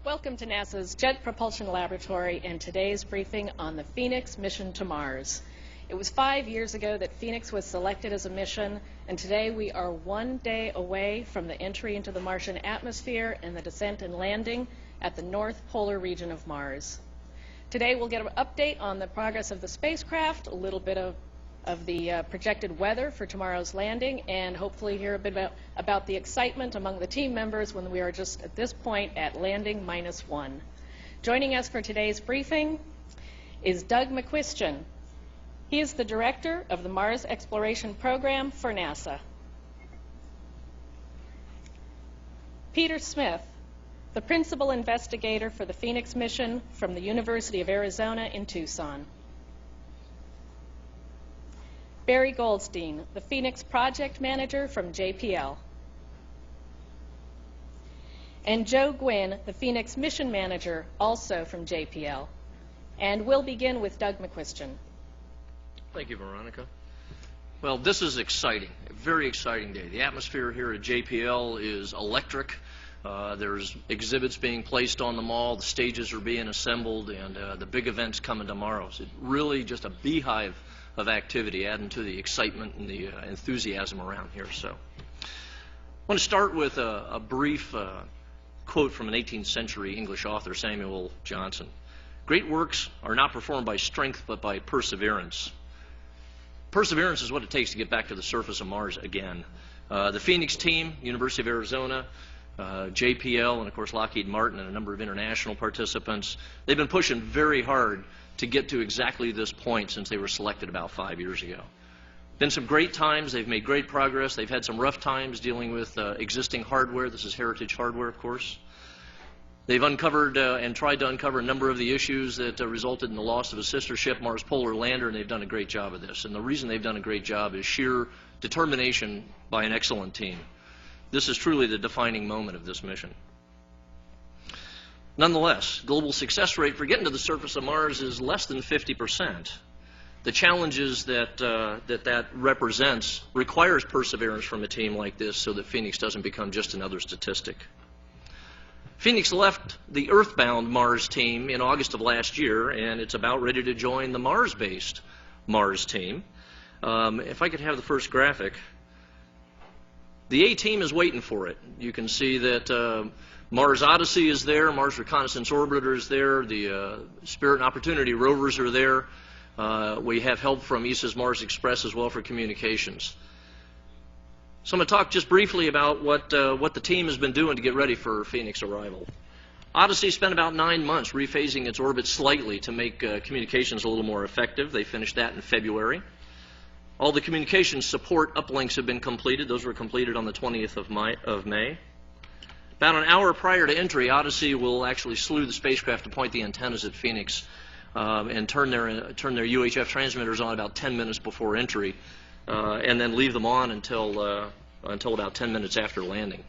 Welcome to NASA's Jet Propulsion Laboratory and today's briefing on the Phoenix mission to Mars. It was 5 years ago that Phoenix was selected as a mission, and today we are 1 day away from the entry into the Martian atmosphere and the descent and landing at the North Polar region of Mars. Today we'll get an update on the progress of the spacecraft, a little bit of the projected weather for tomorrow's landing, and hopefully hear a bit about the excitement among the team members when we are just at this point at landing -1. Joining us for today's briefing is Doug McQuistion. He is the director of the Mars Exploration Program for NASA. Peter Smith, the principal investigator for the Phoenix mission from the University of Arizona in Tucson. Barry Goldstein, the Phoenix project manager from JPL. And Joe Gwynn, the Phoenix mission manager, also from JPL. And we'll begin with Doug McQuistion. Thank you, Veronica. Well, this is exciting, a very exciting day. The atmosphere here at JPL is electric. There's exhibits being placed on the mall, the stages are being assembled, and the big event's coming tomorrow. So it's really just a beehive of activity, adding to the excitement and the enthusiasm around here. So I want to start with a brief quote from an 18th century English author, Samuel Johnson. Great works are not performed by strength but by perseverance. Perseverance is what it takes to get back to the surface of Mars again. The Phoenix team, University of Arizona, JPL, and of course Lockheed Martin and a number of international participants, they've been pushing very hard to get to exactly this point since they were selected about 5 years ago. Been some great times. They've made great progress. They've had some rough times dealing with existing hardware. This is heritage hardware, of course. They've uncovered and tried to uncover a number of the issues that resulted in the loss of a sister ship, Mars Polar Lander, and they've done a great job of this. And the reason they've done a great job is sheer determination by an excellent team. This is truly the defining moment of this mission. Nonetheless, global success rate for getting to the surface of Mars is less than 50%. The challenges that represents requires perseverance from a team like this so that Phoenix doesn't become just another statistic. Phoenix left the Earth-bound Mars team in August of last year, and it's about ready to join the Mars-based Mars team. If I could have the first graphic. The A team is waiting for it. You can see that Mars Odyssey is there, Mars Reconnaissance Orbiter is there, the Spirit and Opportunity rovers are there. We have help from ESA's Mars Express as well for communications. So I'm going to talk just briefly about what the team has been doing to get ready for Phoenix arrival. Odyssey spent about 9 months rephasing its orbit slightly to make communications a little more effective. They finished that in February. All the communications support uplinks have been completed. Those were completed on the 20th of May. About an hour prior to entry, Odyssey will actually slew the spacecraft to point the antennas at Phoenix and turn their UHF transmitters on about 10 minutes before entry, and then leave them on until about 10 minutes after landing.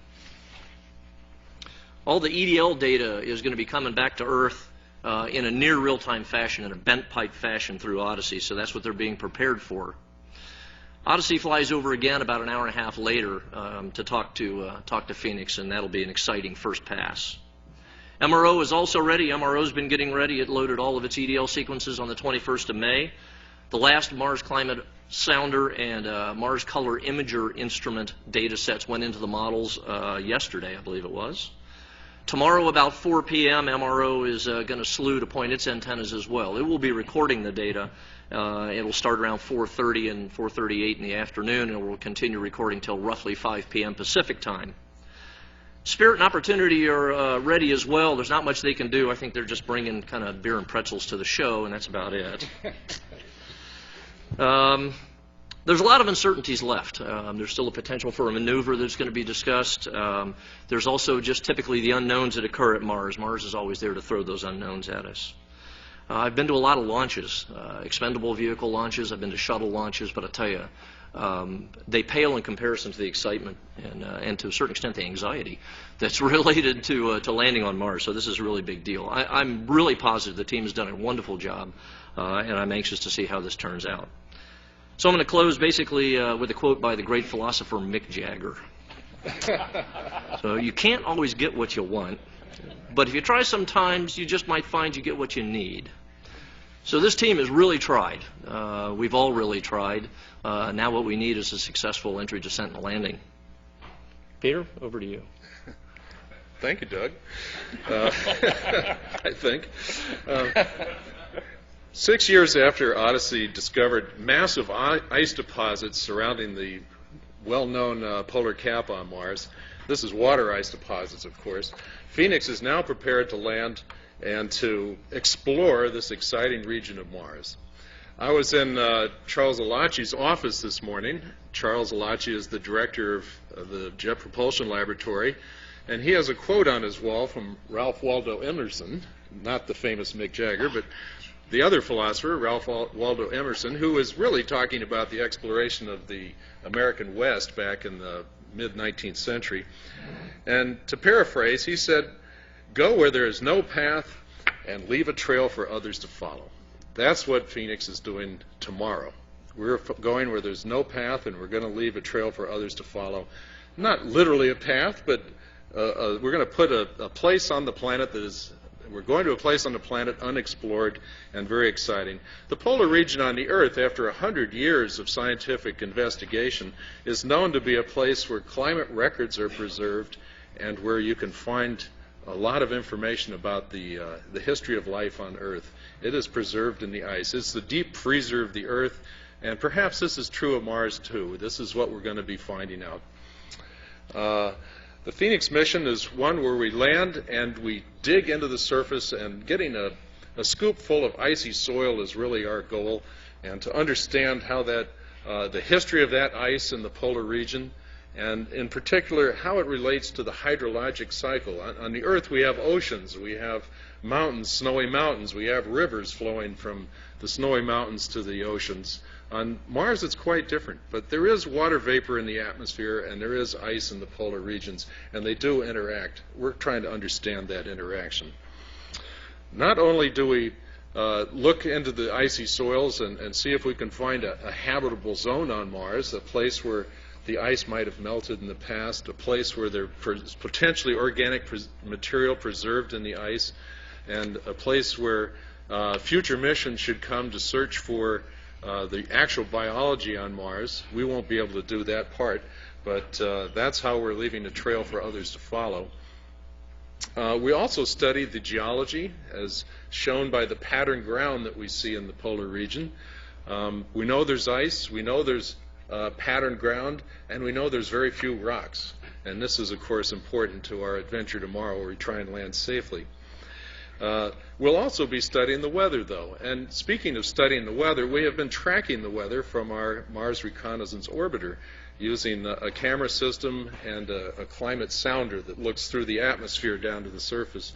All the EDL data is going to be coming back to Earth in a near real-time fashion, in a bent pipe fashion through Odyssey, so that's what they're being prepared for. Odyssey flies over again about an hour and a half later to talk to Phoenix, and that'll be an exciting first pass. MRO is also ready. MRO's been getting ready. It loaded all of its EDL sequences on the 21st of May. The last Mars Climate Sounder and Mars Color Imager instrument data sets went into the models yesterday, I believe it was. Tomorrow about 4 p.m. MRO is going to slew to point its antennas as well. It will be recording the data. It'll start around 4:30 and 4:38 in the afternoon, and it will continue recording till roughly 5 p.m. Pacific time. Spirit and Opportunity are ready as well. There's not much they can do. I think they're just bringing kind of beer and pretzels to the show, and that's about it. There's a lot of uncertainties left. There's still a potential for a maneuver that's going to be discussed. There's also just typically the unknowns that occur at Mars. Mars is always there to throw those unknowns at us. I've been to a lot of launches, expendable vehicle launches. I've been to shuttle launches, but I tell you, they pale in comparison to the excitement and to a certain extent the anxiety that's related to landing on Mars. So this is a really big deal. I'm really positive the team has done a wonderful job, and I'm anxious to see how this turns out. So I'm going to close basically with a quote by the great philosopher Mick Jagger. So you can't always get what you want, But if you try sometimes, you just might find you get what you need. So this team has really tried. We've all really tried. Now what we need is a successful entry, descent, and landing. Peter, over to you. Thank you, Doug. I think. 6 years after Odyssey discovered massive ice deposits surrounding the well-known polar cap on Mars, this is water ice deposits, of course, Phoenix is now prepared to land and to explore this exciting region of Mars. I was in Charles Alachi's office this morning. Charles Alachi is the director of the Jet Propulsion Laboratory, and he has a quote on his wall from Ralph Waldo Emerson, not the famous Mick Jagger, but the other philosopher, Ralph Waldo Emerson, who was really talking about the exploration of the American West back in the mid-19th century. And to paraphrase, he said, "Go where there is no path and leave a trail for others to follow." That's what Phoenix is doing tomorrow. We're going where there's no path, and we're going to leave a trail for others to follow. Not literally a path, but we're going to put a place on the planet that is, we're going to a place on the planet unexplored and very exciting. The polar region on the Earth, after 100 years of scientific investigation, is known to be a place where climate records are preserved and where you can find a lot of information about the history of life on Earth. It is preserved in the ice. It's the deep freezer of the Earth, and perhaps this is true of Mars too. This is what we're going to be finding out. The Phoenix mission is one where we land and we dig into the surface, and getting a scoop full of icy soil is really our goal, and to understand how that the history of that ice in the polar region, and in particular how it relates to the hydrologic cycle. On the Earth we have oceans, we have mountains, snowy mountains, we have rivers flowing from the snowy mountains to the oceans. On Mars it's quite different, but there is water vapor in the atmosphere and there is ice in the polar regions, and they do interact. We're trying to understand that interaction. Not only do we look into the icy soils and see if we can find a habitable zone on Mars, a place where the ice might have melted in the past, a place where there's potentially organic material preserved in the ice, and a place where future missions should come to search for the actual biology on Mars. We won't be able to do that part, but that's how we're leaving a trail for others to follow. We also studied the geology, as shown by the patterned ground that we see in the polar region. We know there's ice, we know there's patterned ground, and we know there's very few rocks. And this is, of course, important to our adventure tomorrow, where we try and land safely. We'll also be studying the weather, though. And speaking of studying the weather, we have been tracking the weather from our Mars Reconnaissance Orbiter using a camera system and a climate sounder that looks through the atmosphere down to the surface.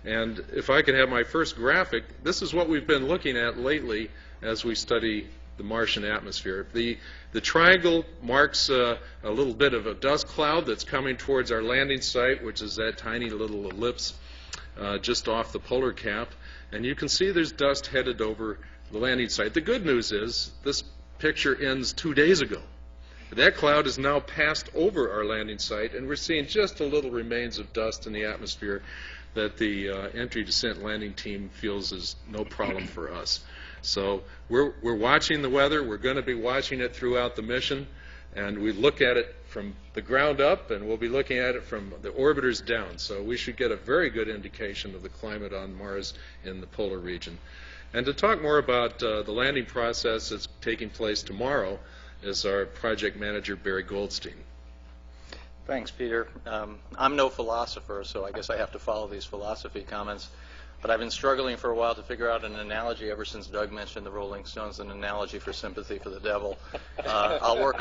And if I could have my first graphic, this is what we've been looking at lately as we study the Martian atmosphere. The triangle marks a little bit of a dust cloud that's coming towards our landing site, which is that tiny little ellipse just off the polar cap, and you can see there's dust headed over the landing site. The good news is this picture ends 2 days ago. That cloud is now passed over our landing site, and we're seeing just a little remains of dust in the atmosphere that the entry, descent, landing team feels is no problem for us. So we're watching the weather. We're going to be watching it throughout the mission, and we look at it from the ground up, and we'll be looking at it from the orbiters down. So we should get a very good indication of the climate on Mars in the polar region. And to talk more about the landing process that's taking place tomorrow is our project manager, Barry Goldstein. Thanks, Peter. I'm no philosopher, so I guess I have to follow these philosophy comments. But I've been struggling for a while to figure out an analogy ever since Doug mentioned the Rolling Stones, an analogy for sympathy for the devil. I'll work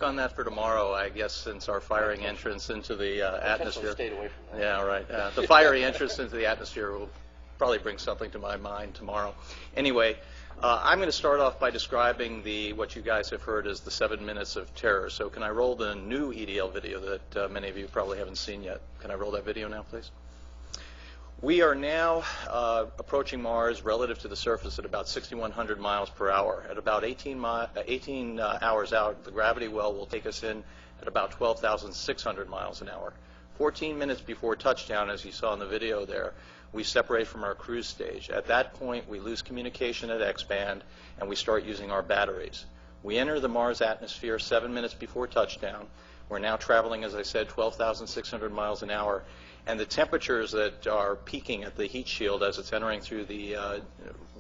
on that for tomorrow, I guess, since our firing entrance into the atmosphere. Stayed away from that. Yeah, right. The fiery entrance into the atmosphere will probably bring something to my mind tomorrow. Anyway, I'm going to start off by describing what you guys have heard as the 7 minutes of terror. So can I roll the new EDL video that many of you probably haven't seen yet? Can I roll that video now, please? We are now approaching Mars relative to the surface at about 6,100 miles per hour. At about 18 hours out, the gravity well will take us in at about 12,600 miles an hour. 14 minutes before touchdown, as you saw in the video there, we separate from our cruise stage. At that point, we lose communication at X-band, and we start using our batteries. We enter the Mars atmosphere 7 minutes before touchdown. We're now traveling, as I said, 12,600 miles an hour, and the temperatures that are peaking at the heat shield as it's entering through the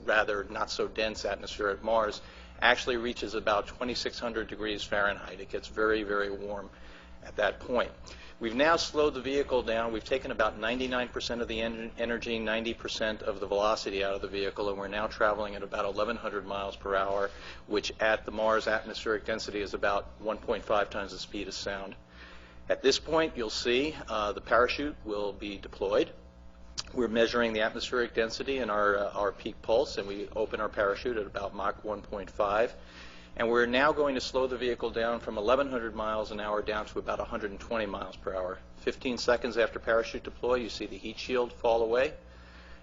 rather not so dense atmosphere at Mars actually reaches about 2,600 degrees Fahrenheit. It gets very, very warm at that point. We've now slowed the vehicle down. We've taken about 99% of the energy, 90% of the velocity out of the vehicle, and we're now traveling at about 1,100 miles per hour, which at the Mars atmospheric density is about 1.5 times the speed of sound. At this point, you'll see the parachute will be deployed. We're measuring the atmospheric density and our peak pulse, and we open our parachute at about Mach 1.5. And we're now going to slow the vehicle down from 1,100 miles an hour down to about 120 miles per hour. 15 seconds after parachute deploy, you see the heat shield fall away.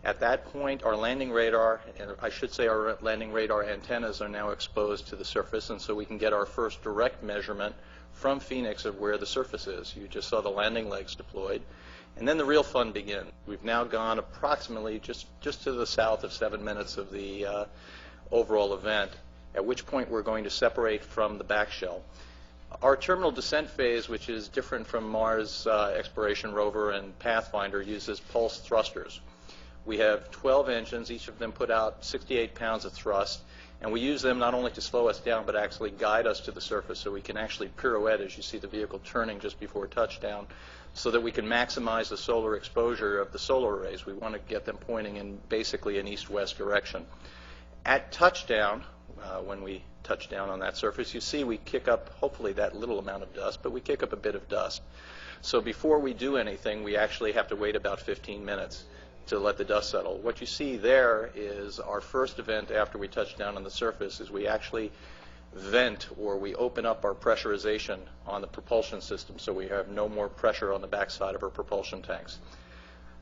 At that point, our landing radar, and I should say our landing radar antennas are now exposed to the surface, and so we can get our first direct measurement from Phoenix of where the surface is. You just saw the landing legs deployed. And then the real fun begins. We've now gone approximately just to the south of 7 minutes of the overall event, at which point we're going to separate from the back shell. Our terminal descent phase, which is different from Mars Exploration Rover and Pathfinder, uses pulse thrusters. We have 12 engines, each of them put out 68 pounds of thrust, and we use them not only to slow us down, but actually guide us to the surface, so we can actually pirouette as you see the vehicle turning just before touchdown, so that we can maximize the solar exposure of the solar arrays. We want to get them pointing in basically an east-west direction. At touchdown, when we touch down on that surface, you see we kick up hopefully that little amount of dust, but we kick up a bit of dust. So before we do anything, we actually have to wait about 15 minutes to let the dust settle. What you see there is our first event after we touch down on the surface is we actually vent, or we open up our pressurization on the propulsion system so we have no more pressure on the backside of our propulsion tanks.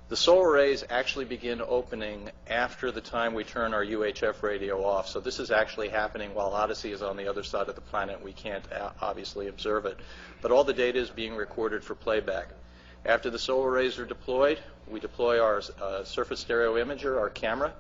The solar arrays actually begin opening after the time we turn our UHF radio off. So this is actually happening while Odyssey is on the other side of the planet. We can't obviously observe it. But all the data is being recorded for playback. After the solar arrays are deployed, we deploy our surface stereo imager, our camera.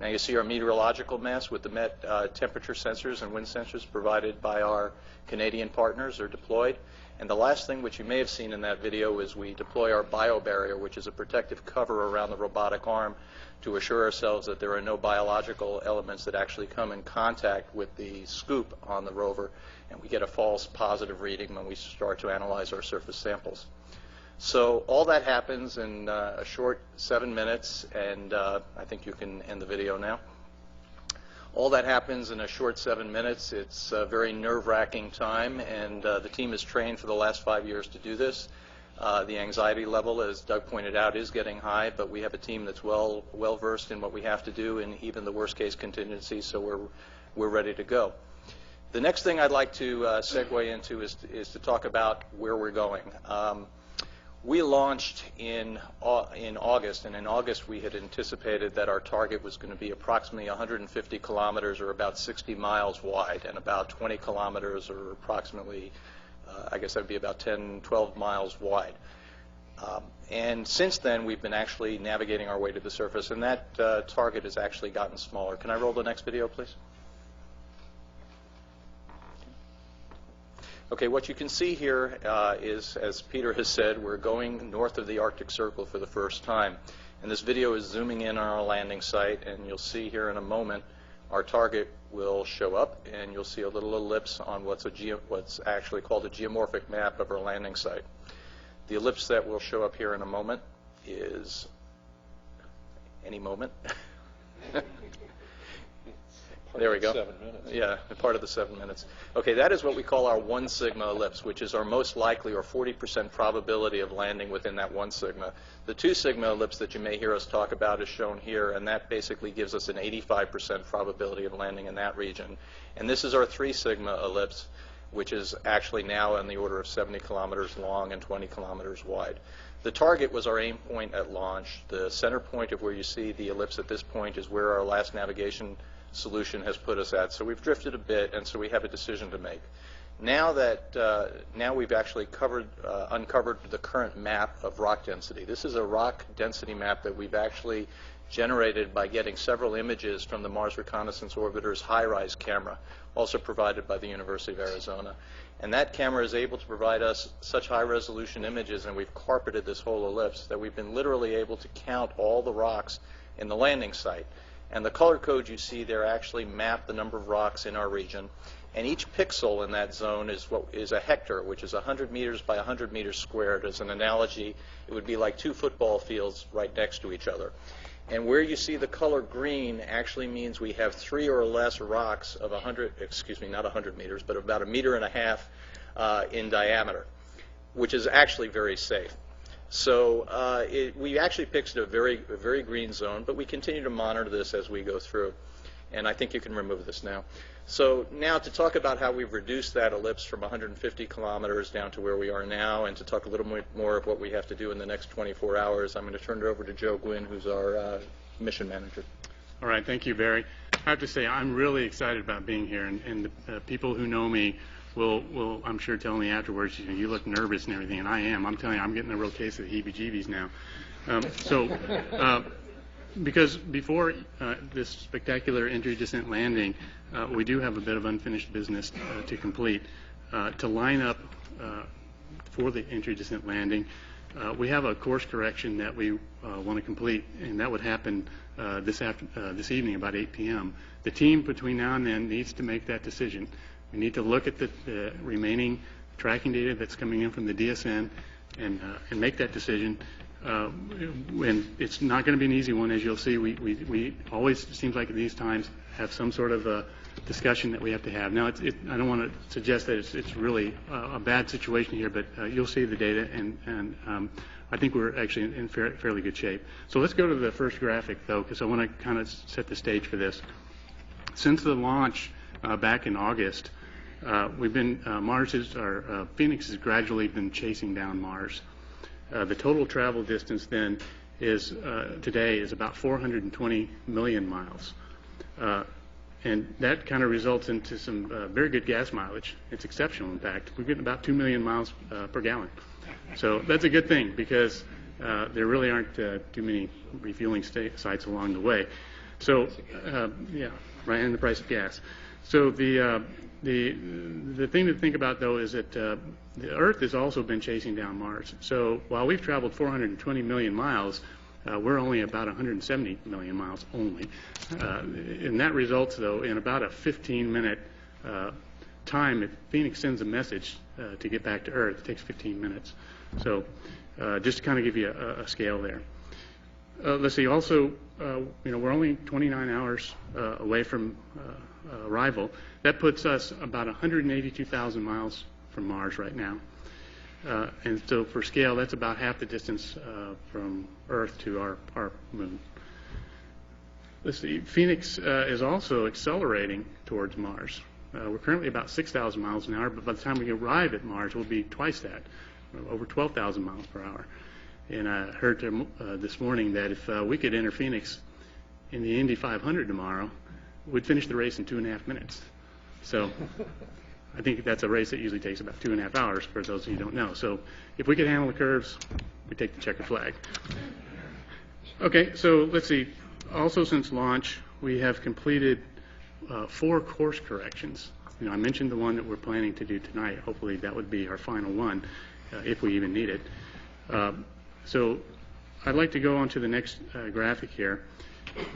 Now you see our meteorological mass with the Met temperature sensors and wind sensors provided by our Canadian partners are deployed. And the last thing, which you may have seen in that video, is we deploy our biobarrier, which is a protective cover around the robotic arm to assure ourselves that there are no biological elements that actually come in contact with the scoop on the rover, and we get a false positive reading when we start to analyze our surface samples. So all that happens in a short 7 minutes, and I think you can end the video now. All that happens in a short 7 minutes. It's a very nerve-wracking time, and the team is trained for the last 5 years to do this. The anxiety level, as Doug pointed out, is getting high, but we have a team that's well versed in what we have to do in even the worst-case contingency, so we're ready to go. The next thing I'd like to segue into is to talk about where we're going. We launched in August, and in August we had anticipated that our target was going to be approximately 150 kilometers, or about 60 miles wide, and about 20 kilometers, or approximately, I guess that would be about 10, 12 miles wide. And since then we've been actually navigating our way to the surface, and that target has actually gotten smaller. Can I roll the next video, please? Okay, what you can see here is, as Peter has said, we're going north of the Arctic Circle for the first time. And this video is zooming in on our landing site, and you'll see here in a moment our target will show up, and you'll see a little ellipse on what's actually called a geomorphic map of our landing site. The ellipse that will show up here in a moment is any moment. There we go. 7 minutes. Yeah, part of the 7 minutes. Okay, that is what we call our 1 sigma ellipse, which is our most likely or 40% probability of landing within that 1 sigma. The 2 sigma ellipse that you may hear us talk about is shown here, and that basically gives us an 85% probability of landing in that region. And this is our 3 sigma ellipse, which is actually now in the order of 70 kilometers long and 20 kilometers wide. The target was our aim point at launch. The center point of where you see the ellipse at this point is where our last navigation solution has put us at. So we've drifted a bit, and so we have a decision to make. Now we've actually uncovered the current map of rock density. This is a rock density map that we've actually generated by getting several images from the Mars Reconnaissance Orbiter's HiRISE camera, also provided by the University of Arizona. And that camera is able to provide us such high-resolution images, and we've carpeted this whole ellipse, that we've been literally able to count all the rocks in the landing site. And the color code you see there actually map the number of rocks in our region. And each pixel in that zone is a hectare, which is 100 meters by 100 meters squared. As an analogy, it would be like 2 football fields right next to each other. And where you see the color green actually means we have 3 or less rocks of not 100 meters, but about 1.5 meters in diameter, which is actually very safe. So we actually picked a very green zone, but we continue to monitor this as we go through. And I think you can remove this now. So now to talk about how we've reduced that ellipse from 150 kilometers down to where we are now, and to talk a little more of what we have to do in the next 24 hours, I'm going to turn it over to Joe Gwynn, who's our mission manager. All right, thank you, Barry. I have to say I'm really excited about being here, and the people who know me will I'm sure, tell me afterwards, you look nervous and everything, and I am. I'm telling you, I'm getting a real case of the heebie-jeebies now. Because before this spectacular entry descent landing, we do have a bit of unfinished business to complete. To line up for the entry descent landing, we have a course correction that we want to complete, and that would happen this evening about 8 p.m. The team between now and then needs to make that decision. We need to look at the remaining tracking data that's coming in from the DSN and make that decision. And it's not going to be an easy one, as you'll see. We always, it seems like at these times, have some sort of a discussion that we have to have. Now, I don't want to suggest that it's really a bad situation here, but you'll see the data, and I think we're actually in fairly good shape. So let's go to the first graphic, though, because I want to kind of set the stage for this. Since the launch back in August, Phoenix has gradually been chasing down Mars. The total travel distance then is today is about 420 million miles. And that kind of results into some very good gas mileage. It's exceptional, in fact. We're getting about 2 million miles per gallon. So that's a good thing, because there really aren't too many refueling sites along the way. So, yeah, right, and the price of gas. So the thing to think about, though, is that the Earth has also been chasing down Mars. So while we've traveled 420 million miles, we're only about 170 million miles only. And that results, though, in about a 15-minute time. If Phoenix sends a message to get back to Earth, it takes 15 minutes. So just to kind of give you a scale there. Let's see, also, we're only 29 hours away from arrival. That puts us about 182,000 miles from Mars right now. And so for scale, that's about half the distance from Earth to our moon. Let's see, Phoenix is also accelerating towards Mars. We're currently about 6,000 miles an hour, but by the time we arrive at Mars, we'll be twice that, over 12,000 miles per hour. And I heard this morning that if we could enter Phoenix in the Indy 500 tomorrow, we'd finish the race in 2.5 minutes. So I think that's a race that usually takes about 2.5 hours, for those of you who don't know. So if we could handle the curves, we take the checkered flag. Okay, so let's see. Also, since launch, we have completed 4 course corrections. I mentioned the one that we're planning to do tonight. Hopefully that would be our final one, if we even need it. So I'd like to go on to the next graphic here.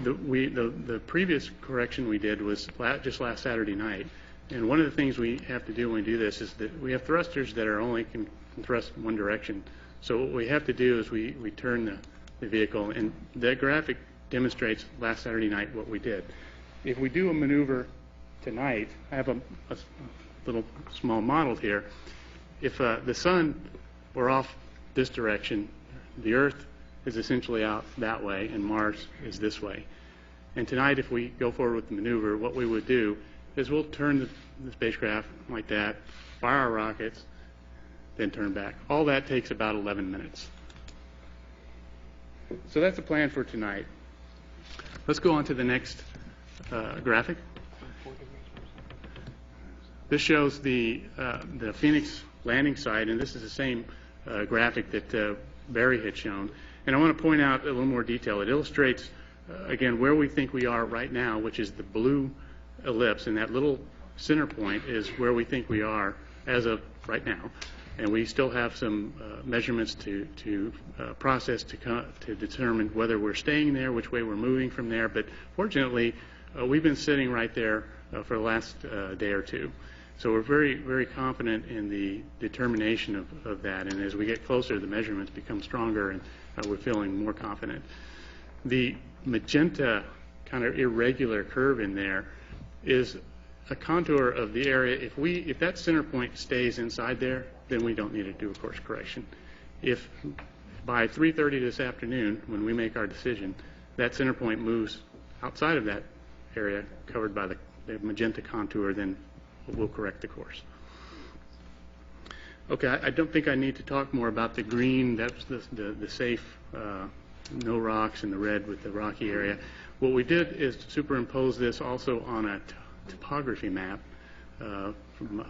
The previous correction we did was just last Saturday night. And one of the things we have to do when we do this is that we have thrusters that are only can thrust in one direction. So what we have to do is we turn the vehicle, and that graphic demonstrates last Saturday night what we did. If we do a maneuver tonight, I have a little small model here. If the sun were off this direction, the Earth is essentially out that way, and Mars is this way. And tonight, if we go forward with the maneuver, what we would do is we'll turn the spacecraft like that, fire our rockets, then turn back. All that takes about 11 minutes. So that's the plan for tonight. Let's go on to the next graphic. This shows the Phoenix landing site, and this is the same graphic that Barry had shown. And I want to point out a little more detail. It illustrates, again, where we think we are right now, which is the blue ellipse, and that little center point is where we think we are as of right now. And we still have some measurements to process to determine whether we're staying there, which way we're moving from there. But fortunately, we've been sitting right there for the last day or two. So we're very, very confident in the determination of that. And as we get closer, the measurements become stronger, and we're feeling more confident. The magenta kind of irregular curve in there is a contour of the area. If that center point stays inside there, then we don't need to do a course correction. If by 3:30 this afternoon, when we make our decision, that center point moves outside of that area covered by the magenta contour, then we'll correct the course. Okay, I don't think I need to talk more about the green. That's the safe, no rocks, and the red with the rocky area. What we did is superimpose this also on a topography map from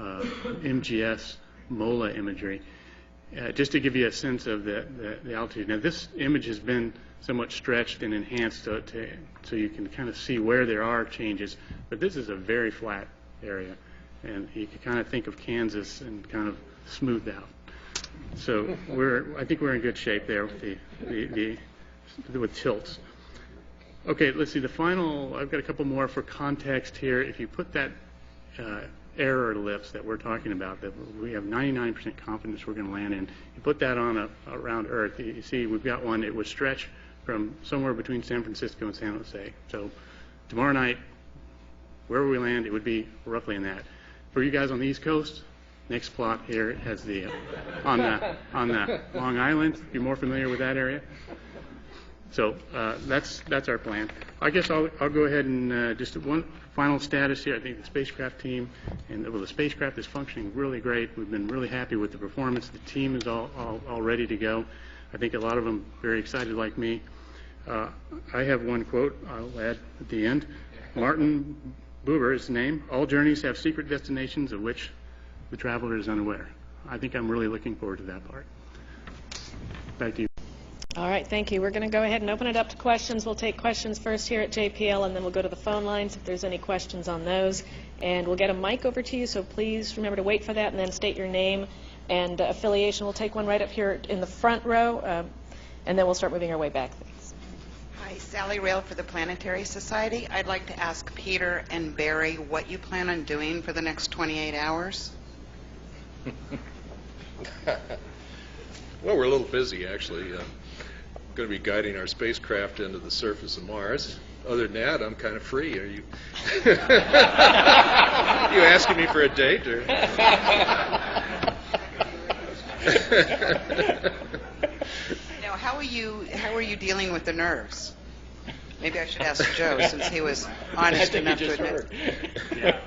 MGS MOLA imagery, just to give you a sense of the altitude. Now, this image has been somewhat stretched and enhanced so you can kind of see where there are changes, but this is a very flat area, and you can kind of think of Kansas and kind of smoothed out. So I think we're in good shape there with tilts. Okay, let's see, I've got a couple more for context here. If you put that error ellipse that we're talking about, that we have 99% confidence we're going to land in, you put that on around Earth, you see we've got one. It would stretch from somewhere between San Francisco and San Jose. So tomorrow night, wherever we land, it would be roughly in that. For you guys on the East Coast, next plot here has on the Long Island. You're more familiar with that area. So that's our plan. I guess I'll go ahead and just one final status here. I think the spacecraft team the spacecraft is functioning really great. We've been really happy with the performance. The team is all ready to go. I think a lot of them very excited like me. I have one quote I'll add at the end. Martin Buber is his name. All journeys have secret destinations of which the traveler is unaware. I think I'm really looking forward to that part. Back to you. All right, thank you. We're going to go ahead and open it up to questions. We'll take questions first here at JPL, and then we'll go to the phone lines if there's any questions on those. And we'll get a mic over to you, so please remember to wait for that and then state your name and affiliation. We'll take one right up here in the front row, and then we'll start moving our way back. Thanks. Hi, Sally Rail for the Planetary Society. I'd like to ask Peter and Barry what you plan on doing for the next 28 hours. Well, we're a little busy, actually. Going to be guiding our spacecraft into the surface of Mars. Other than that, I'm kind of free. Are you you asking me for a date, or? Now, how are you dealing with the nerves? Maybe I should ask Joe, since he was honest enough to admit. Yeah.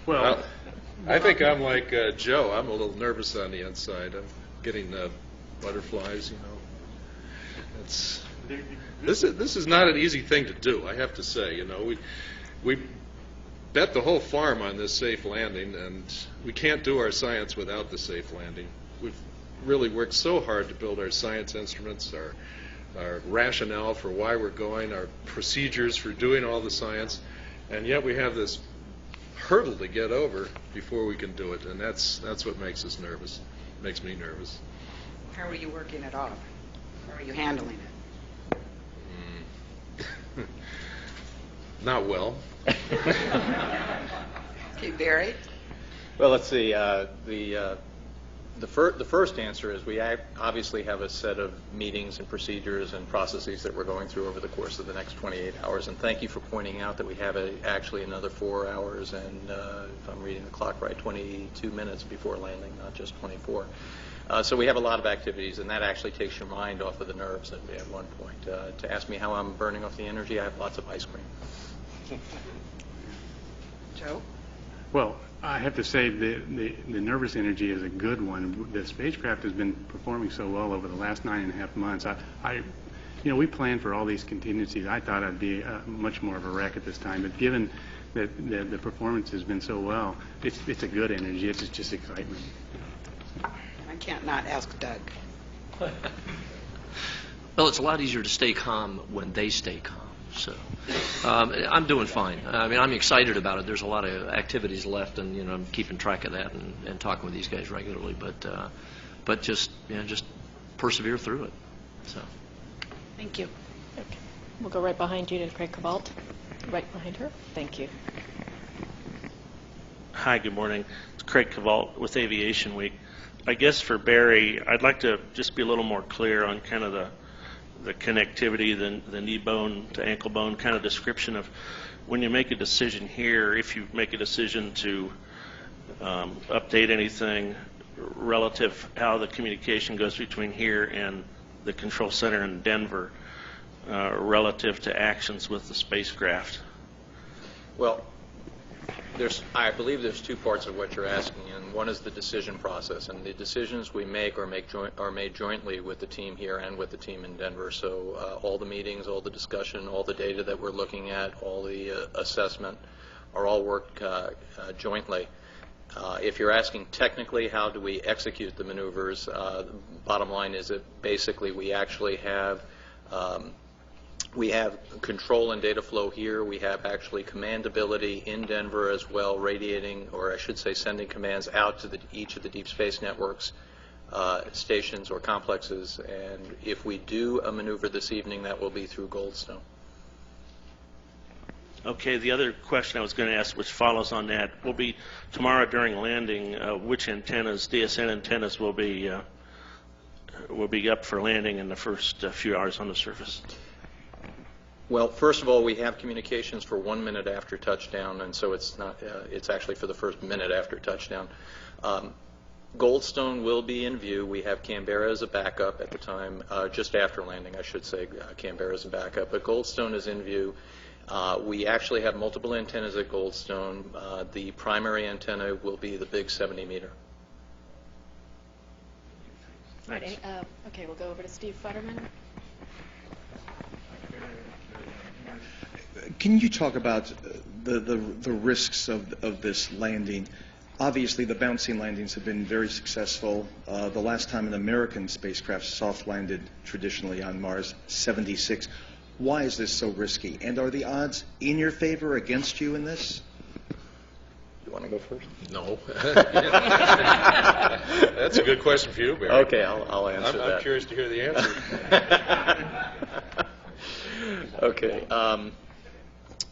Well, I think I'm like Joe. I'm a little nervous on the inside. I'm getting butterflies, you know. This is not an easy thing to do, I have to say. You know, we bet the whole farm on this safe landing, and we can't do our science without the safe landing. We've really worked so hard to build our science instruments, our rationale for why we're going, our procedures for doing all the science, and yet we have this hurdle to get over before we can do it, and that's what makes us nervous. Makes me nervous. How are you working it off? How are you handling it? Not well. Okay, Barry? Well, let's see. The first answer is we obviously have a set of meetings and procedures and processes that we're going through over the course of the next 28 hours. And thank you for pointing out that we have actually another 4 hours and, if I'm reading the clock right, 22 minutes before landing, not just 24. So we have a lot of activities, and that actually takes your mind off of the nerves at one point. To ask me how I'm burning off the energy, I have lots of ice cream. Joe? Well, I have to say the nervous energy is a good one. The spacecraft has been performing so well over the last 9.5 months. We planned for all these contingencies. I thought I'd be much more of a wreck at this time, but given the performance has been so well. It's a good energy. It's just excitement. I can't not ask Doug. Well, it's a lot easier to stay calm when they stay calm. So I'm doing fine. I mean, I'm excited about it. There's a lot of activities left, and I'm keeping track of that and talking with these guys regularly. But just just persevere through it. So. Thank you. Okay. We'll go right behind you to Craig Cavalt. Right behind her. Thank you. Hi, good morning. It's Craig Cavalt with Aviation Week. I guess for Barry, I'd like to just be a little more clear on kind of the connectivity, the knee bone to ankle bone kind of description of when you make a decision here, if you make a decision to update anything relative how the communication goes between here and the control center in Denver relative to actions with the spacecraft. Well, I believe there's two parts of what you're asking, and one is the decision process, and the decisions we make are made jointly with the team here and with the team in Denver. So all the meetings, all the discussion, all the data that we're looking at, all the assessment are all worked jointly. If you're asking technically how do we execute the maneuvers, the bottom line is that basically we actually have control and data flow here. We have actually command ability in Denver as well, radiating, or I should say sending commands out to each of the deep space networks stations or complexes. And if we do a maneuver this evening, that will be through Goldstone. Okay, the other question I was going to ask, which follows on that, will be tomorrow during landing, which antennas, DSN antennas, will be up for landing in the first few hours on the surface? Well, first of all, we have communications for 1 minute after touchdown, and so it's not. It's actually for the first minute after touchdown. Goldstone will be in view. We have Canberra as a backup at the time, just after landing, I should say. Canberra as a backup, but Goldstone is in view. We actually have multiple antennas at Goldstone. The primary antenna will be the big 70-meter. Right, okay, we'll go over to Steve Futterman. Can you talk about the risks of this landing? Obviously, the bouncing landings have been very successful. The last time an American spacecraft soft landed traditionally on Mars, 76. Why is this so risky? And are the odds in your favor, against you in this? You want to go first? No. That's a good question for you, Barry. Okay, I'll answer that. I'm curious to hear the answer. Okay.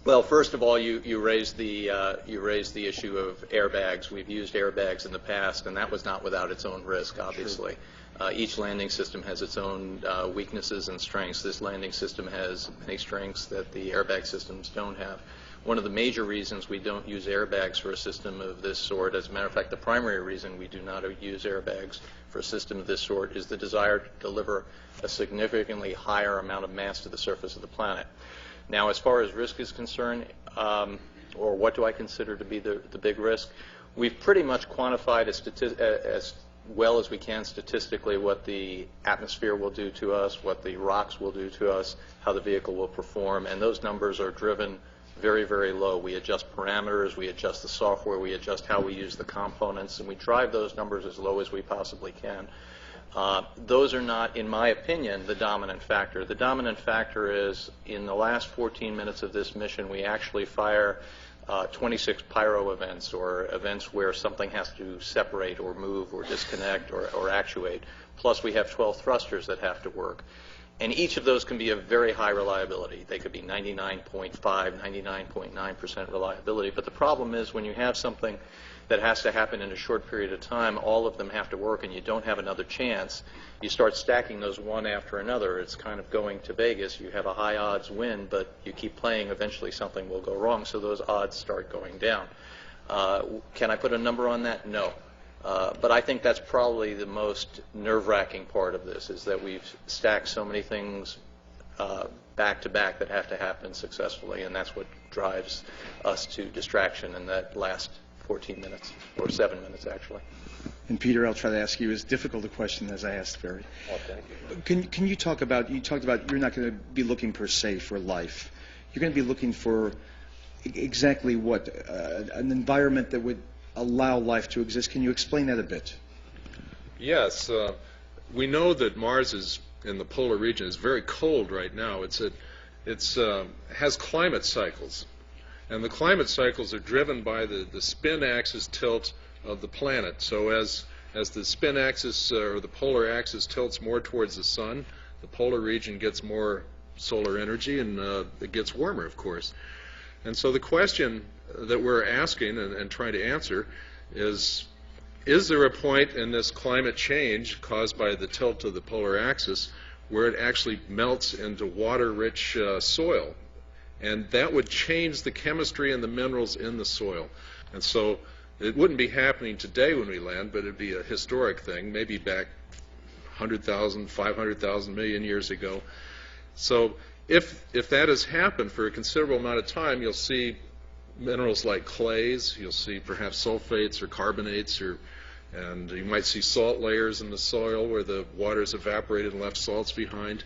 Well, first of all, you raised the issue of airbags. We've used airbags in the past, and that was not without its own risk, obviously. Each landing system has its own weaknesses and strengths. This landing system has many strengths that the airbag systems don't have. One of the major reasons we don't use airbags for a system of this sort, as a matter of fact, the primary reason we do not use airbags for a system of this sort is the desire to deliver a significantly higher amount of mass to the surface of the planet. Now, as far as risk is concerned, or what do I consider to be the big risk, we've pretty much quantified as well as we can statistically what the atmosphere will do to us, what the rocks will do to us, how the vehicle will perform, and those numbers are driven very, very low. We adjust parameters, we adjust the software, we adjust how we use the components, and we drive those numbers as low as we possibly can. Those are not, in my opinion, the dominant factor. The dominant factor is in the last 14 minutes of this mission, we actually fire 26 pyro events, or events where something has to separate or move or disconnect or actuate. Plus we have 12 thrusters that have to work. And each of those can be of very high reliability. They could be 99.5, 99.9% reliability. But the problem is when you have something that has to happen in a short period of time, all of them have to work and you don't have another chance, you start stacking those one after another. It's kind of going to Vegas. You have a high odds win, but you keep playing, eventually something will go wrong, so those odds start going down. Can I put a number on that? No. But I think that's probably the most nerve-wracking part of this, is that we've stacked so many things back to back that have to happen successfully, and that's what drives us to distraction in that last 14 minutes, or 7 minutes actually. And Peter, I'll try to ask you as difficult a question as I asked Barry. Oh, thank you. Can you talk about, you talked about you're not going to be looking per se for life. You're going to be looking for Exactly what? An environment that would allow life to exist. Can you explain that a bit? Yes, we know that Mars is in the polar region is very cold right now. It's has climate cycles, and the climate cycles are driven by the spin axis tilt of the planet. So as the spin axis or the polar axis tilts more towards the sun, the polar region gets more solar energy, and it gets warmer, of course. And so the question that we're asking and trying to answer is there a point in this climate change caused by the tilt of the polar axis where it actually melts into water-rich soil? And that would change the chemistry and the minerals in the soil. And so it wouldn't be happening today when we land, but it'd be a historic thing, maybe back 100,000, 500,000 million years ago. So if that has happened for a considerable amount of time, you'll see minerals like clays, you'll see perhaps sulfates or carbonates, and you might see salt layers in the soil where the water's evaporated and left salts behind.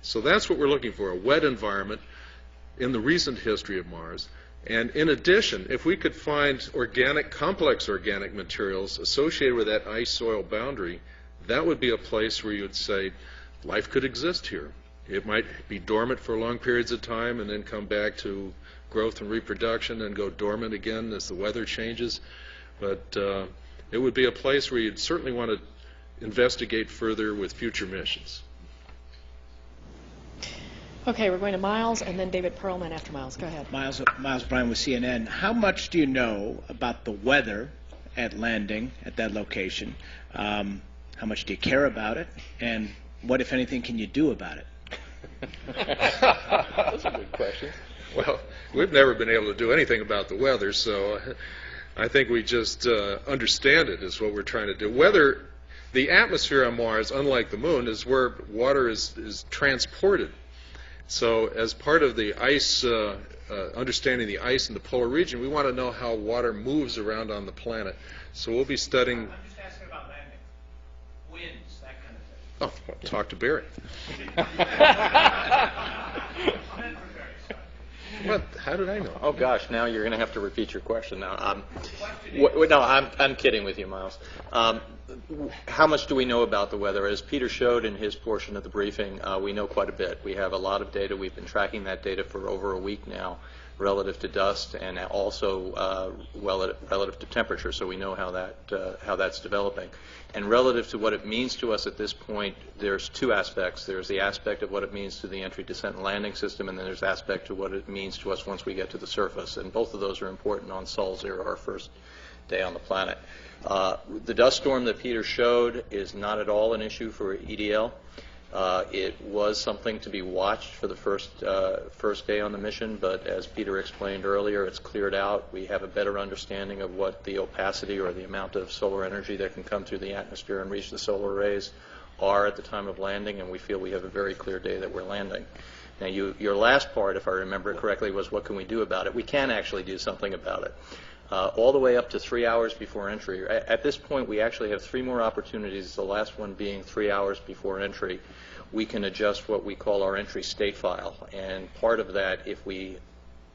So that's what we're looking for, a wet environment in the recent history of Mars. And in addition, if we could find complex organic materials associated with that ice-soil boundary, that would be a place where you would say life could exist here. It might be dormant for long periods of time and then come back to growth and reproduction and go dormant again as the weather changes. But it would be a place where you'd certainly want to investigate further with future missions. Okay, we're going to Miles and then David Perlman after Miles. Go ahead. Miles Bryan with CNN. How much do you know about the weather at landing at that location? How much do you care about it? And what, if anything, can you do about it? That's a good question. Well, we've never been able to do anything about the weather, so I think we just understand it is what we're trying to do. Weather, the atmosphere on Mars, unlike the Moon, is where water is transported. So as part of the ice, understanding the ice in the polar region, we want to know how water moves around on the planet. So we'll be studying... I'm just asking about landing. Winds, that kind of thing. Oh, talk to Barry. What? How did I know? Oh gosh, now you're going to have to repeat your question now. No, I'm kidding with you, Miles. How much do we know about the weather? As Peter showed in his portion of the briefing, we know quite a bit. We have a lot of data. We've been tracking that data for over a week now, relative to dust and also relative to temperature, so we know how that's developing. And relative to what it means to us at this point, there's two aspects. There's the aspect of what it means to the entry, descent, and landing system, and then there's aspect to what it means to us once we get to the surface. And both of those are important on Sol 0, our first day on the planet. The dust storm that Peter showed is not at all an issue for EDL. It was something to be watched for the first day on the mission, but as Peter explained earlier, it's cleared out. We have a better understanding of what the opacity or the amount of solar energy that can come through the atmosphere and reach the solar rays are at the time of landing, and we feel we have a very clear day that we're landing. Now, your last part, if I remember it correctly, was what can we do about it? We can actually do something about it. All the way up to 3 hours before entry. At this point, we actually have 3 more opportunities, the last one being 3 hours before entry. We can adjust what we call our entry state file. And part of that, if we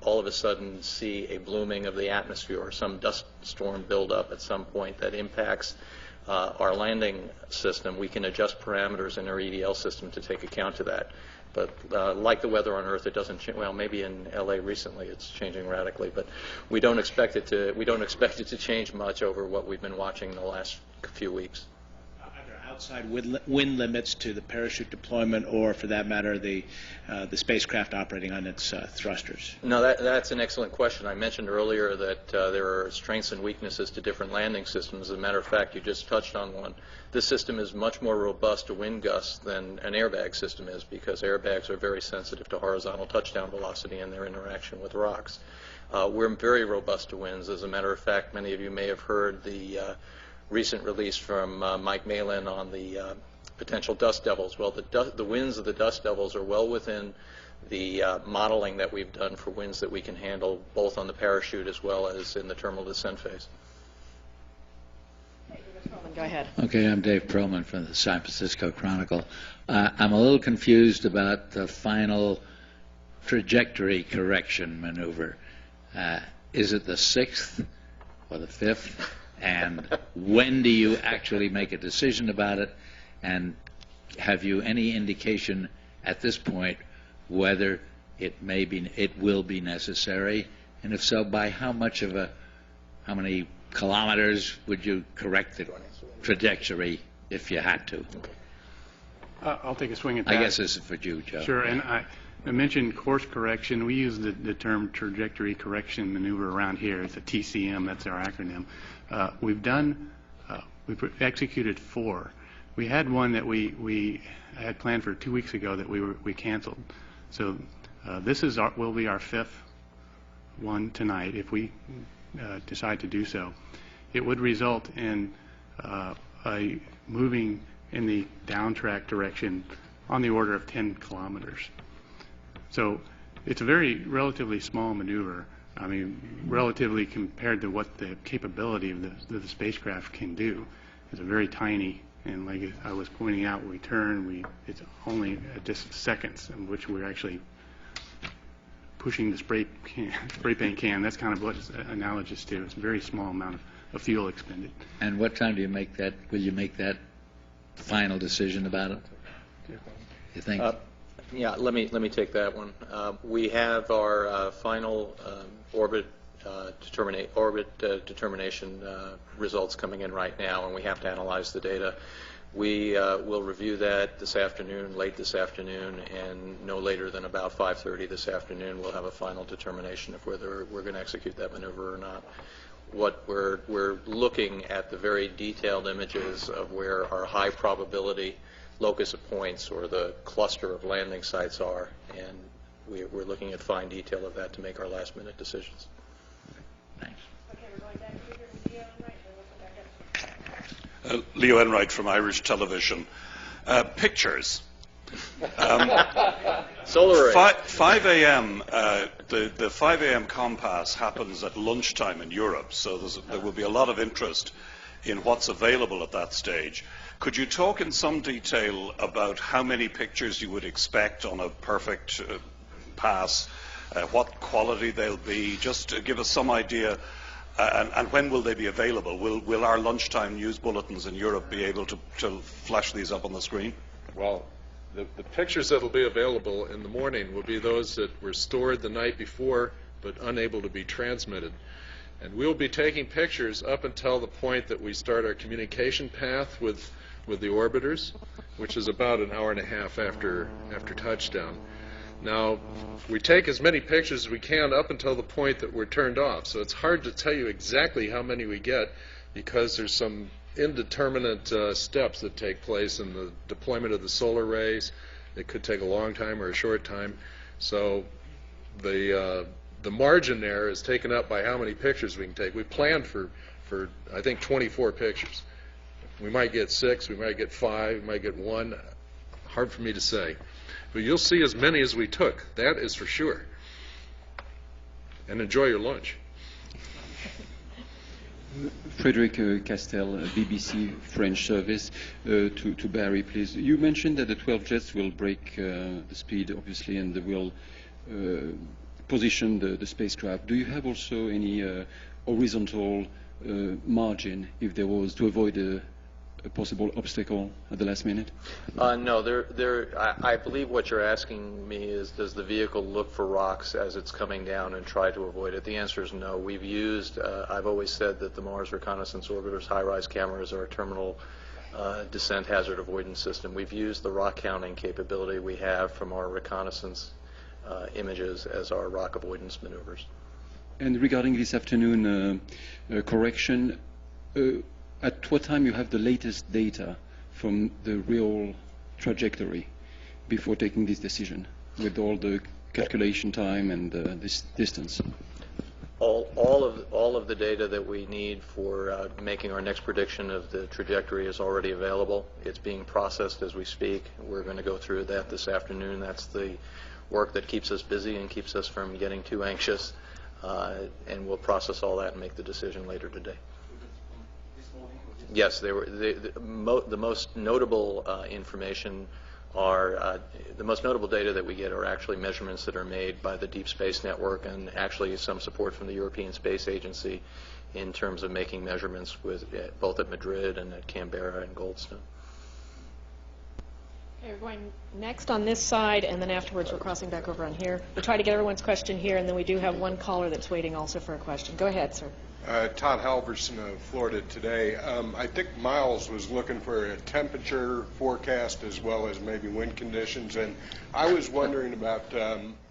all of a sudden see a blooming of the atmosphere or some dust storm buildup at some point that impacts our landing system, we can adjust parameters in our EDL system to take account of that. But like the weather on Earth, it doesn't change. Well, maybe in LA recently it's changing radically, but we don't expect it to change much over what we've been watching the last few weeks. Are there outside wind limits to the parachute deployment, or, for that matter, the spacecraft operating on its thrusters? No, that's an excellent question. I mentioned earlier that there are strengths and weaknesses to different landing systems. As a matter of fact, you just touched on one. This system is much more robust to wind gusts than an airbag system is, because airbags are very sensitive to horizontal touchdown velocity and their interaction with rocks. We're very robust to winds. As a matter of fact, many of you may have heard the recent release from Mike Malin on the potential dust devils. Well, the winds of the dust devils are well within the modeling that we've done for winds that we can handle both on the parachute as well as in the terminal descent phase. Go ahead. Okay, I'm Dave Perlman from the San Francisco Chronicle. I'm a little confused about the final trajectory correction maneuver. Is it the 6th or the 5th? And when do you actually make a decision about it? And have you any indication at this point whether it will be necessary? And if so, by how many kilometers would you correct the trajectory if you had to? I'll take a swing at that. I guess this is for you, Joe. Sure, and I mentioned course correction. We use the term trajectory correction maneuver around here. It's a TCM, that's our acronym. We've executed 4. We had one that we had planned for 2 weeks ago that we canceled. So this will be our 5th one tonight if we decide to do so. It would result in a moving in the downtrack direction on the order of 10 kilometers. So it's a relatively small maneuver. I mean, relatively compared to what the capability of the spacecraft can do. It's a very tiny, and like I was pointing out, we turn, it's only just seconds in which we're actually pushing the spray paint can. That's kind of what it's analogous to. It's a very small amount of fuel expended. And what time do you make that? Will you make that final decision about it? You think? Yeah, let me take that one. We have our final orbit determination results coming in right now, and we have to analyze the data. We will review that this afternoon, late this afternoon, and no later than about 5:30 this afternoon, we'll have a final determination of whether we're going to execute that maneuver or not. What we're looking at the very detailed images of where our high probability locus of points or the cluster of landing sites are, and we're looking at fine detail of that to make our last minute decisions. Thanks. Okay, we're going back to Leo Enright, then we'll come back up. Leo Enright from Irish Television. Pictures. Solar array. 5 a.m. The 5 a.m. compass happens at lunchtime in Europe, so there will be a lot of interest in what's available at that stage. Could you talk in some detail about how many pictures you would expect on a perfect pass, what quality they'll be, just to give us some idea, and when will they be available? Will our lunchtime news bulletins in Europe be able to flash these up on the screen? Well, the pictures that will be available in the morning will be those that were stored the night before but unable to be transmitted. And we'll be taking pictures up until the point that we start our communication path with the orbiters, which is about an hour and a half after touchdown. Now, we take as many pictures as we can up until the point that we're turned off. So it's hard to tell you exactly how many we get because there's some indeterminate steps that take place in the deployment of the solar rays. It could take a long time or a short time. So the margin there is taken up by how many pictures we can take. We planned for I think 24 pictures. We might get 6, we might get 5, we might get 1. Hard for me to say. But you'll see as many as we took. That is for sure. And enjoy your lunch. Frédéric Castel, BBC French service. To Barry, please. You mentioned that the 12 jets will break the speed, obviously, and they will position the spacecraft. Do you have also any horizontal margin if there was to avoid a possible obstacle at the last minute? No, I believe what you're asking me is, does the vehicle look for rocks as it's coming down and try to avoid it? The answer is no. We've used, I've always said that the Mars Reconnaissance Orbiter's high-rise cameras are a terminal descent hazard avoidance system. We've used the rock counting capability we have from our reconnaissance images as our rock avoidance maneuvers. And regarding this afternoon correction, at what time you have the latest data from the real trajectory before taking this decision, with all the calculation time and this distance? All of the data that we need for making our next prediction of the trajectory is already available. It's being processed as we speak. We're going to go through that this afternoon. That's the work that keeps us busy and keeps us from getting too anxious. And we'll process all that and make the decision later today. Yes, they were the most notable information are the most notable data that we get are actually measurements that are made by the Deep Space Network and actually some support from the European Space Agency in terms of making measurements with both at Madrid and at Canberra and Goldstone. Okay, we're going next on this side, and then afterwards we're crossing back over on here. We'll try to get everyone's question here, and then we do have one caller that's waiting also for a question. Go ahead, sir. Todd Halverson of Florida Today. I think Miles was looking for a temperature forecast as well as maybe wind conditions, and I was wondering about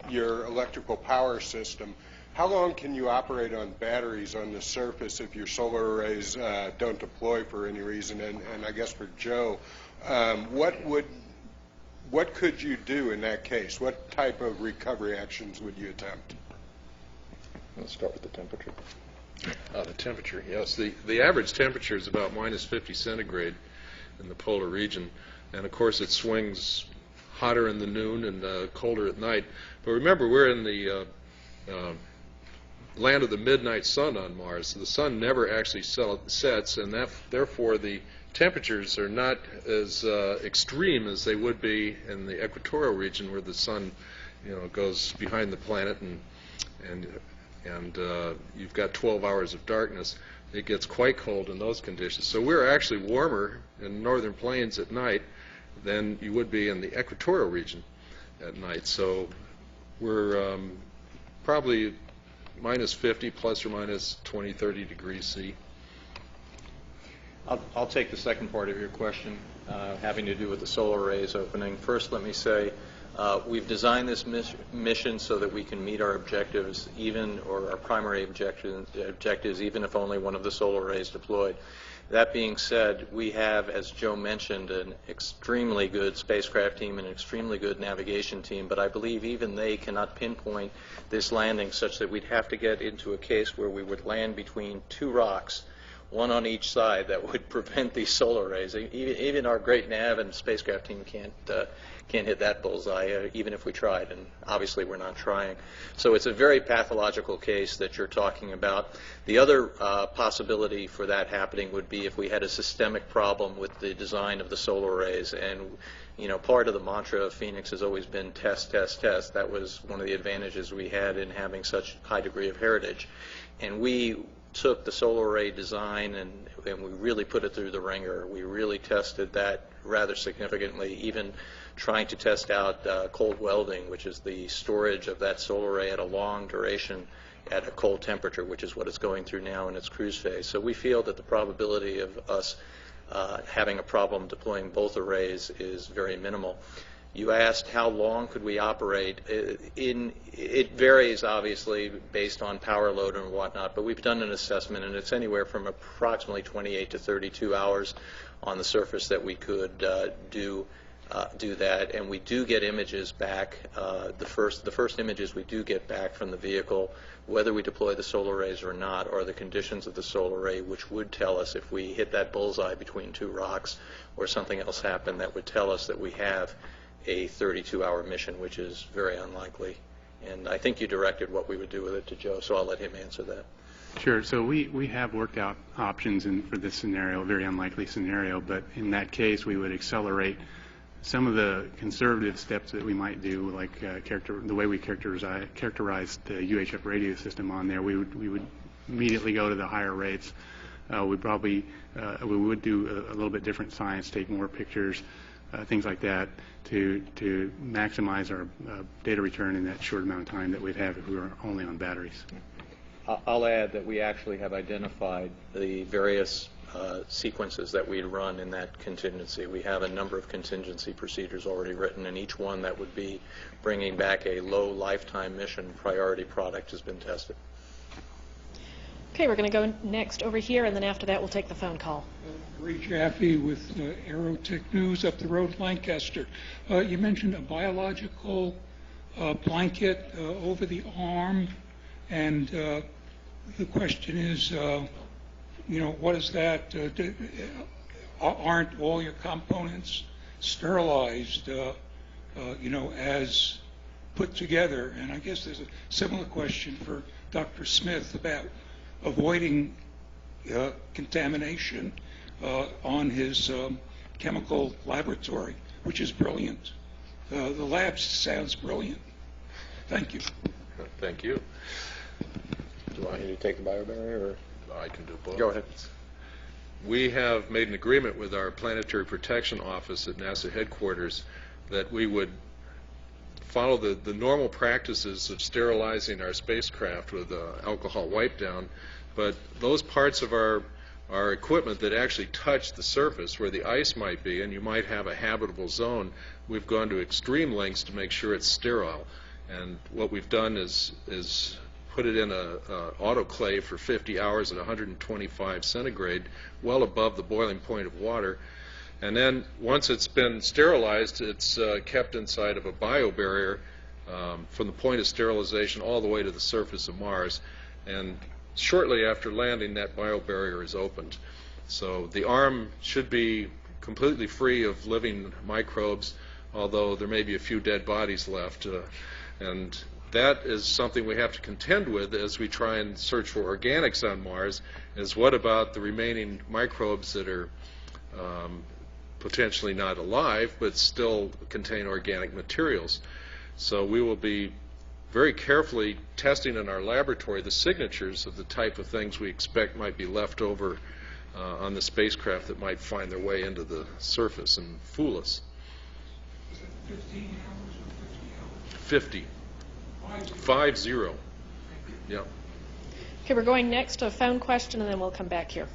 your electrical power system. How long can you operate on batteries on the surface if your solar arrays don't deploy for any reason? And I guess for Joe, what could you do in that case? What type of recovery actions would you attempt? Let's start with the temperature. The temperature, yes. The average temperature is about minus 50 centigrade in the polar region. And, of course, it swings hotter in the noon and colder at night. But remember, we're in the land of the midnight sun on Mars. So the sun never actually sets, and therefore the temperatures are not as extreme as they would be in the equatorial region where the sun, goes behind the planet and you've got 12 hours of darkness. It gets quite cold in those conditions. So we're actually warmer in northern plains at night than you would be in the equatorial region at night. So we're probably minus 50 plus or minus 20, 30 degrees C. I'll take the second part of your question having to do with the solar arrays opening. First, let me say we've designed this mission so that we can meet our objectives, our primary objectives, even if only one of the solar arrays deployed. That being said, we have, as Joe mentioned, an extremely good spacecraft team and an extremely good navigation team, but I believe even they cannot pinpoint this landing such that we'd have to get into a case where we would land between two rocks, one on each side, that would prevent these solar arrays. Even our great nav and spacecraft team can't hit that bullseye, even if we tried, and obviously we're not trying. So it's a very pathological case that you're talking about. The other possibility for that happening would be if we had a systemic problem with the design of the solar arrays, and part of the mantra of Phoenix has always been test, test, test. That was one of the advantages we had in having such high degree of heritage. And we took the solar array design and we really put it through the ringer. We really tested that rather significantly, even trying to test out cold welding, which is the storage of that solar array at a long duration at a cold temperature, which is what it's going through now in its cruise phase. So we feel that the probability of us having a problem deploying both arrays is very minimal. You asked how long could we operate. It varies, obviously, based on power load and whatnot, but we've done an assessment, and it's anywhere from approximately 28 to 32 hours on the surface that we could do that, and we do get images back. The first images we do get back from the vehicle, whether we deploy the solar arrays or not, are the conditions of the solar array, which would tell us if we hit that bullseye between two rocks or something else happened, that would tell us that we have a 32-hour mission, which is very unlikely. And I think you directed what we would do with it to Joe, so I'll let him answer that. Sure. So we have worked out options for this scenario, a very unlikely scenario, but in that case we would accelerate some of the conservative steps that we might do, like the way we characterize the UHF radio system on there. We would immediately go to the higher rates. We would do a little bit different science, take more pictures, things like that, to maximize our data return in that short amount of time that we'd have if we were only on batteries. I'll add that we actually have identified the various sequences that we'd run in that contingency. We have a number of contingency procedures already written, and each one that would be bringing back a low lifetime mission priority product has been tested. Okay, we're going to go next over here, and then after that we'll take the phone call. Ray Jaffe with Aerotech News up the road, Lancaster. You mentioned a biological blanket over the arm, and the question is, what is that? Aren't all your components sterilized, as put together? And I guess there's a similar question for Dr. Smith about avoiding contamination on his chemical laboratory. which is brilliant. The lab sounds brilliant. Thank you. Thank you. Do you want me to take the biobarrier, or? I can do both. Go ahead. We have made an agreement with our Planetary Protection Office at NASA headquarters that we would follow the normal practices of sterilizing our spacecraft with alcohol wipe down, but those parts of our equipment that actually touch the surface where the ice might be, and you might have a habitable zone, we've gone to extreme lengths to make sure it's sterile. And what we've done is put it in a autoclave for 50 hours at 125 centigrade, well above the boiling point of water. And then once it's been sterilized, it's kept inside of a biobarrier from the point of sterilization all the way to the surface of Mars. And shortly after landing, that biobarrier is opened. So the arm should be completely free of living microbes, although there may be a few dead bodies left. And that is something we have to contend with as we try and search for organics on Mars, is what about the remaining microbes that are potentially not alive but still contain organic materials. So we will be very carefully testing in our laboratory the signatures of the type of things we expect might be left over on the spacecraft that might find their way into the surface and fool us. 15 hours or 50. 50. Yeah. Okay, we're going next to a phone question, and then we'll come back here.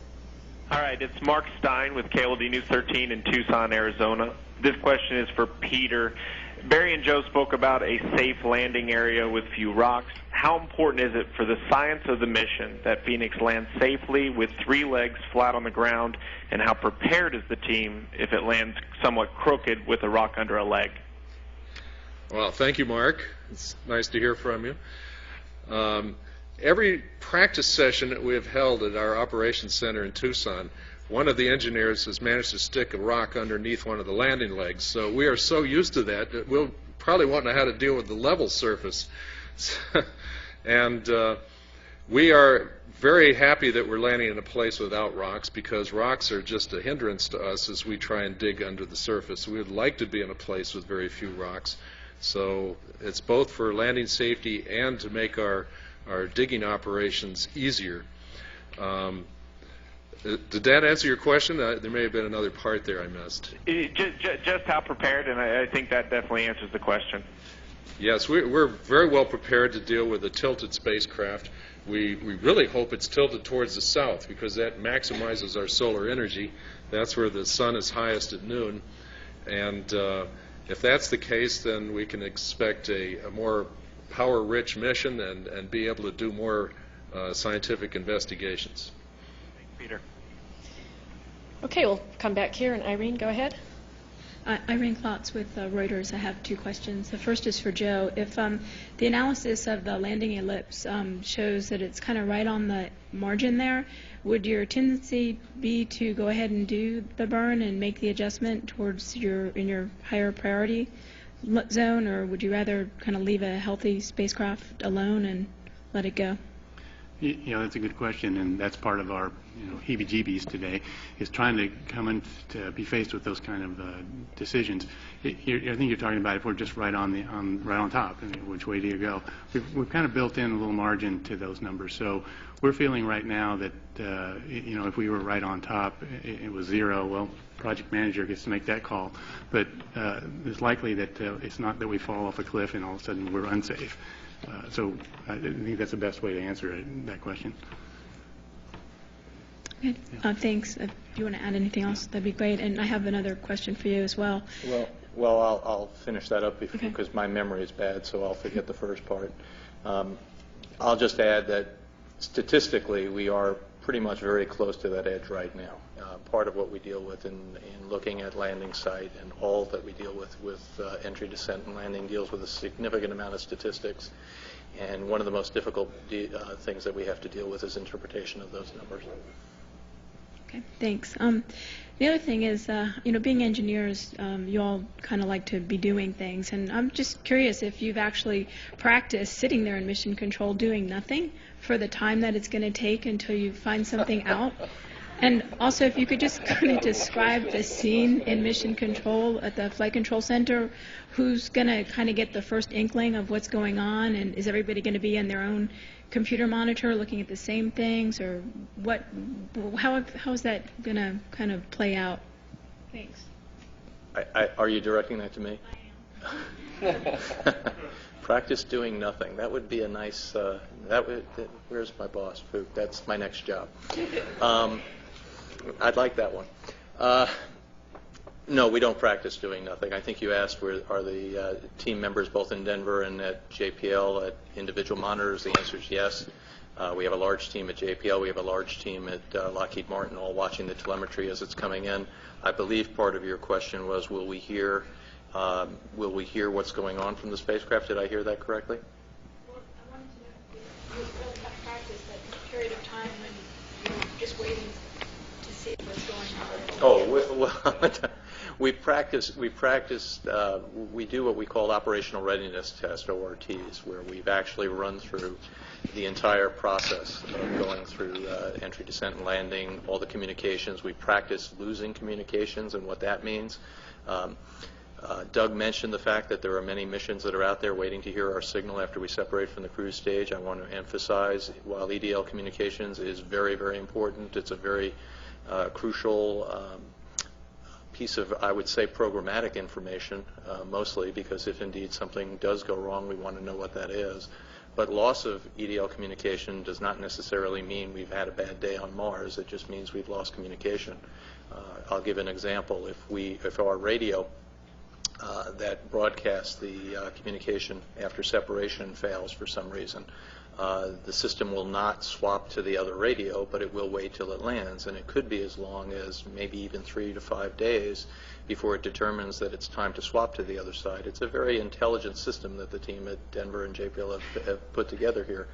All right, it's Mark Stein with KLD News 13 in Tucson, Arizona. This question is for Peter. Barry and Joe spoke about a safe landing area with few rocks. How important is it for the science of the mission that Phoenix lands safely with 3 legs flat on the ground, and how prepared is the team if it lands somewhat crooked with a rock under a leg? Well, thank you, Mark. It's nice to hear from you. Every practice session that we have held at our operations center in Tucson, one of the engineers has managed to stick a rock underneath one of the landing legs. So we are so used to that we'll probably won't know how to deal with the level surface. And we are very happy that we're landing in a place without rocks, because rocks are just a hindrance to us as we try and dig under the surface. We would like to be in a place with very few rocks. So it's both for landing safety and to make our digging operations easier. Did that answer your question? There may have been another part there I missed. Just how prepared, and I think that definitely answers the question. Yes, we're very well prepared to deal with a tilted spacecraft. We really hope it's tilted towards the south, because that maximizes our solar energy. That's where the sun is highest at noon. And if that's the case, then we can expect a more power-rich mission and be able to do more scientific investigations. Peter. Okay, we'll come back here, and Irene, go ahead. Irene Klotz with Reuters. I have 2 questions. The first is for Joe. If the analysis of the landing ellipse shows that it's kind of right on the margin there, would your tendency be to go ahead and do the burn and make the adjustment towards in your higher priority zone, or would you rather kind of leave a healthy spacecraft alone and let it go? You know, that's a good question, and that's part of our heebie-jeebies today, is trying to come in to be faced with those kind of decisions. I think you're talking about if we're just right on top, I mean, which way do you go? We've kind of built in a little margin to those numbers, so we're feeling right now that if we were right on top, it was 0. Well, project manager gets to make that call, but it's likely that it's not that we fall off a cliff and all of a sudden we're unsafe. So I think that's the best way to answer that question. Good. Thanks. If you want to add anything else, that'd be great. And I have another question for you as well. Well, I'll finish that up because my memory is bad, so I'll forget the first part. I'll just add that statistically, we are pretty much very close to that edge right now. Part of what we deal with in looking at landing site and all that we deal with entry, descent, and landing deals with a significant amount of statistics. And one of the most difficult things that we have to deal with is interpretation of those numbers. Okay, thanks. The other thing is, being engineers, you all kind of like to be doing things, and I'm just curious if you've actually practiced sitting there in mission control doing nothing for the time that it's going to take until you find something out. And also, if you could just kind of describe the scene in Mission Control at the Flight Control Center, who's going to kind of get the first inkling of what's going on, and is everybody going to be in their own computer monitor looking at the same things, or what? How is that going to kind of play out? Thanks. Are you directing that to me? I am. Practice doing nothing. That would be a nice. Where's my boss? Fook. That's my next job. I'd like that one. No, we don't practice doing nothing. I think you asked are the team members both in Denver and at JPL at individual monitors. The answer is yes. We have a large team at JPL. We have a large team at Lockheed Martin, all watching the telemetry as it's coming in. I believe part of your question was, will we hear what's going on from the spacecraft? Did I hear that correctly? Well, I wanted to know if you really have practice that period of time when you're just waiting to see what's going on. Oh, well, we do what we call operational readiness test, ORTs, where we've actually run through the entire process of going through entry, descent, and landing, all the communications. We practice losing communications and what that means. Doug mentioned the fact that there are many missions that are out there waiting to hear our signal after we separate from the cruise stage. I want to emphasize, while EDL communications is very, very important, it's a very crucial piece of, I would say, programmatic information, mostly, because if indeed something does go wrong, we want to know what that is. But loss of EDL communication does not necessarily mean we've had a bad day on Mars. It just means we've lost communication. I'll give an example. If our radio that broadcasts the communication after separation fails for some reason, the system will not swap to the other radio, but it will wait till it lands, and it could be as long as maybe even 3 to 5 days before it determines that it's time to swap to the other side. It's a very intelligent system that the team at Denver and JPL have put together here,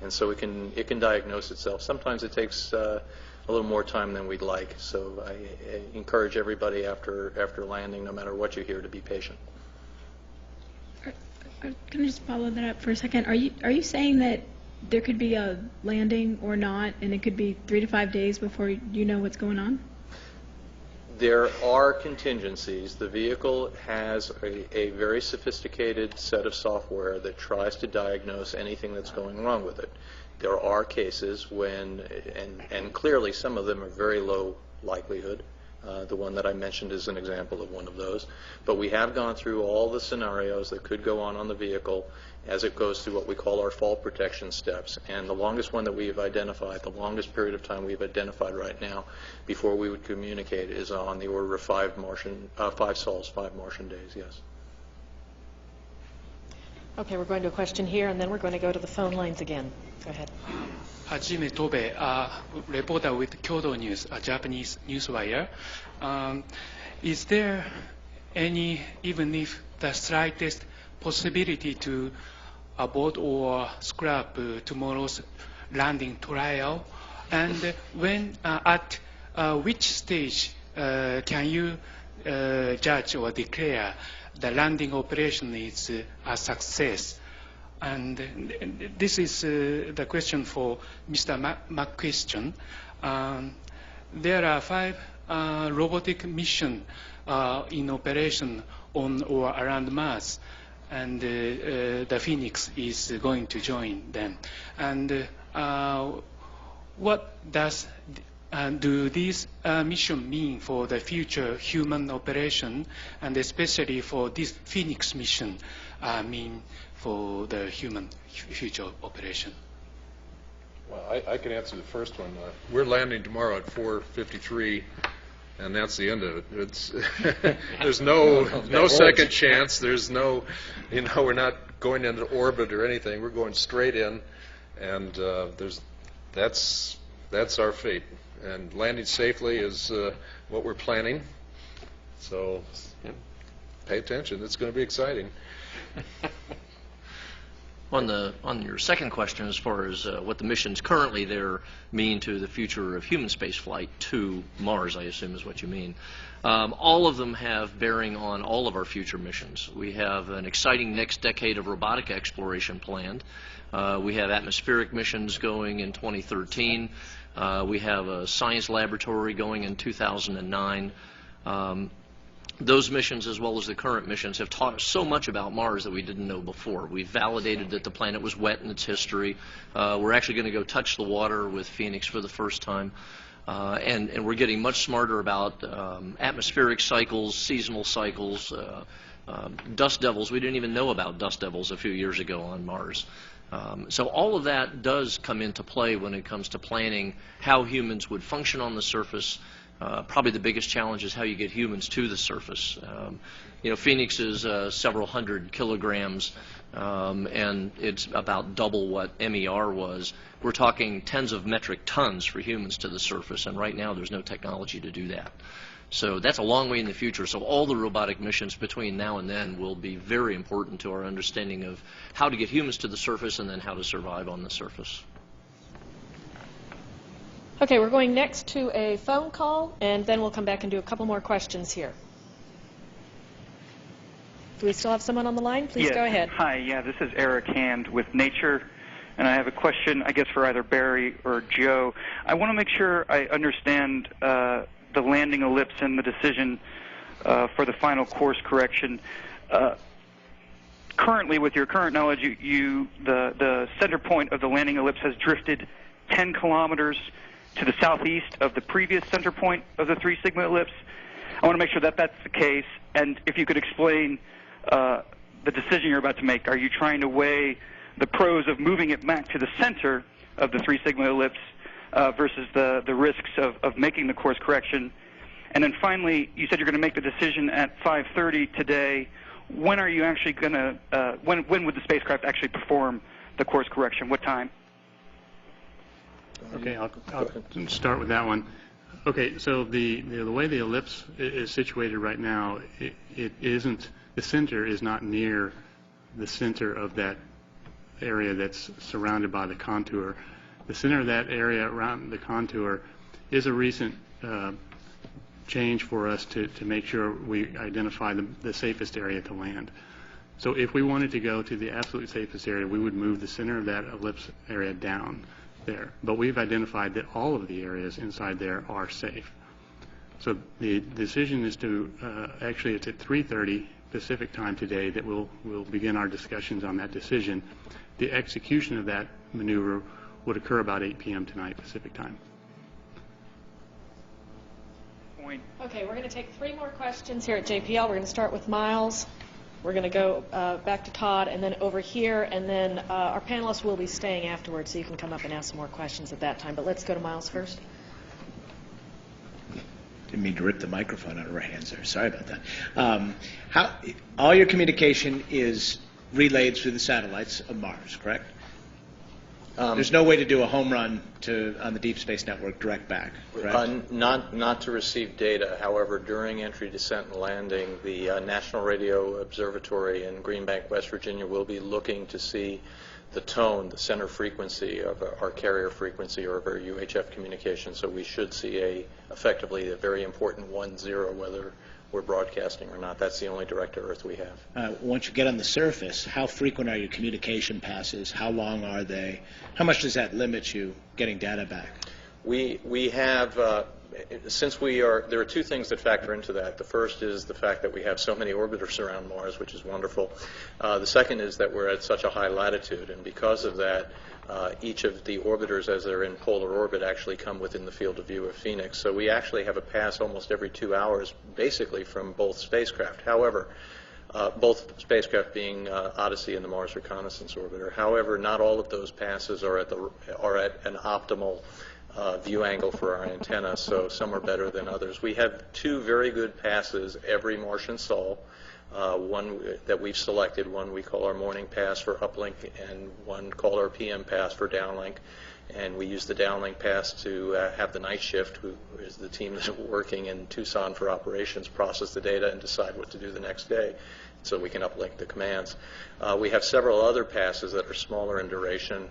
and so it can diagnose itself. Sometimes it takes a little more time than we'd like, so I encourage everybody after landing, no matter what you hear, to be patient. Can I just follow that up for a second? Are you saying that there could be a landing or not, and it could be 3 to 5 days before you know what's going on? There are contingencies. The vehicle has a very sophisticated set of software that tries to diagnose anything that's going wrong with it. There are cases when, and clearly some of them are very low likelihood. The one that I mentioned is an example of one of those. But we have gone through all the scenarios that could go on the vehicle as it goes through what we call our fall protection steps. And the longest one that we have identified, the longest period of time we've identified right now before we would communicate, is on the order of 5 sols, 5 Martian days, yes. Okay, we're going to a question here, and then we're going to go to the phone lines again. Go ahead. Hajime Tobe, reporter with Kyodo News, a Japanese newswire. Is there any, even if the slightest possibility to abort or scrap tomorrow's landing trial? And when, at which stage can you judge or declare the landing operation is a success? And this is the question for Mr. McQuestion. There are 5 robotic missions in operation on or around Mars, and the Phoenix is going to join them. And what do these missions mean for the future human operation, and especially for this Phoenix mission mean for the human future operation? Well, I can answer the first one. We're landing tomorrow at 4:53, and that's the end of it. It's there's no second chance. There's no, we're not going into orbit or anything. We're going straight in, and that's our fate. And landing safely is what we're planning. So pay attention. It's going to be exciting. On your second question, as far as what the missions currently there mean to the future of human space flight to Mars, I assume is what you mean. All of them have bearing on all of our future missions. We have an exciting next decade of robotic exploration planned. We have atmospheric missions going in 2013. We have a science laboratory going in 2009. Those missions, as well as the current missions, have taught us so much about Mars that we didn't know before. We've validated that the planet was wet in its history. We're actually going to go touch the water with Phoenix for the first time. And we're getting much smarter about atmospheric cycles, seasonal cycles, dust devils. We didn't even know about dust devils a few years ago on Mars. So all of that does come into play when it comes to planning how humans would function on the surface. Probably the biggest challenge is how you get humans to the surface. Phoenix is several hundred kilograms, and it's about double what MER was. We're talking tens of metric tons for humans to the surface, and right now there's no technology to do that. So that's a long way in the future. So all the robotic missions between now and then will be very important to our understanding of how to get humans to the surface and then how to survive on the surface. Okay, we're going next to a phone call, and then we'll come back and do a couple more questions here. Do we still have someone on the line? Please go ahead. Hi, this is Eric Hand with Nature, and I have a question, I guess, for either Barry or Joe. I want to make sure I understand the landing ellipse and the decision for the final course correction. Currently, with your current knowledge, the center point of the landing ellipse has drifted 10 kilometers to the southeast of the previous center point of the 3 sigma ellipse. I want to make sure that that's the case, and if you could explain the decision you're about to make. Are you trying to weigh the pros of moving it back to the center of the 3 sigma ellipse versus the risks of making the course correction? And then finally, you said you're going to make the decision at 5:30 today. When are you actually going to, when would the spacecraft actually perform the course correction? What time? Okay, I'll start with that one. Okay, so the way the ellipse is situated right now, it isn't, the center is not near the center of that area that's surrounded by the contour. The center of that area around the contour is a recent change for us to make sure we identify the safest area to land. So if we wanted to go to the absolute safest area, we would move the center of that ellipse area down there. But we've identified that all of the areas inside there are safe. So the decision is to, actually it's at 3:30 Pacific time today that we'll begin our discussions on that decision. The execution of that maneuver would occur about 8 p.m. tonight Pacific time. Okay, we're going to take 3 more questions here at JPL. We're going to start with Miles. We're going to go back to Todd and then over here, and then our panelists will be staying afterwards, so you can come up and ask some more questions at that time. But let's go to Miles first. Didn't mean to rip the microphone out of our hands there. Sorry about that. All your communication is relayed through the satellites of Mars, correct? There's no way to do a home run on the Deep Space Network direct back, correct? Not to receive data. However, during entry, descent, and landing, the National Radio Observatory in Green Bank, West Virginia, will be looking to see the tone, the center frequency of our carrier frequency or of our UHF communication. So we should see effectively a very important 1-0, whether we're broadcasting or not. That's the only direct to Earth we have. Once you get on the surface, how frequent are your communication passes? How long are they? How much does that limit you getting data back? We have, there are 2 things that factor into that. The first is the fact that we have so many orbiters around Mars, which is wonderful. The second is that we're at such a high latitude, and because of that, each of the orbiters, as they're in polar orbit, actually come within the field of view of Phoenix. So we actually have a pass almost every 2 hours, basically from both spacecraft. However, both spacecraft being Odyssey and the Mars Reconnaissance Orbiter. However, not all of those passes are at an optimal view angle for our antenna, so some are better than others. We have 2 very good passes every Martian sol. One that we've selected, one we call our morning pass for uplink, and one called our PM pass for downlink. And we use the downlink pass to have the night shift, who is the team that's working in Tucson for operations, process the data and decide what to do the next day. so we can uplink the commands. We have several other passes that are smaller in duration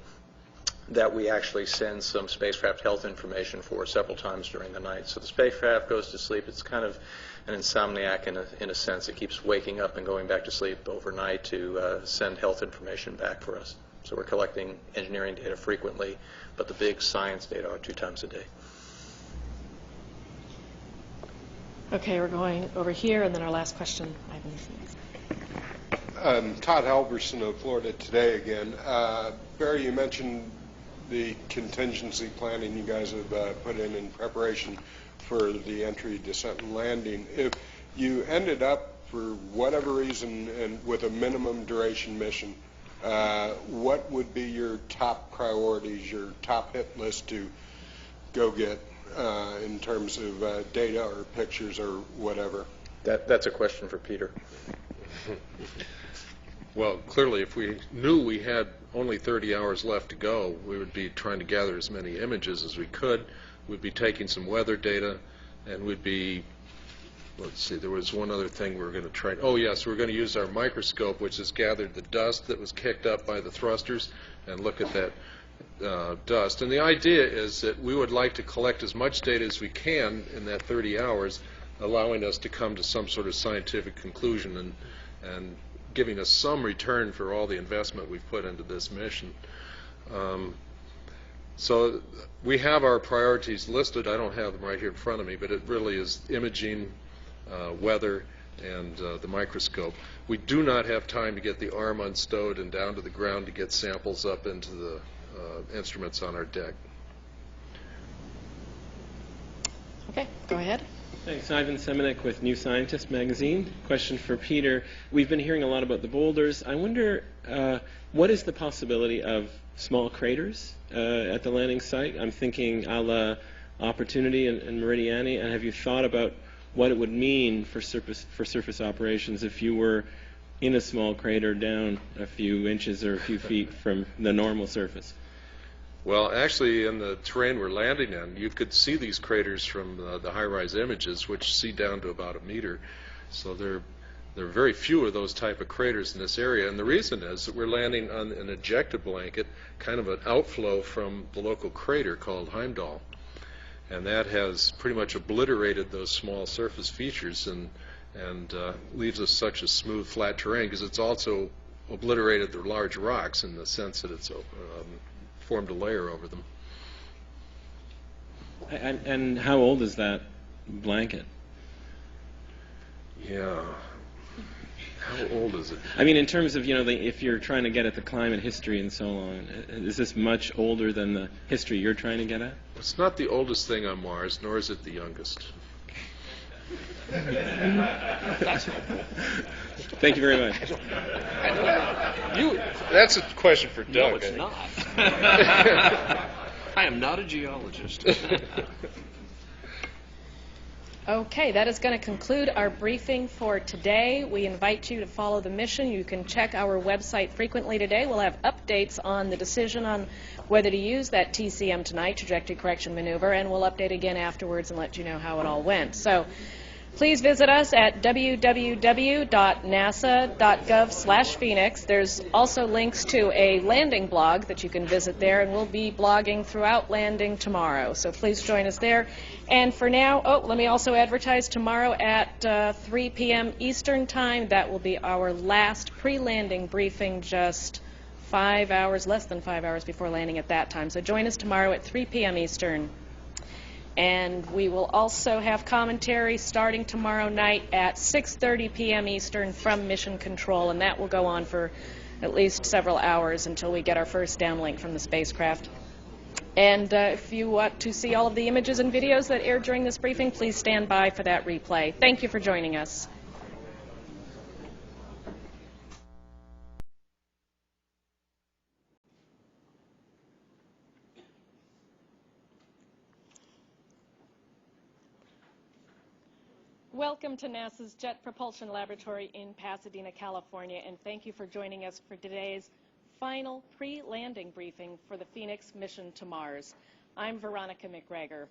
that we actually send some spacecraft health information for several times during the night. So the spacecraft goes to sleep. It's kind of an insomniac in a sense. It keeps waking up and going back to sleep overnight to send health information back for us. So we're collecting engineering data frequently, but the big science data are 2 times a day. Okay, we're going over here, and then our last question. Todd Halverson of Florida Today again. Barry, you mentioned the contingency planning you guys have put in preparation for the entry, descent, and landing. If you ended up, for whatever reason, and with a minimum duration mission, what would be your top priorities, your top hit list to go get in terms of data or pictures or whatever? That's a question for Peter. Well, clearly, if we knew we had only 30 hours left to go, we would be trying to gather as many images as we could. We'd be taking some weather data, and we'd be, let's see, there was one other thing we were going to try. Oh, yes, we're going to use our microscope, which has gathered the dust that was kicked up by the thrusters, and look at that dust. And the idea is that we would like to collect as much data as we can in that 30 hours, allowing us to come to some sort of scientific conclusion and giving us some return for all the investment we've put into this mission. So we have our priorities listed. I don't have them right here in front of me, but it really is imaging, weather, and the microscope. We do not have time to get the arm unstowed and down to the ground to get samples up into the instruments on our deck. Okay, go ahead. Thanks. Ivan Semenek with New Scientist magazine. Question for Peter. We've been hearing a lot about the boulders. I wonder, what is the possibility of small craters at the landing site? I'm thinking a la Opportunity and Meridiani. And have you thought about what it would mean for surface operations if you were in a small crater down a few inches or a few feet from the normal surface? Well, actually, in the terrain we're landing in, you could see these craters from the high-rise images, which see down to about 1 meter. So there are very few of those type of craters in this area. And the reason is that we're landing on an ejected blanket, kind of an outflow from the local crater called Heimdall. And that has pretty much obliterated those small surface features and leaves us such a smooth, flat terrain, because it's also obliterated the large rocks in the sense that it's formed a layer over them. And how old is that blanket? Yeah. How old is it? I mean, in terms of, if you're trying to get at the climate history and so on, is this much older than the history you're trying to get at? It's not the oldest thing on Mars, nor is it the youngest. Thank you very much. That's a question for Doug. No, it's not. I am not a geologist. Okay, that is going to conclude our briefing for today. We invite you to follow the mission. You can check our website frequently today. We'll have updates on the decision on whether to use that TCM tonight, trajectory correction maneuver, and we'll update again afterwards and let you know how it all went. So please visit us at www.nasa.gov/Phoenix. There's also links to a landing blog that you can visit there, and we'll be blogging throughout landing tomorrow. So please join us there. And for now, let me also advertise tomorrow at 3 p.m. Eastern Time. That will be our last pre-landing briefing, just 5 hours, less than 5 hours before landing at that time. So join us tomorrow at 3 p.m. Eastern. And we will also have commentary starting tomorrow night at 6:30 p.m. Eastern from Mission Control, and that will go on for at least several hours until we get our first downlink from the spacecraft. And if you want to see all of the images and videos that aired during this briefing, please stand by for that replay. Thank you for joining us. Welcome to NASA's Jet Propulsion Laboratory in Pasadena, California, and thank you for joining us for today's final pre-landing briefing for the Phoenix mission to Mars. I'm Veronica McGregor.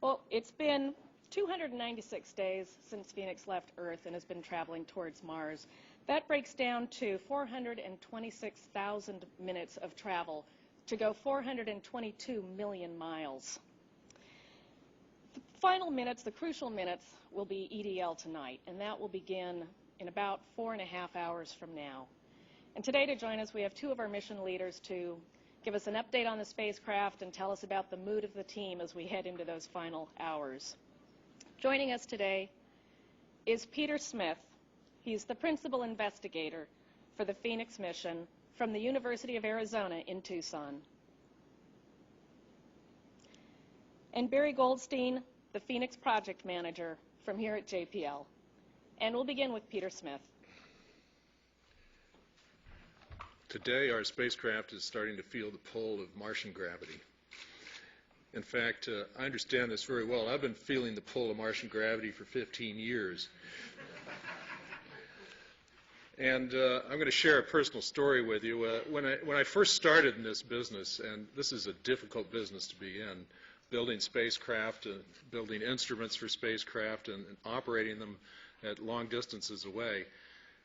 Well, it's been 296 days since Phoenix left Earth and has been traveling towards Mars. That breaks down to 426,000 minutes of travel to go 422 million miles. The final minutes, the crucial minutes, will be EDL tonight, and that will begin in about 4.5 hours from now. And today to join us, we have two of our mission leaders to give us an update on the spacecraft and tell us about the mood of the team as we head into those final hours. Joining us today is Peter Smith. He's the principal investigator for the Phoenix mission from the University of Arizona in Tucson. And Barry Goldstein, the Phoenix project manager from here at JPL. And we'll begin with Peter Smith. Today, our spacecraft is starting to feel the pull of Martian gravity. In fact, I understand this very well. I've been feeling the pull of Martian gravity for 15 years. And I'm going to share a personal story with you. When I first started in this business, and this is a difficult business to be in, building spacecraft, building instruments for spacecraft, and operating them at long distances away,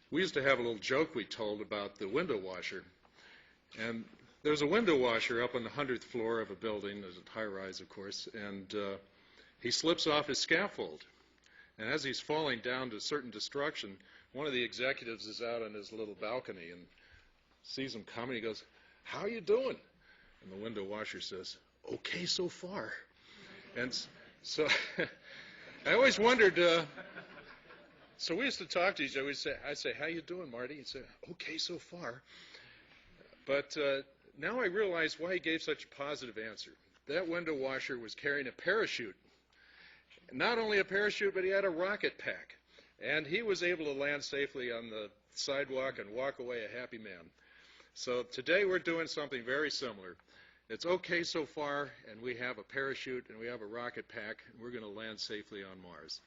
we used to have a little joke we told about the window washer. And there's a window washer up on the 100th floor of a building, there's a high-rise, of course, and he slips off his scaffold. And as he's falling down to certain destruction, one of the executives is out on his little balcony and sees him coming. He goes, "How you doing?" And the window washer says, "Okay so far." And so I always wondered, so we used to talk to each other. I'd say, "How you doing, Marty?" He'd say, "Okay so far." But now I realize why he gave such a positive answer. That window washer was carrying a parachute. Not only a parachute, but he had a rocket pack. And he was able to land safely on the sidewalk and walk away a happy man. So today we're doing something very similar. It's okay so far, and we have a parachute and we have a rocket pack, and we're going to land safely on Mars.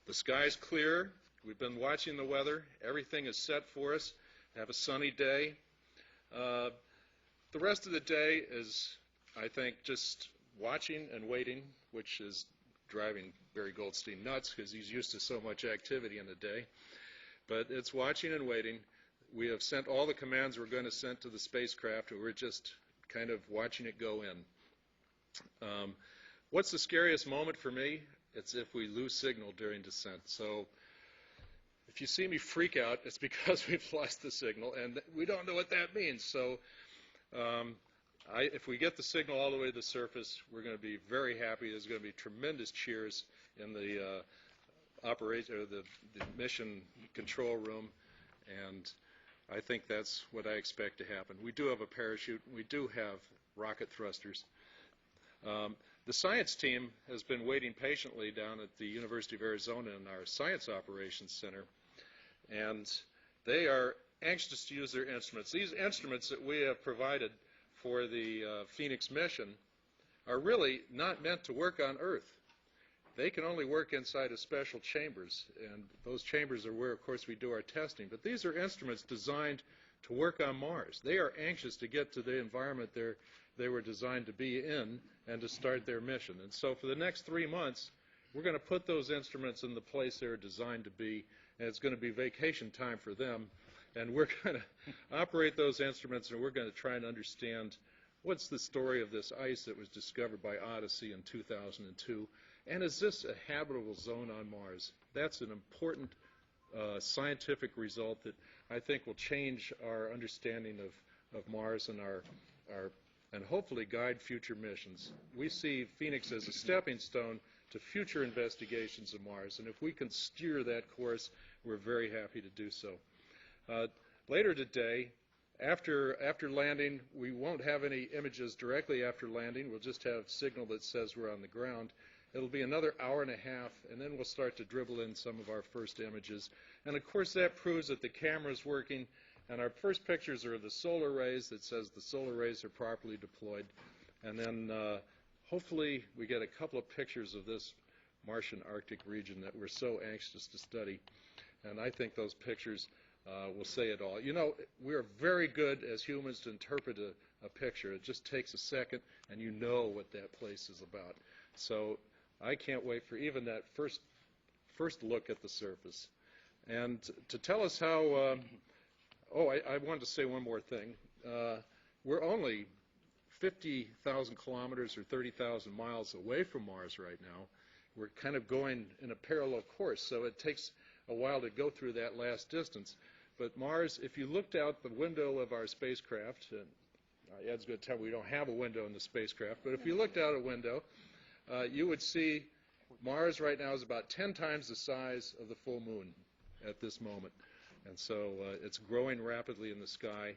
The sky's clear. We've been watching the weather. Everything is set for us. Have a sunny day. The rest of the day is, I think, just watching and waiting, which is driving Barry Goldstein nuts because he's used to so much activity in a day. But it's watching and waiting. We have sent all the commands we're going to send to the spacecraft, and we're just kind of watching it go in. What's the scariest moment for me? It's if we lose signal during descent. So if you see me freak out, it's because we've lost the signal, and we don't know what that means. So if we get the signal all the way to the surface, we're going to be very happy. There's going to be tremendous cheers in the the mission control room, and I think that's what I expect to happen. We do have a parachute. We do have rocket thrusters. The science team has been waiting patiently down at the University of Arizona in our Science Operations Center, and they are anxious to use their instruments. These instruments that we have provided for the Phoenix mission are really not meant to work on Earth. They can only work inside of special chambers, and those chambers are where, of course, we do our testing. But these are instruments designed to work on Mars. They are anxious to get to the environment they were designed to be in and to start their mission. And so for the next 3 months, we're going to put those instruments in the place they're designed to be, and it's going to be vacation time for them. And we're going to operate those instruments, and we're going to try and understand what's the story of this ice that was discovered by Odyssey in 2002, and is this a habitable zone on Mars? That's an important scientific result that I think will change our understanding of Mars and and hopefully guide future missions. We see Phoenix as a stepping stone to future investigations of Mars, and if we can steer that course, we're very happy to do so. Later today, after landing, we won't have any images directly after landing. We'll just have signal that says we're on the ground. It'll be another hour and a half, and then we'll start to dribble in some of our first images. And of course, that proves that the camera's working. And our first pictures are of the solar rays that says the solar rays are properly deployed. And then hopefully we get a couple of pictures of this Martian Arctic region that we're so anxious to study. And I think those pictures will say it all. You know, we're very good as humans to interpret a picture. It just takes a second, and you know what that place is about. So I can't wait for even that first look at the surface. And to tell us how, I wanted to say one more thing. We're only 50,000 kilometers or 30,000 miles away from Mars right now. We're kind of going in a parallel course, so it takes a while to go through that last distance. But Mars, if you looked out the window of our spacecraft, and Ed's going to tell me we don't have a window in the spacecraft, but if you looked out a window, you would see Mars right now is about 10 times the size of the full moon at this moment. And so it's growing rapidly in the sky,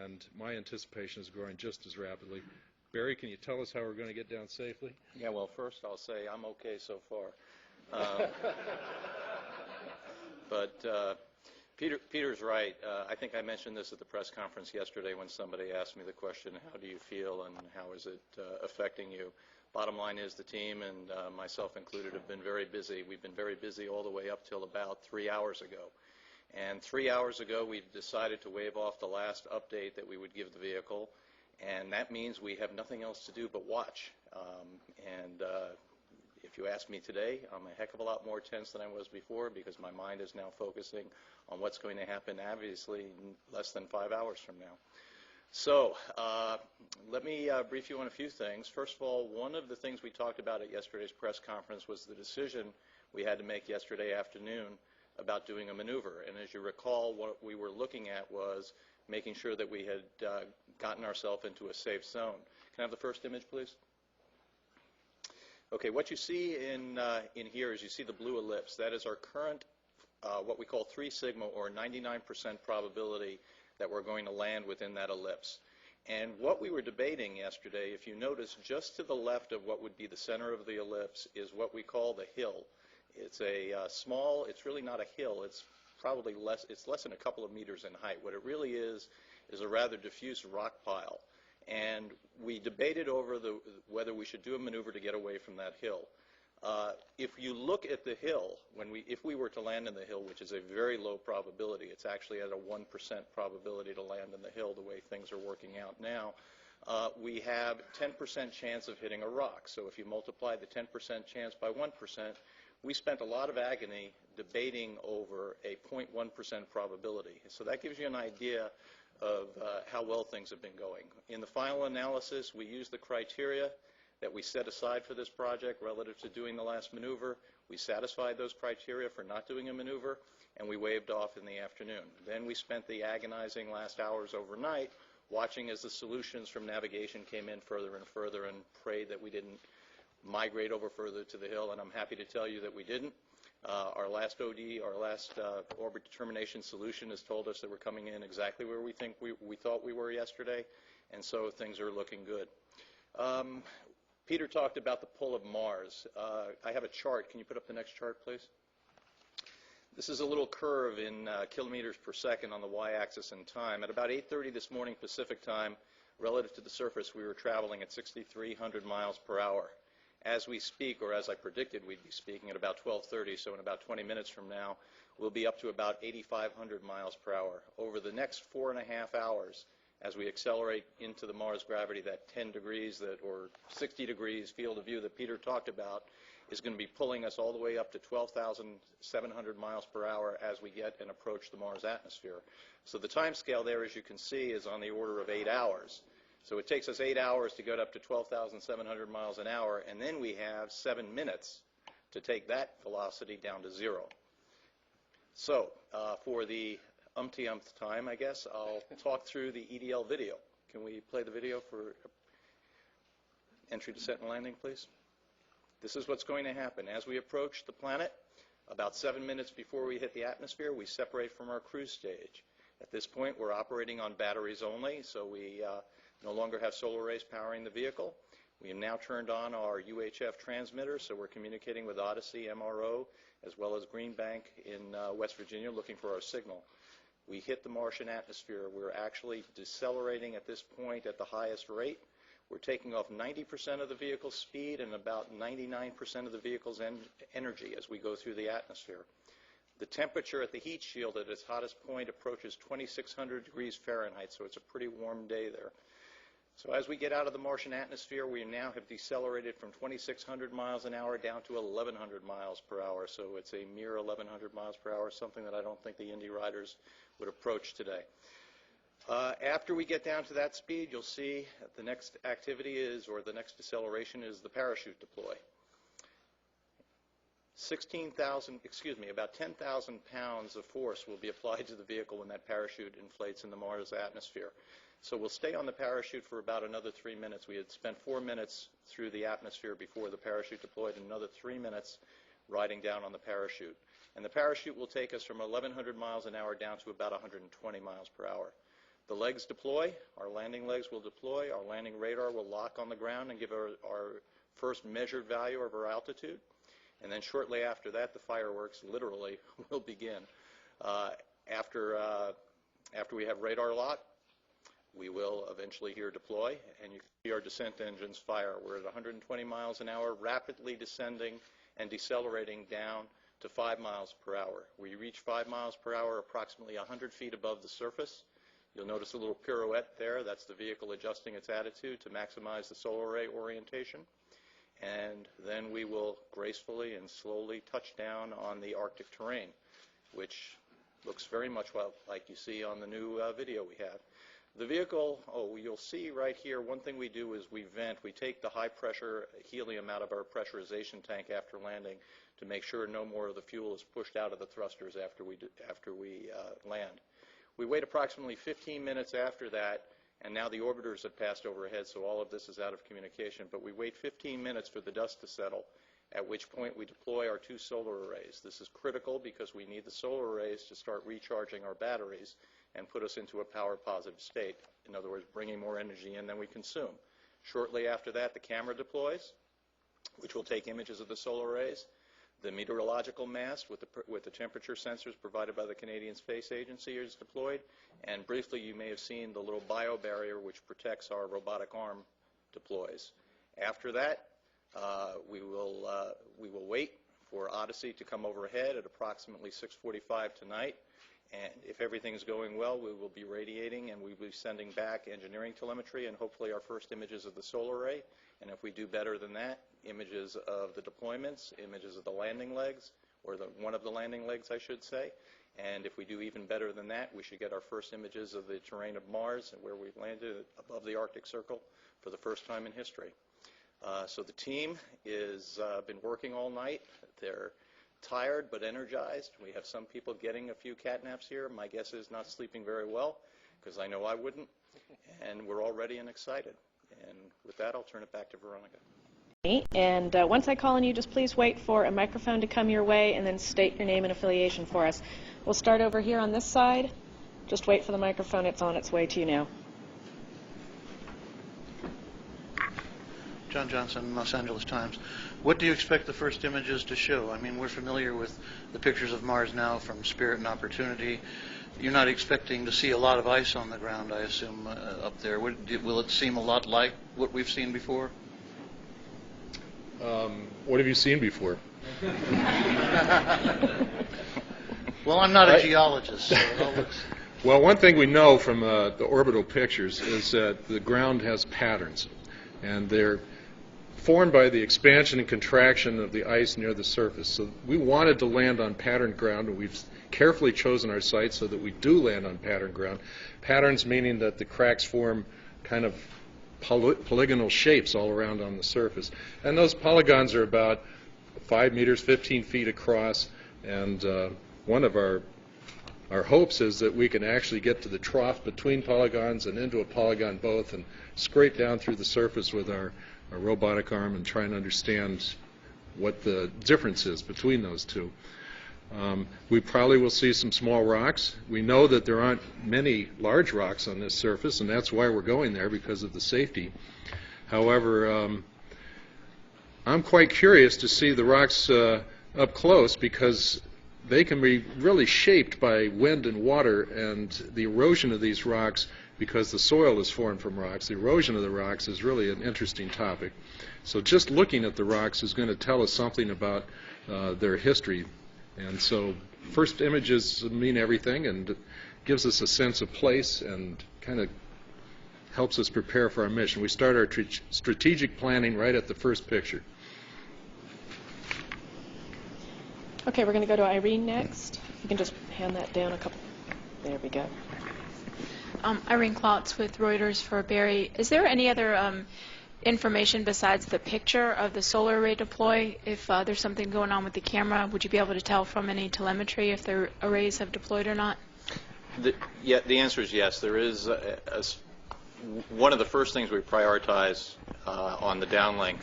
and my anticipation is growing just as rapidly. Barry, can you tell us how we're going to get down safely? Yeah, well, first I'll say I'm okay so far. But Peter's right. I think I mentioned this at the press conference yesterday when somebody asked me the question, how do you feel and how is it affecting you? Bottom line is the team, and myself included, have been very busy. We've been very busy all the way up till about 3 hours ago. And 3 hours ago, we decided to wave off the last update that we would give the vehicle, and that means we have nothing else to do but watch. If you ask me today, I'm a heck of a lot more tense than I was before because my mind is now focusing on what's going to happen, obviously, in less than 5 hours from now. So let me brief you on a few things. First of all, one of the things we talked about at yesterday's press conference was the decision we had to make yesterday afternoon about doing a maneuver. And as you recall, what we were looking at was making sure that we had gotten ourselves into a safe zone. Can I have the first image, please? Okay, what you see in here is you see the blue ellipse. That is our current, what we call 3 sigma, or 99% probability that we're going to land within that ellipse. And what we were debating yesterday, if you notice, just to the left of what would be the center of the ellipse is what we call the hill. It's a small, it's really not a hill, it's probably less than a couple of meters in height. What it really is a rather diffuse rock pile. And we debated over whether we should do a maneuver to get away from that hill. If you look at the hill, if we were to land in the hill, which is a very low probability, it's actually at a 1% probability to land in the hill the way things are working out now, we have 10% chance of hitting a rock. So if you multiply the 10% chance by 1%, we spent a lot of agony debating over a 0.1% probability. So that gives you an idea of how well things have been going. In the final analysis, we used the criteria that we set aside for this project relative to doing the last maneuver. We satisfied those criteria for not doing a maneuver, and we waved off in the afternoon. Then we spent the agonizing last hours overnight watching as the solutions from navigation came in further and further, and prayed that we didn't migrate over further to the hill, and I'm happy to tell you that we didn't. Our last OD, our last orbit determination solution has told us that we're coming in exactly where we thought we were yesterday, and so things are looking good. Peter talked about the pull of Mars. I have a chart. Can you put up the next chart, please? This is a little curve in kilometers per second on the y-axis in time. At about 8:30 this morning Pacific time, relative to the surface, we were traveling at 6,300 miles per hour. As we speak, or as I predicted we'd be speaking, at about 12:30, so in about 20 minutes from now, we'll be up to about 8,500 miles per hour. Over the next 4.5 hours, as we accelerate into the Mars gravity, that 10 degrees or 60 degrees field of view that Peter talked about is going to be pulling us all the way up to 12,700 miles per hour as we get and approach the Mars atmosphere. So the time scale there, as you can see, is on the order of 8 hours. So it takes us 8 hours to get up to 12,700 miles an hour, and then we have 7 minutes to take that velocity down to 0. So for the umpty-umpth time, I guess, I'll talk through the EDL video. Can we play the video for entry, descent, and landing, please? This is what's going to happen. As we approach the planet, about 7 minutes before we hit the atmosphere, we separate from our cruise stage. At this point, we're operating on batteries only, so we no longer have solar rays powering the vehicle. We have now turned on our UHF transmitter, so we're communicating with Odyssey, MRO, as well as Green Bank in West Virginia, looking for our signal. We hit the Martian atmosphere. We're actually decelerating at this point at the highest rate. We're taking off 90% of the vehicle's speed and about 99% of the vehicle's energy as we go through the atmosphere. The temperature at the heat shield at its hottest point approaches 2,600 degrees Fahrenheit, so it's a pretty warm day there. So as we get out of the Martian atmosphere, we now have decelerated from 2,600 miles an hour down to 1,100 miles per hour. So it's a mere 1,100 miles per hour, something that I don't think the Indy riders would approach today. After we get down to that speed, you'll see the next activity is, or the next deceleration is the parachute deploy. About 10,000 pounds of force will be applied to the vehicle when that parachute inflates in the Mars atmosphere. So we'll stay on the parachute for about another 3 minutes. We had spent 4 minutes through the atmosphere before the parachute deployed, and another 3 minutes riding down on the parachute. And the parachute will take us from 1,100 miles an hour down to about 120 miles per hour. The legs deploy, our landing legs will deploy, our landing radar will lock on the ground and give our first measured value of our altitude. And then shortly after that, the fireworks literally will begin. After we have radar lock, we will eventually hear deploy, and you can see our descent engines fire. We're at 120 miles an hour, rapidly descending and decelerating down to 5 miles per hour. We reach 5 miles per hour approximately 100 feet above the surface. You'll notice a little pirouette there. That's the vehicle adjusting its attitude to maximize the solar array orientation. And then we will gracefully and slowly touch down on the Arctic terrain, which looks very much like you see on the new video we have. The vehicle, you'll see right here, one thing we do is we vent. We take the high pressure helium out of our pressurization tank after landing to make sure no more of the fuel is pushed out of the thrusters after we land. We wait approximately 15 minutes after that, and now the orbiters have passed overhead, so all of this is out of communication. But we wait 15 minutes for the dust to settle, at which point we deploy our 2 solar arrays. This is critical because we need the solar arrays to start recharging our batteries and put us into a power positive state. In other words, bringing more energy in than we consume. Shortly after that, the camera deploys, which will take images of the solar arrays. The meteorological mast with the temperature sensors provided by the Canadian Space Agency is deployed. And briefly, you may have seen the little bio barrier which protects our robotic arm deploys. After that, we will wait for Odyssey to come overhead at approximately 6:45 tonight. And if everything's going well, we will be radiating and we will be sending back engineering telemetry and hopefully our first images of the solar array. And if we do better than that, images of the deployments, images of the landing legs, or one of the landing legs, I should say. And if we do even better than that, we should get our first images of the terrain of Mars, where we've landed above the Arctic Circle for the first time in history. So the team has been working all night. They're tired but energized. We have some people getting a few cat naps here. My guess is not sleeping very well, because I know I wouldn't. And we're all ready and excited. And with that, I'll turn it back to Veronica. And once I call on you, just please wait for a microphone to come your way and then state your name and affiliation for us. We'll start over here on this side. Just wait for the microphone. It's on its way to you now. John Johnson, Los Angeles Times. What do you expect the first images to show? I mean, we're familiar with the pictures of Mars now from Spirit and Opportunity. You're not expecting to see a lot of ice on the ground, I assume, up there. Will it seem a lot like what we've seen before? What have you seen before? Well, I'm not a geologist, so it all looks... Well, one thing we know from the orbital pictures is that the ground has patterns, and they're formed by the expansion and contraction of the ice near the surface. So we wanted to land on patterned ground, and we've carefully chosen our site so that we do land on patterned ground. Patterns meaning that the cracks form kind of polygonal shapes all around on the surface. And those polygons are about 5 meters, 15 feet across, and one of our hopes is that we can actually get to the trough between polygons and into a polygon both and scrape down through the surface with our robotic arm and try and understand what the difference is between those two. We probably will see some small rocks. We know that there aren't many large rocks on this surface, and that's why we're going there, because of the safety. However, I'm quite curious to see the rocks up close, because they can be really shaped by wind and water, and the erosion of these rocks, because the soil is formed from rocks, the erosion of the rocks is really an interesting topic. So just looking at the rocks is going to tell us something about their history. And so first images mean everything, and it gives us a sense of place and kind of helps us prepare for our mission. We start our strategic planning right at the first picture. Okay, we're going to go to Irene next. You can just hand that down a couple. There we go. Irene Klotz with Reuters for Barry. Is there any other information besides the picture of the solar array deploy? If there's something going on with the camera, would you be able to tell from any telemetry if the arrays have deployed or not? The answer is yes. There is one of the first things we prioritize on the downlink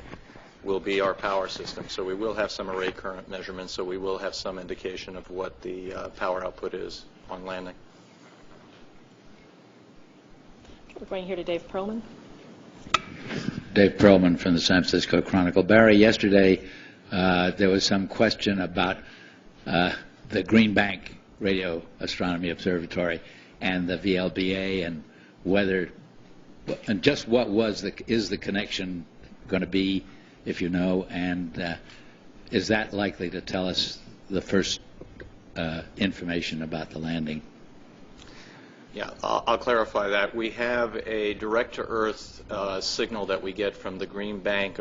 will be our power system. So we will have some array current measurements, so we will have some indication of what the power output is on landing. We're going here to Dave Perlman. Dave Perlman from the San Francisco Chronicle. Barry, yesterday there was some question about the Green Bank Radio Astronomy Observatory and the VLBA and whether, and just what is the connection going to be, if you know, and is that likely to tell us the first information about the landing? Yeah, I'll clarify that. We have a direct-to-Earth signal that we get from the Green Bank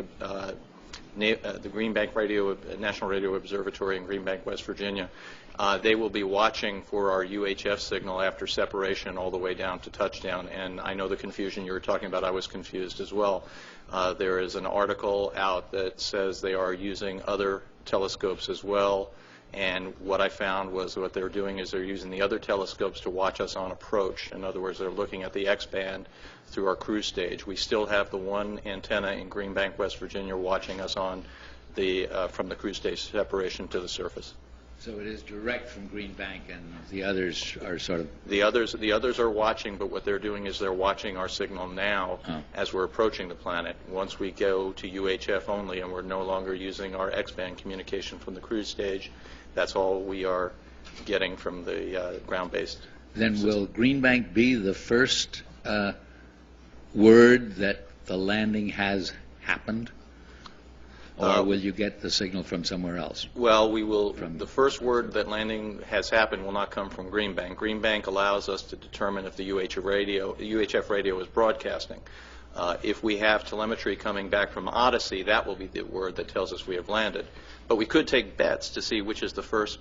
National Radio Observatory in Green Bank, West Virginia. They will be watching for our UHF signal after separation all the way down to touchdown. And I know the confusion you were talking about. I was confused as well. There is an article out that says they are using other telescopes as well. And what I found was what they're doing is they're using the other telescopes to watch us on approach. In other words, they're looking at the X-band through our cruise stage. We still have the one antenna in Green Bank, West Virginia, watching us on the from the cruise stage separation to the surface. So it is direct from Green Bank, and the others are sort of... The others are watching, but what they're doing is they're watching our signal now as we're approaching the planet. Once we go to UHF only and we're no longer using our X-band communication from the cruise stage, that's all we are getting from the ground-based Then system. will Green Bank be the first word that the landing has happened? Or will you get the signal from somewhere else? Well, we will. The first word that landing has happened will not come from Green Bank. Green Bank allows us to determine if the UHF radio is broadcasting. If we have telemetry coming back from Odyssey, that will be the word that tells us we have landed. But we could take bets to see which is the first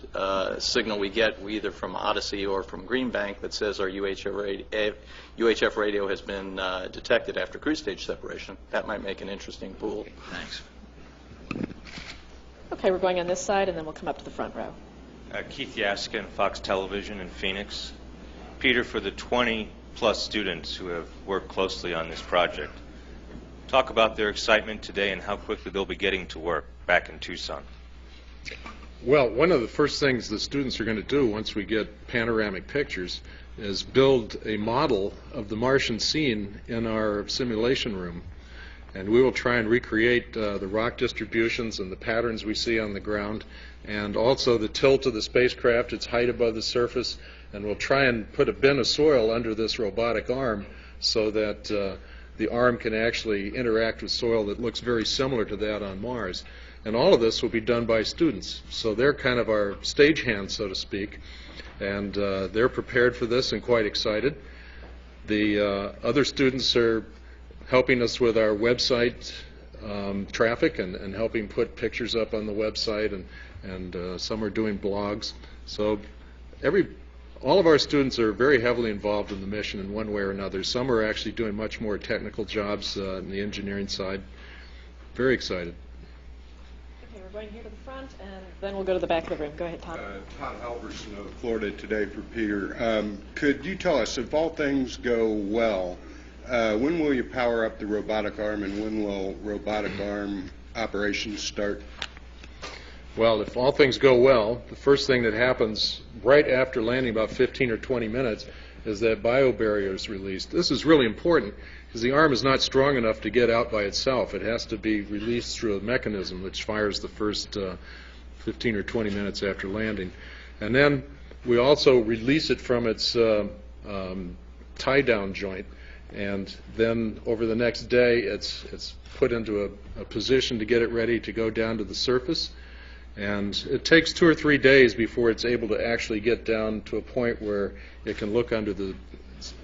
signal we get, either from Odyssey or from Green Bank, that says our UHF radio has been detected after cruise stage separation. That might make an interesting pool. Thanks. Okay, we're going on this side, and then we'll come up to the front row. Keith Yaskin, Fox Television in Phoenix. Peter, for the 20-plus students who have worked closely on this project, talk about their excitement today and how quickly they'll be getting to work back in Tucson. Well, one of the first things the students are going to do once we get panoramic pictures is build a model of the Martian scene in our simulation room. And we will try and recreate the rock distributions and the patterns we see on the ground, and also the tilt of the spacecraft, its height above the surface, and we'll try and put a bin of soil under this robotic arm so that the arm can actually interact with soil that looks very similar to that on Mars. And all of this will be done by students, so they're kind of our stagehands, so to speak, and they're prepared for this and quite excited. The other students are helping us with our website traffic and helping put pictures up on the website, and some are doing blogs. So all of our students are very heavily involved in the mission in one way or another. Some are actually doing much more technical jobs on the engineering side. Very excited. Okay, we're going here to the front, and then we'll go to the back of the room. Go ahead, Todd. Todd Halverson of Florida Today for Peter. Could you tell us, if all things go well, when will you power up the robotic arm, and when will robotic arm operations start? Well, if all things go well, the first thing that happens right after landing, about 15 or 20 minutes, is that biobarrier is released. This is really important because the arm is not strong enough to get out by itself. It has to be released through a mechanism which fires the first 15 or 20 minutes after landing. And then we also release it from its tie-down joint. And then over the next day, it's put into a position to get it ready to go down to the surface. And it takes 2 or 3 days before it's able to actually get down to a point where it can look under the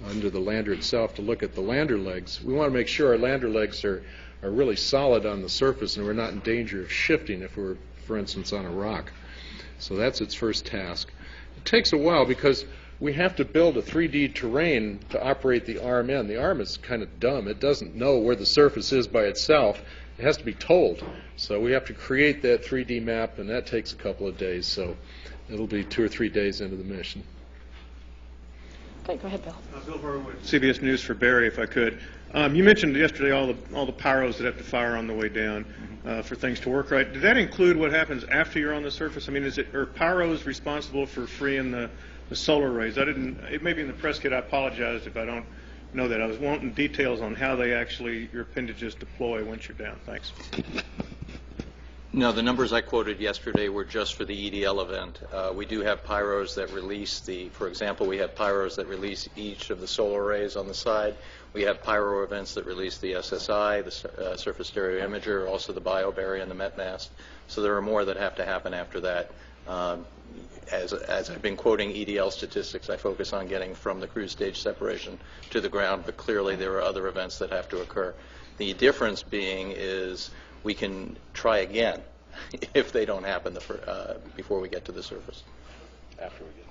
under the lander itself to look at the lander legs. We want to make sure our lander legs are really solid on the surface and we're not in danger of shifting if we're, for instance, on a rock. So that's its first task. It takes a while because we have to build a 3D terrain to operate the arm in. The arm is kind of dumb. It doesn't know where the surface is by itself. It has to be told. So we have to create that 3D map, and that takes a couple of days. So it'll be 2 or 3 days into the mission. Okay, go ahead, Bill. Bill Horowitz, CBS News for Barry, if I could. You mentioned yesterday all the pyros that have to fire on the way down for things to work right. Did that include what happens after you're on the surface? I mean, are pyros responsible for freeing the solar rays? It may be in the press kit. I apologize if I don't know that. I was wanting details on how your appendages deploy once you're down. Thanks. No, the numbers I quoted yesterday were just for the EDL event. We do have pyros that release for example, we have pyros that release each of the solar arrays on the side. We have pyro events that release the SSI, the surface stereo imager, also the biobarrier and the metmast. So there are more that have to happen after that. As I've been quoting EDL statistics, I focus on getting from the cruise stage separation to the ground, but clearly there are other events that have to occur. The difference being is we can try again if they don't happen before we get to the surface.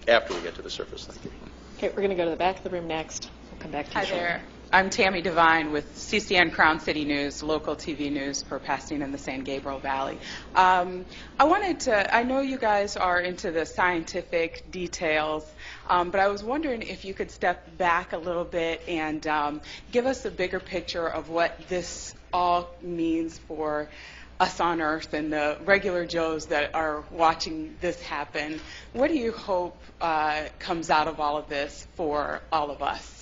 After we get to the surface. Thank you. Okay, we're going to go to the back of the room next. We'll come back to you. Hi there. I'm Tammy Devine with CCN Crown City News, local TV news for Pasadena and the San Gabriel Valley. I know you guys are into the scientific details, but I was wondering if you could step back a little bit and give us a bigger picture of what this all means for us on Earth and the regular Joes that are watching this happen. What do you hope comes out of all of this for all of us?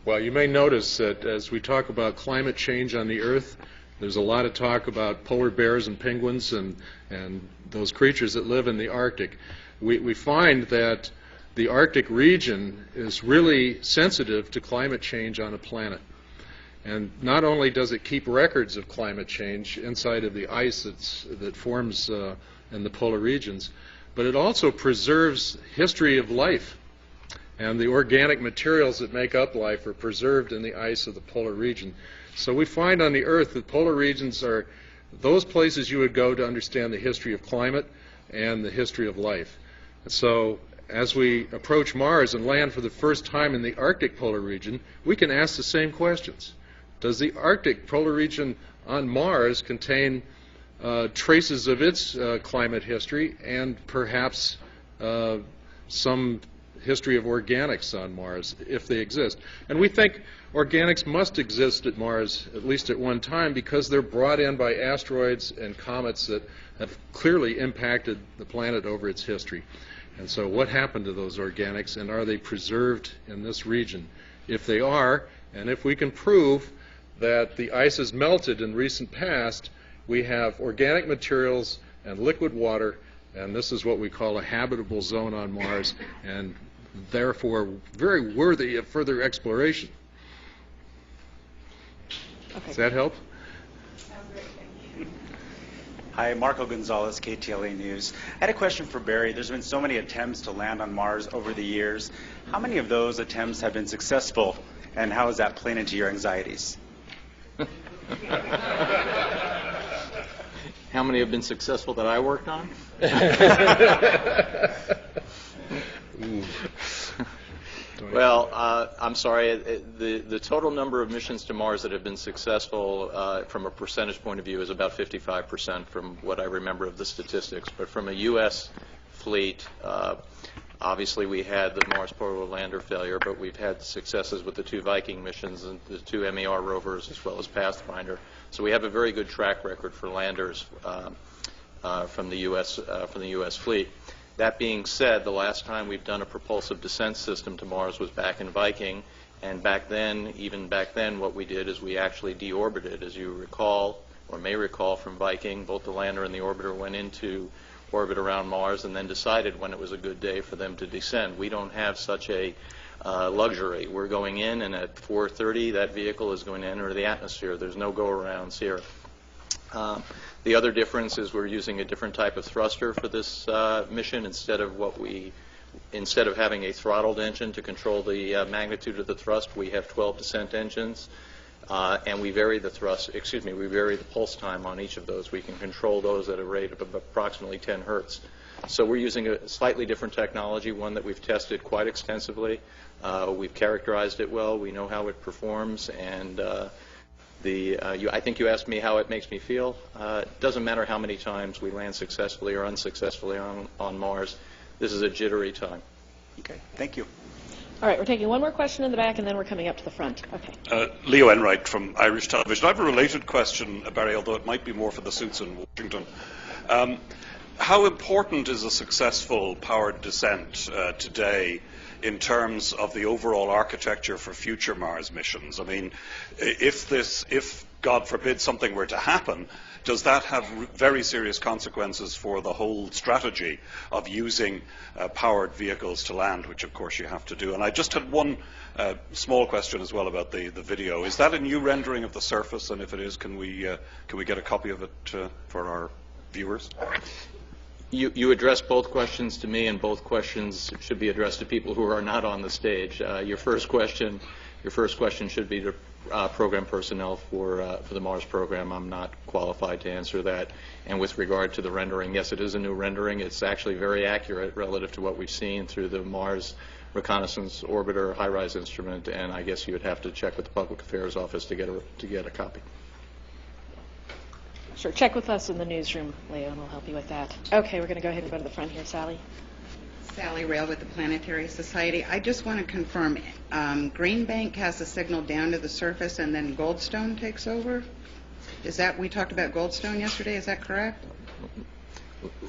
Well, you may notice that as we talk about climate change on the Earth, there's a lot of talk about polar bears and penguins and those creatures that live in the Arctic. We find that the Arctic region is really sensitive to climate change on a planet. And not only does it keep records of climate change inside of the ice that forms in the polar regions, but it also preserves history of life. And the organic materials that make up life are preserved in the ice of the polar region. So we find on the Earth that polar regions are those places you would go to understand the history of climate and the history of life. So as we approach Mars and land for the first time in the Arctic polar region, we can ask the same questions. Does the Arctic polar region on Mars contain traces of its climate history and perhaps some history of organics on Mars, if they exist? And we think organics must exist at Mars, at least at one time, because they're brought in by asteroids and comets that have clearly impacted the planet over its history. And so what happened to those organics, and are they preserved in this region? If they are, and if we can prove that the ice has melted in recent past, we have organic materials and liquid water, and this is what we call a habitable zone on Mars, and therefore very worthy of further exploration. Okay. Does that help? Hi, Marco Gonzalez, KTLA News. I had a question for Barry. There's been so many attempts to land on Mars over the years. How many of those attempts have been successful, and how has that played into your anxieties? How many have been successful that I worked on? Well, I'm sorry. The total number of missions to Mars that have been successful from a percentage point of view is about 55% from what I remember of the statistics. But from a U.S. fleet, obviously we had the Mars Polar Lander failure, but we've had successes with the 2 Viking missions and the 2 MER rovers as well as Pathfinder. So we have a very good track record for landers from the U.S. fleet. That being said, the last time we've done a propulsive descent system to Mars was back in Viking, and even back then, what we did is we actually deorbited. As you recall, or may recall from Viking, both the lander and the orbiter went into orbit around Mars and then decided when it was a good day for them to descend. We don't have such a luxury. We're going in, and at 4:30, that vehicle is going to enter the atmosphere. There's no go-arounds here. The other difference is we're using a different type of thruster for this mission. Instead of what we instead of having a throttled engine to control the magnitude of the thrust, we have 12 descent engines. And we vary the we vary the pulse time on each of those. We can control those at a rate of approximately 10 hertz. So we're using a slightly different technology, one that we've tested quite extensively. We've characterized it well. We know how it performs. And I think you asked me how it makes me feel. It doesn't matter how many times we land successfully or unsuccessfully on Mars. This is a jittery time. Okay, thank you. All right, we're taking one more question in the back, and then we're coming up to the front. Okay. Leo Enright from Irish Television. I have a related question, Barry, although it might be more for the suits in Washington. How important is a successful powered descent today in terms of the overall architecture for future Mars missions? I mean, if God forbid something were to happen, does that have very serious consequences for the whole strategy of using powered vehicles to land, which of course you have to do? And I just had one small question as well about the video. Is that a new rendering of the surface? And if it is, can we get a copy of it for our viewers? You addressed both questions to me, and both questions should be addressed to people who are not on the stage. Your first question should be to program personnel for the Mars program. I'm not qualified to answer that. And with regard to the rendering, yes, it is a new rendering. It's actually very accurate relative to what we've seen through the Mars Reconnaissance Orbiter high-rise instrument. And I guess you would have to check with the Public Affairs Office to get a copy. Sure. Check with us in the newsroom, Leo, and we'll help you with that. Okay, we're going to go ahead and go to the front here. Sally. Sally Rail with the Planetary Society. I just want to confirm, Green Bank has the signal down to the surface and then Goldstone takes over? Is that, we talked about Goldstone yesterday, is that correct?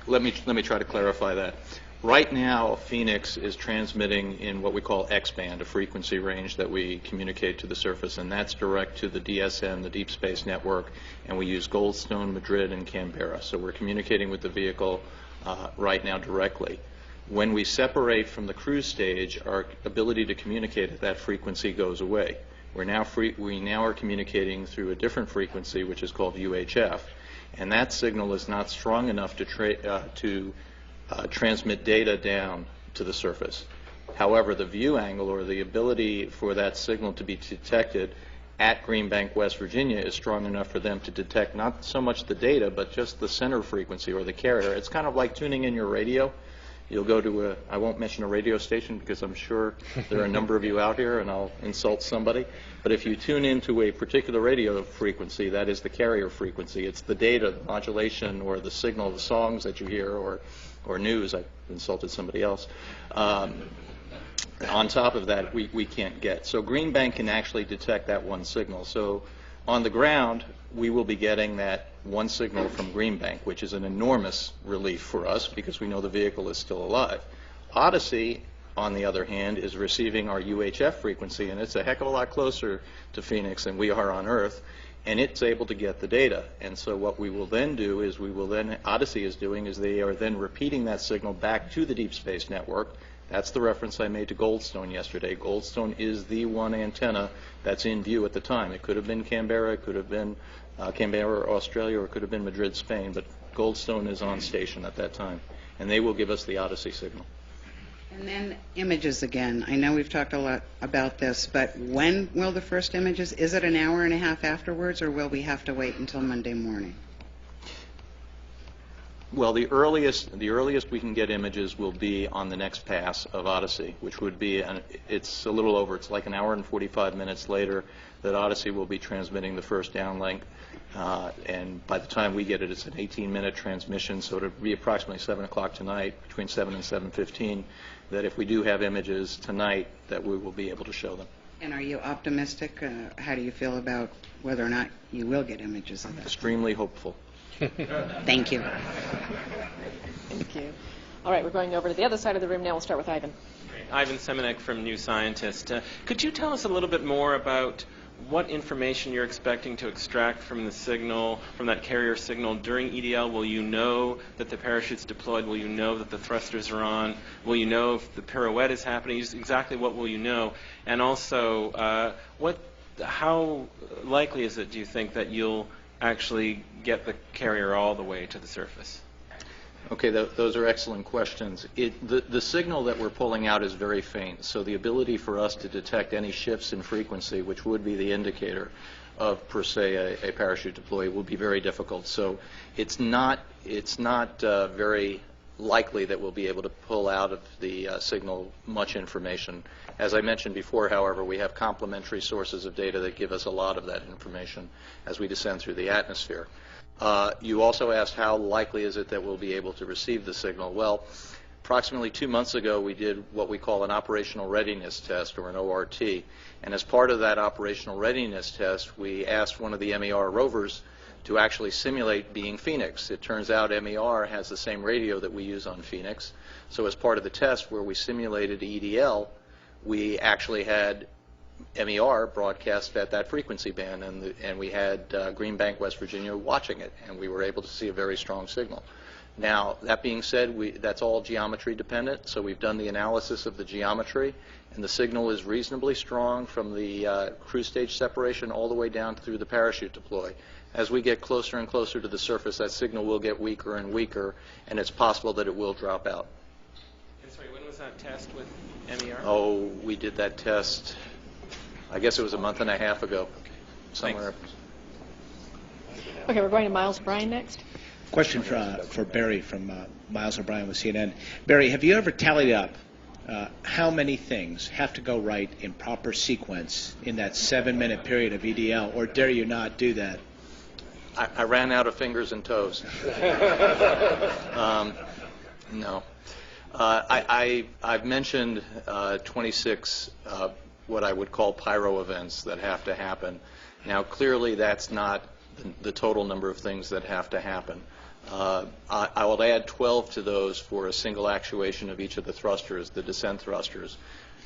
Let me try to clarify that. Right now, Phoenix is transmitting in what we call X-band, a frequency range that we communicate to the surface, and that's direct to the DSN, the Deep Space Network, and we use Goldstone, Madrid, and Canberra. So we're communicating with the vehicle right now directly. When we separate from the cruise stage, our ability to communicate at that frequency goes away. We now are communicating through a different frequency, which is called UHF, and that signal is not strong enough to transmit data down to the surface. However, the view angle or the ability for that signal to be detected at Green Bank, West Virginia is strong enough for them to detect not so much the data, but just the center frequency or the carrier. It's kind of like tuning in your radio. You'll go to I won't mention a radio station because I'm sure there are a number of you out here and I'll insult somebody. But if you tune into a particular radio frequency, that is the carrier frequency. It's the data, the modulation, or the signal, the songs that you hear, or news. I insulted somebody else. On top of that, we can't get. So Green Bank can actually detect that one signal. So on the ground, we will be getting that one signal from Green Bank, which is an enormous relief for us because we know the vehicle is still alive. Odyssey, on the other hand, is receiving our UHF frequency, and it's a heck of a lot closer to Phoenix than we are on Earth, and it's able to get the data. And so what we will then do is Odyssey is doing is they are then repeating that signal back to the Deep Space Network. That's the reference I made to Goldstone yesterday. Goldstone is the one antenna that's in view at the time. It could have been Canberra, it could have been Canberra, Australia, or it could have been Madrid, Spain, but Goldstone is on station at that time, and they will give us the Odyssey signal. And then images again. I know we've talked a lot about this, but when will the first images? Is it an hour and a half afterwards, or will we have to wait until Monday morning? Well, the earliest we can get images will be on the next pass of Odyssey, which would be, it's a little over, it's like an hour and 45 minutes later that Odyssey will be transmitting the first downlink. And by the time we get it, it's an 18-minute transmission, so it'll be approximately 7 o'clock tonight, between 7 and 7:15, that if we do have images tonight, that we will be able to show them. And are you optimistic? How do you feel about whether or not you will get images of that? Extremely hopeful. Thank you. Thank you. All right, we're going over to the other side of the room now. We'll start with Ivan. Ivan Semenek from New Scientist. Could you tell us a little bit more about what information you're expecting to extract from the signal, from that carrier signal during EDL? Will you know that the parachute's deployed? Will you know that the thrusters are on? Will you know if the pirouette is happening? Exactly what will you know? And also, how likely is it, do you think, that you'll actually get the carrier all the way to the surface? Okay, those are excellent questions. The signal that we're pulling out is very faint, so the ability for us to detect any shifts in frequency, which would be the indicator of, per se, a parachute deploy, will be very difficult. So it's not very likely that we'll be able to pull out of the signal much information. As I mentioned before, however, we have complementary sources of data that give us a lot of that information as we descend through the atmosphere. You also asked how likely is it that we'll be able to receive the signal. Well, approximately 2 months ago, we did what we call an operational readiness test, or an ORT. And as part of that operational readiness test, we asked one of the MER rovers to actually simulate being Phoenix. It turns out MER has the same radio that we use on Phoenix. So as part of the test where we simulated EDL, we actually had MER broadcast at that frequency band, and we had Green Bank, West Virginia watching it, and we were able to see a very strong signal. Now, that being said, that's all geometry dependent, so we've done the analysis of the geometry, and the signal is reasonably strong from the cruise stage separation all the way down through the parachute deploy. As we get closer and closer to the surface, that signal will get weaker and weaker, and it's possible that it will drop out. And sorry, when was that test with MER? Oh, we did that test, I guess it was a month and a half ago, somewhere. Okay, we're going to Miles O'Brien next. Question for Barry from Miles O'Brien with CNN. Barry, have you ever tallied up how many things have to go right in proper sequence in that 7-minute period of EDL, or dare you not do that? I ran out of fingers and toes. No. I've mentioned 26 what I would call pyro events that have to happen. Now, clearly, that's not the total number of things that have to happen. I will add 12 to those for a single actuation of each of the thrusters, the descent thrusters.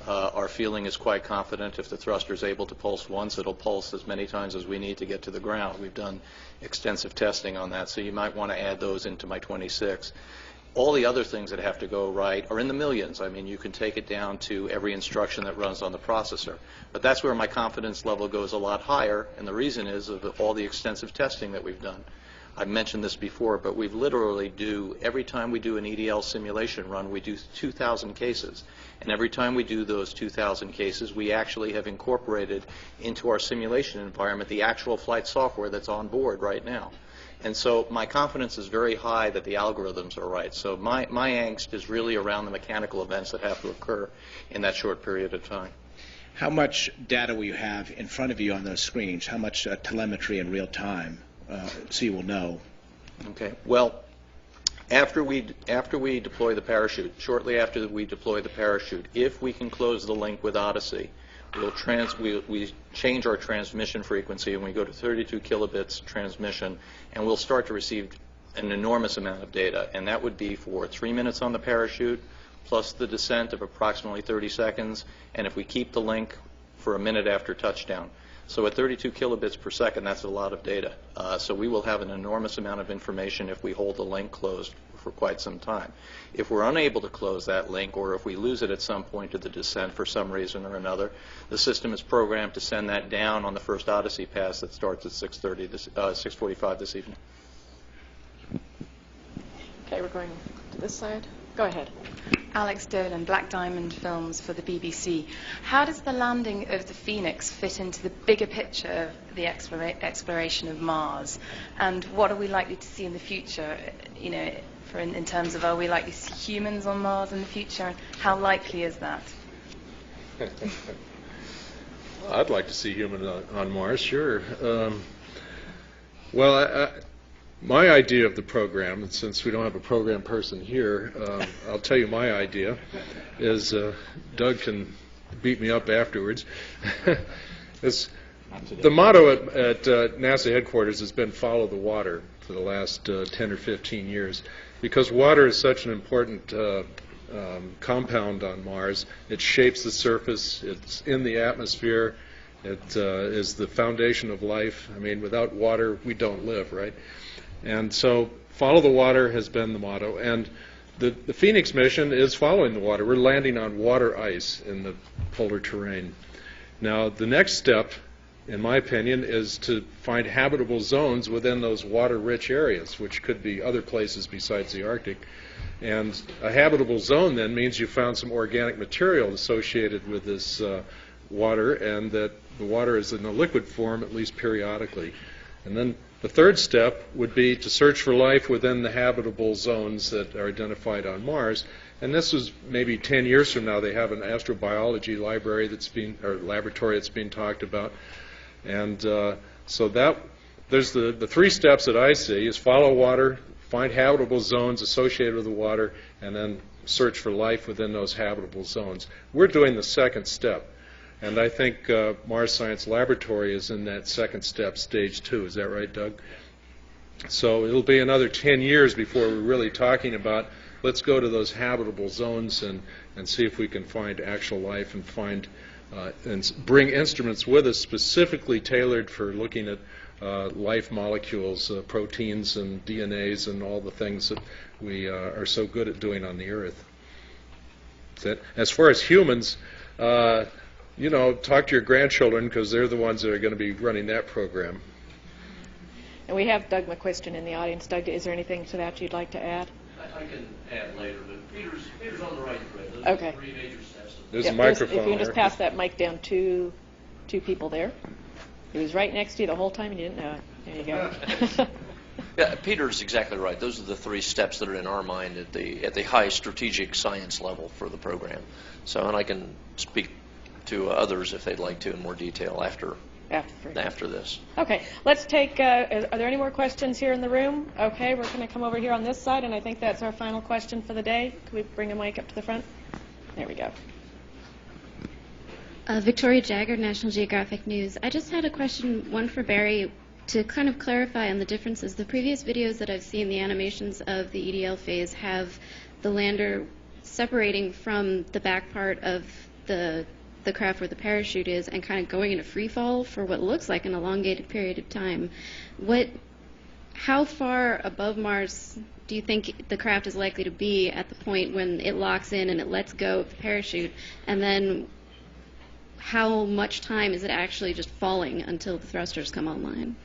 Our feeling is quite confident if the thruster is able to pulse once, it'll pulse as many times as we need to get to the ground. We've done extensive testing on that, so you might want to add those into my 26. All the other things that have to go right are in the millions. I mean, you can take it down to every instruction that runs on the processor. But that's where my confidence level goes a lot higher, and the reason is of all the extensive testing that we've done. I've mentioned this before, but we've literally every time we do an EDL simulation run, we do 2,000 cases. And every time we do those 2,000 cases, we actually have incorporated into our simulation environment the actual flight software that's on board right now. And so my confidence is very high that the algorithms are right. So my angst is really around the mechanical events that have to occur in that short period of time. How much data will you have in front of you on those screens? How much telemetry in real time, so you will know? Okay. Well, after we deploy the parachute, shortly after we deploy the parachute, if we can close the link with Odyssey, we change our transmission frequency and we go to 32 kilobits transmission, and we'll start to receive an enormous amount of data, and that would be for 3 minutes on the parachute plus the descent of approximately 30 seconds, and if we keep the link for a minute after touchdown. So at 32 kilobits per second, that's a lot of data. So we will have an enormous amount of information if we hold the link closed for quite some time. If we're unable to close that link, or if we lose it at some point to the descent for some reason or another, the system is programmed to send that down on the first Odyssey pass that starts at 6:45 this evening. Okay, we're going to this side. Go ahead. Alex Dolan, Black Diamond Films for the BBC. How does the landing of the Phoenix fit into the bigger picture of the exploration of Mars? And what are we likely to see in the future, you know, in terms of, are we likely to see humans on Mars in the future? How likely is that? I'd like to see humans on Mars, sure. Well, my idea of the program, and since we don't have a program person here, I'll tell you my idea, is Doug can beat me up afterwards. The motto at NASA headquarters has been follow the water for the last 10 or 15 years, because water is such an important compound on Mars. It shapes the surface, it's in the atmosphere, it is the foundation of life. I mean, without water, we don't live, right? And so follow the water has been the motto. And the Phoenix mission is following the water. We're landing on water ice in the polar terrain. Now, the next step in my opinion, is to find habitable zones within those water-rich areas, which could be other places besides the Arctic. And a habitable zone then means you found some organic material associated with this water, and that the water is in a liquid form, at least periodically. And then the third step would be to search for life within the habitable zones that are identified on Mars. And this is maybe 10 years from now. They have an astrobiology library or laboratory that's being talked about. And so there's the three steps that I see is follow water, find habitable zones associated with the water, and then search for life within those habitable zones. We're doing the second step. And I think Mars Science Laboratory is in that second step, stage 2. Is that right, Doug? So it'll be another 10 years before we're really talking about let's go to those habitable zones and see if we can find actual life and find and bring instruments with us specifically tailored for looking at life molecules, proteins and DNAs and all the things that we are so good at doing on the Earth. As far as humans, you know, talk to your grandchildren because they're the ones that are going to be running that program. And we have Doug McQuiston in the audience. Doug, is there anything to that you'd like to add? I can add later, but Peter's on the right thread. Those Okay. are the three major steps. There's a microphone If you can just there. pass that mic down to two people there. He was right next to you the whole time and you didn't know it. There you go. Yeah, Peter's exactly right. Those are the three steps that are in our mind at the high strategic science level for the program. So, and I can speak to others if they'd like to in more detail after this. Okay, let's take, are there any more questions here in the room? Okay, we're going to come over here on this side, and I think that's our final question for the day. Can we bring a mic up to the front? There we go. Victoria Jagger, National Geographic News. I just had a question, one for Barry, to kind of clarify on the differences. The previous videos that I've seen, the animations of the EDL phase, have the lander separating from the back part of the craft where the parachute is and kind of going into free fall for what looks like an elongated period of time. How far above Mars do you think the craft is likely to be at the point when it locks in and it lets go of the parachute? And then how much time is it actually just falling until the thrusters come online?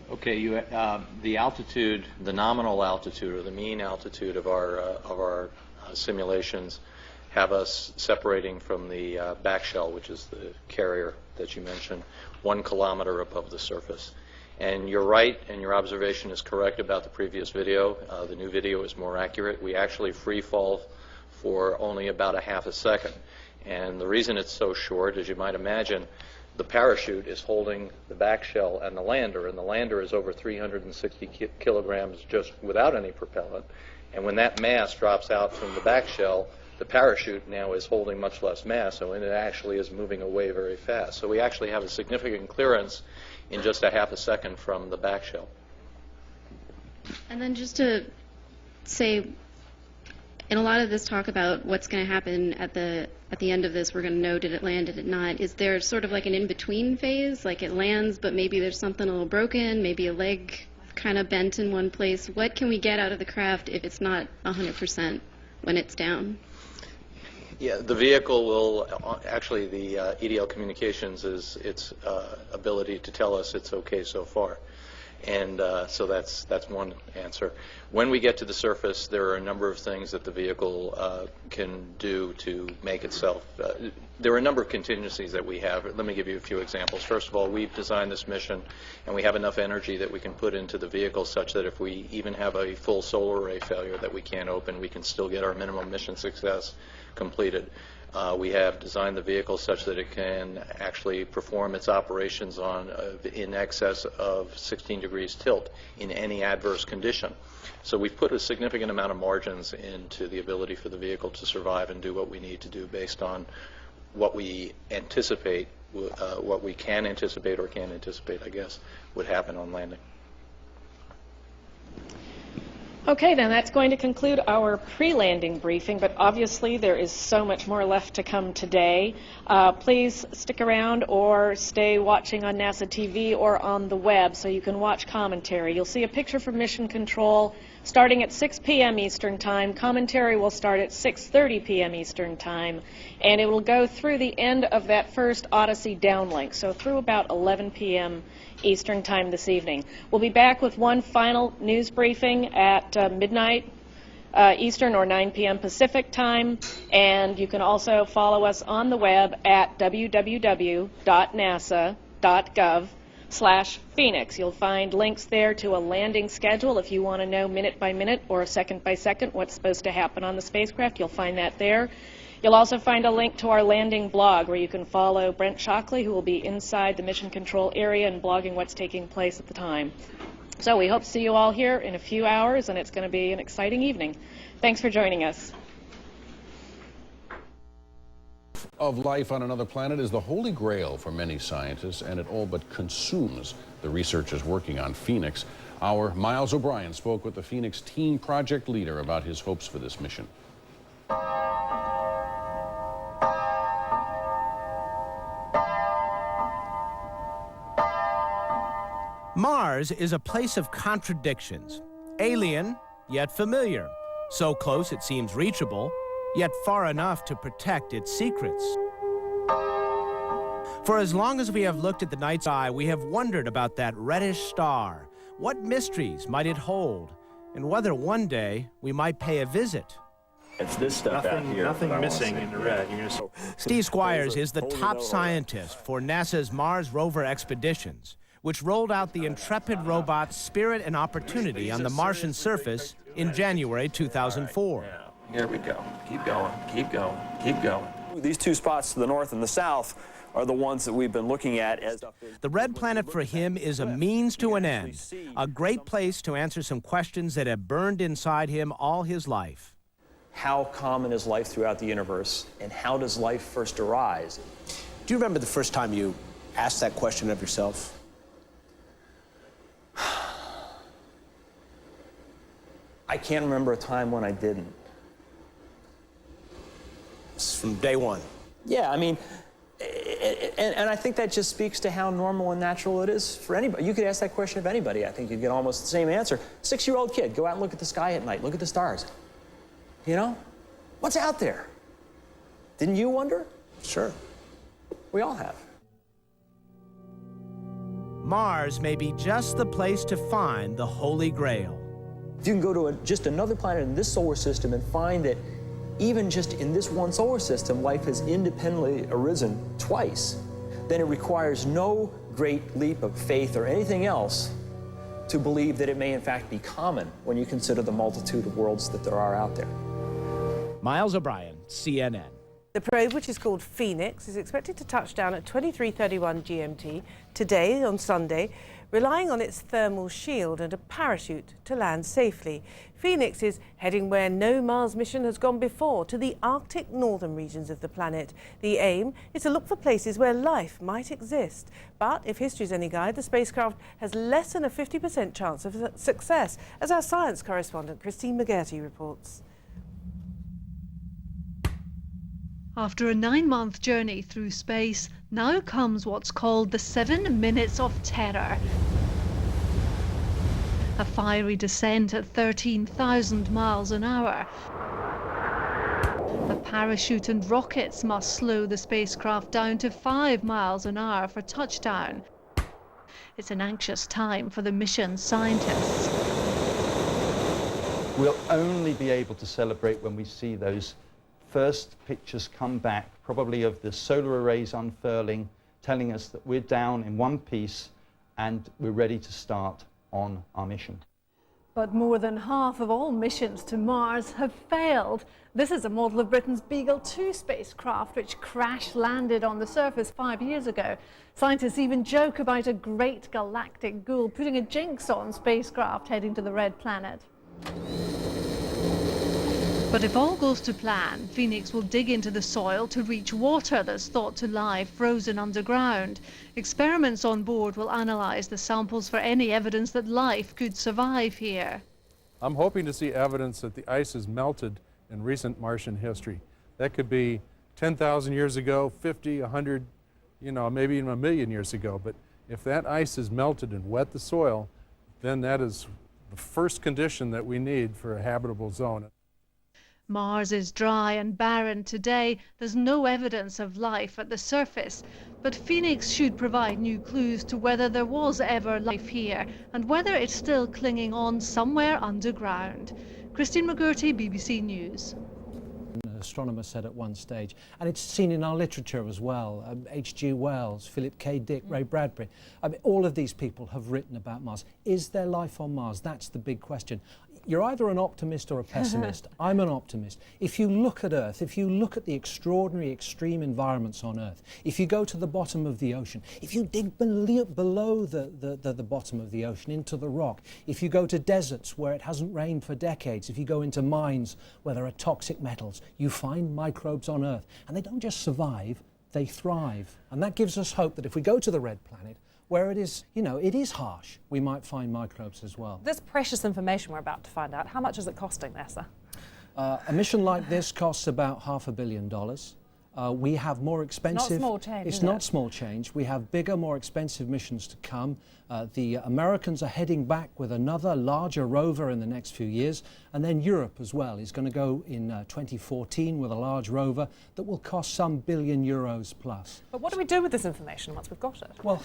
Okay, the altitude, the nominal altitude or the mean altitude of our simulations have us separating from the back shell, which is the carrier that you mentioned, 1 kilometer above the surface. And you're right, and your observation is correct about the previous video. The new video is more accurate. We actually free fall for only about a half a second. And the reason it's so short, as you might imagine, the parachute is holding the back shell and the lander is over 360 kilograms just without any propellant. And when that mass drops out from the back shell, the parachute now is holding much less mass, so it actually is moving away very fast. So we actually have a significant clearance in just a half a second from the back shell. And then just to say, in a lot of this talk about what's going to happen at the end of this, we're going to know, did it land, did it not? Is there sort of like an in-between phase, like it lands, but maybe there's something a little broken, maybe a leg kind of bent in one place? What can we get out of the craft if it's not 100% when it's down? Yeah, the vehicle will, actually the EDL Communications is its ability to tell us it's okay so far. And so that's one answer. When we get to the surface, there are a number of things that the vehicle can do to make itself. There are a number of contingencies that we have. Let me give you a few examples. First of all, we've designed this mission, and we have enough energy that we can put into the vehicle such that if we even have a full solar array failure that we can't open, we can still get our minimum mission success completed. We have designed the vehicle such that it can actually perform its operations on in excess of 16 degrees tilt in any adverse condition. So we've put a significant amount of margins into the ability for the vehicle to survive and do what we need to do based on what we anticipate, what we can anticipate or can't anticipate, I guess, would happen on landing. Okay, then that's going to conclude our pre-landing briefing, but obviously there is so much more left to come today. Please stick around or stay watching on NASA TV or on the web so you can watch commentary. You'll see a picture from Mission Control starting at 6 p.m. Eastern Time. Commentary will start at 6:30 p.m. Eastern Time, and it will go through the end of that first Odyssey downlink, so through about 11 p.m. Eastern Time this evening. We'll be back with one final news briefing at midnight Eastern or 9 p.m. Pacific Time, and you can also follow us on the web at www.nasa.gov/Phoenix. You'll find links there to a landing schedule if you want to know minute by minute or second by second what's supposed to happen on the spacecraft. You'll find that there. You'll also find a link to our landing blog where you can follow Brent Shockley, who will be inside the mission control area and blogging what's taking place at the time. So we hope to see you all here in a few hours, and it's going to be an exciting evening. Thanks for joining us. Of life on another planet is the holy grail for many scientists, and it all but consumes the researchers working on Phoenix. Our Miles O'Brien spoke with the Phoenix team project leader about his hopes for this mission. Mars is a place of contradictions. Alien, yet familiar. So close it seems reachable, yet far enough to protect its secrets. For as long as we have looked at the night sky, we have wondered about that reddish star. What mysteries might it hold? And whether one day we might pay a visit. It's this stuff out here. Nothing missing in the red. Steve Squires is the top scientist for NASA's Mars rover expeditions, which rolled out the intrepid robots Spirit and Opportunity on the Martian surface in January 2004. Here we go. Keep going, keep going, keep going. These two spots to the north and the south are the ones that we've been looking at. The red planet for him is a means to an end, a great place to answer some questions that have burned inside him all his life. How common is life throughout the universe, and how does life first arise? Do you remember the first time you asked that question of yourself? I can't remember a time when I didn't. From day one. Yeah, I mean, and I think that just speaks to how normal and natural it is for anybody. You could ask that question of anybody. I think you'd get almost the same answer. 6-year-old kid, go out and look at the sky at night. Look at the stars. You know? What's out there? Didn't you wonder? Sure. We all have. Mars may be just the place to find the Holy Grail. If you can go to just another planet in this solar system and find that even just in this one solar system, life has independently arisen twice, then it requires no great leap of faith or anything else to believe that it may in fact be common when you consider the multitude of worlds that there are out there. Miles O'Brien, CNN. The probe, which is called Phoenix, is expected to touch down at 23:31 GMT today, on Sunday, relying on its thermal shield and a parachute to land safely. Phoenix is heading where no Mars mission has gone before, to the Arctic northern regions of the planet. The aim is to look for places where life might exist. But if history's any guide, the spacecraft has less than a 50% chance of success, as our science correspondent Christine McGarty reports. After a 9-month journey through space, now comes what's called the 7 minutes of terror. A fiery descent at 13,000 miles an hour. The parachute and rockets must slow the spacecraft down to 5 miles an hour for touchdown. It's an anxious time for the mission scientists. We'll only be able to celebrate when we see those first pictures come back, probably of the solar arrays unfurling, telling us that we're down in one piece and we're ready to start on our mission. But more than half of all missions to Mars have failed. This is a model of Britain's Beagle 2 spacecraft, which crash-landed on the surface 5 years ago. Scientists even joke about a great galactic ghoul putting a jinx on spacecraft heading to the red planet. But if all goes to plan, Phoenix will dig into the soil to reach water that's thought to lie frozen underground. Experiments on board will analyse the samples for any evidence that life could survive here. I'm hoping to see evidence that the ice has melted in recent Martian history. That could be 10,000 years ago, 50, 100, maybe even 1 million years ago. But if that ice has melted and wet the soil, then that is the first condition that we need for a habitable zone. Mars is dry and barren today. There's no evidence of life at the surface. But Phoenix should provide new clues to whether there was ever life here and whether it's still clinging on somewhere underground. Christine McGurty, BBC News. An astronomer said at one stage, and it's seen in our literature as well. H.G. Wells, Philip K. Dick, Ray Bradbury. I mean, all of these people have written about Mars. Is there life on Mars? That's the big question. You're either an optimist or a pessimist. I'm an optimist. If you look at Earth, if you look at the extraordinary extreme environments on Earth, if you go to the bottom of the ocean, if you dig below the bottom of the ocean into the rock, if you go to deserts where it hasn't rained for decades, if you go into mines where there are toxic metals, you find microbes on Earth. And they don't just survive, they thrive. And that gives us hope that if we go to the red planet, where it is, you know, it is harsh, we might find microbes as well. This precious information we're about to find out, how much is it costing NASA? A mission like this costs about $500 million. We have more expensive... Not small change, It's is not it? small change. We have bigger, more expensive missions to come. The Americans are heading back with another larger rover in the next few years, and then Europe as well is going to go in 2014 with a large rover that will cost some billion euros plus. But what do we do with this information once we've got it? Well,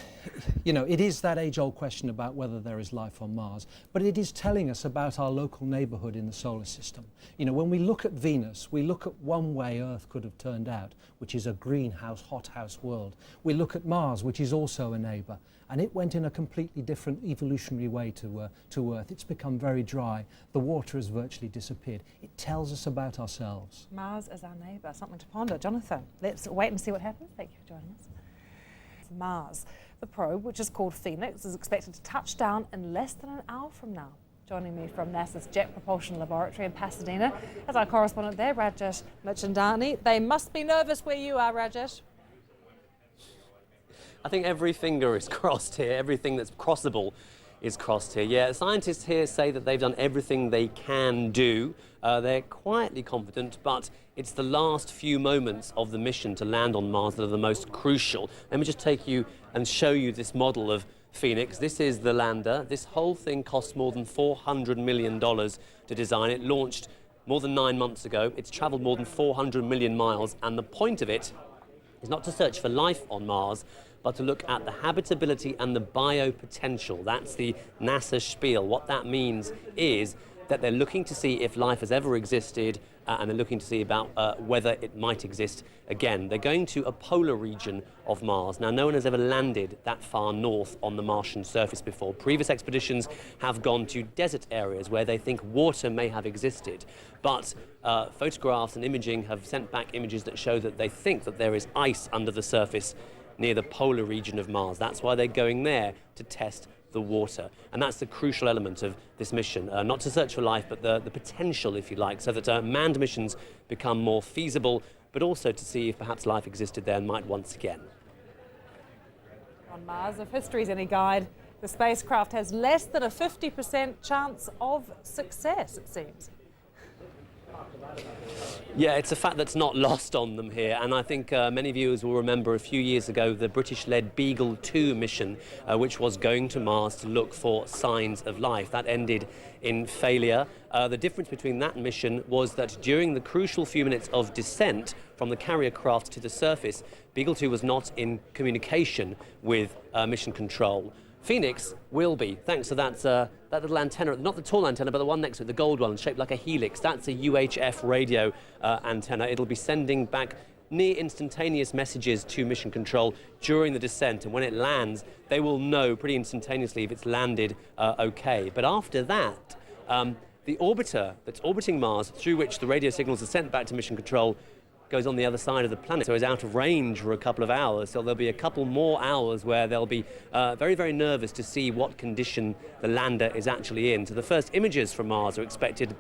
you know, it is that age-old question about whether there is life on Mars, but it is telling us about our local neighbourhood in the solar system. You know, when we look at Venus, we look at one way Earth could have turned out, which is a greenhouse, hothouse world. We look at Mars, which is also a neighbour, and it went in a completely different evolutionary way to Earth. It's become very dry. The water has virtually disappeared. It tells us about ourselves. Mars is our neighbour, something to ponder. Jonathan, let's wait and see what happens. Thank you for joining us. Mars. The probe, which is called Phoenix, is expected to touch down in less than an hour from now. Joining me from NASA's Jet Propulsion Laboratory in Pasadena is our correspondent there, Rajesh Mirchandani. They must be nervous where you are, Rajesh. I think every finger is crossed here. Everything that's crossable is crossed here. Yeah, scientists here say that they've done everything they can do. They're quietly confident, but it's the last few moments of the mission to land on Mars that are the most crucial. Let me just take you and show you this model of Phoenix. This is the lander. This whole thing cost more than $400 million to design. It launched more than 9 months ago. It's traveled more than 400 million miles, and the point of it is not to search for life on Mars, but to look at the habitability and the biopotential. That's the NASA spiel. What that means is that they're looking to see if life has ever existed, and they're looking to see about whether it might exist again. They're going to a polar region of Mars. Now, no one has ever landed that far north on the Martian surface before. Previous expeditions have gone to desert areas where they think water may have existed. But photographs and imaging have sent back images that show that they think that there is ice under the surface near the polar region of Mars. That's why they're going there to test the water. And that's the crucial element of this mission, not to search for life, but the potential, if you like, so that manned missions become more feasible, but also to see if perhaps life existed there and might once again. On Mars, if history's any guide, the spacecraft has less than a 50% chance of success, it seems. Yeah, it's a fact that's not lost on them here, and I think many viewers will remember a few years ago the British-led Beagle 2 mission, which was going to Mars to look for signs of life. That ended in failure. The difference between that mission was that during the crucial few minutes of descent from the carrier craft to the surface, Beagle 2 was not in communication with mission control. Phoenix will be, thanks to that little antenna, not the tall antenna, but the one next to it, the gold one, shaped like a helix. That's a UHF radio antenna. It'll be sending back near instantaneous messages to mission control during the descent, and when it lands, they will know pretty instantaneously if it's landed okay. But after that, the orbiter that's orbiting Mars, through which the radio signals are sent back to mission control, goes on the other side of the planet, so is out of range for a couple of hours. So there'll be a couple more hours where they'll be very, very nervous to see what condition the lander is actually in. So the first images from Mars are expected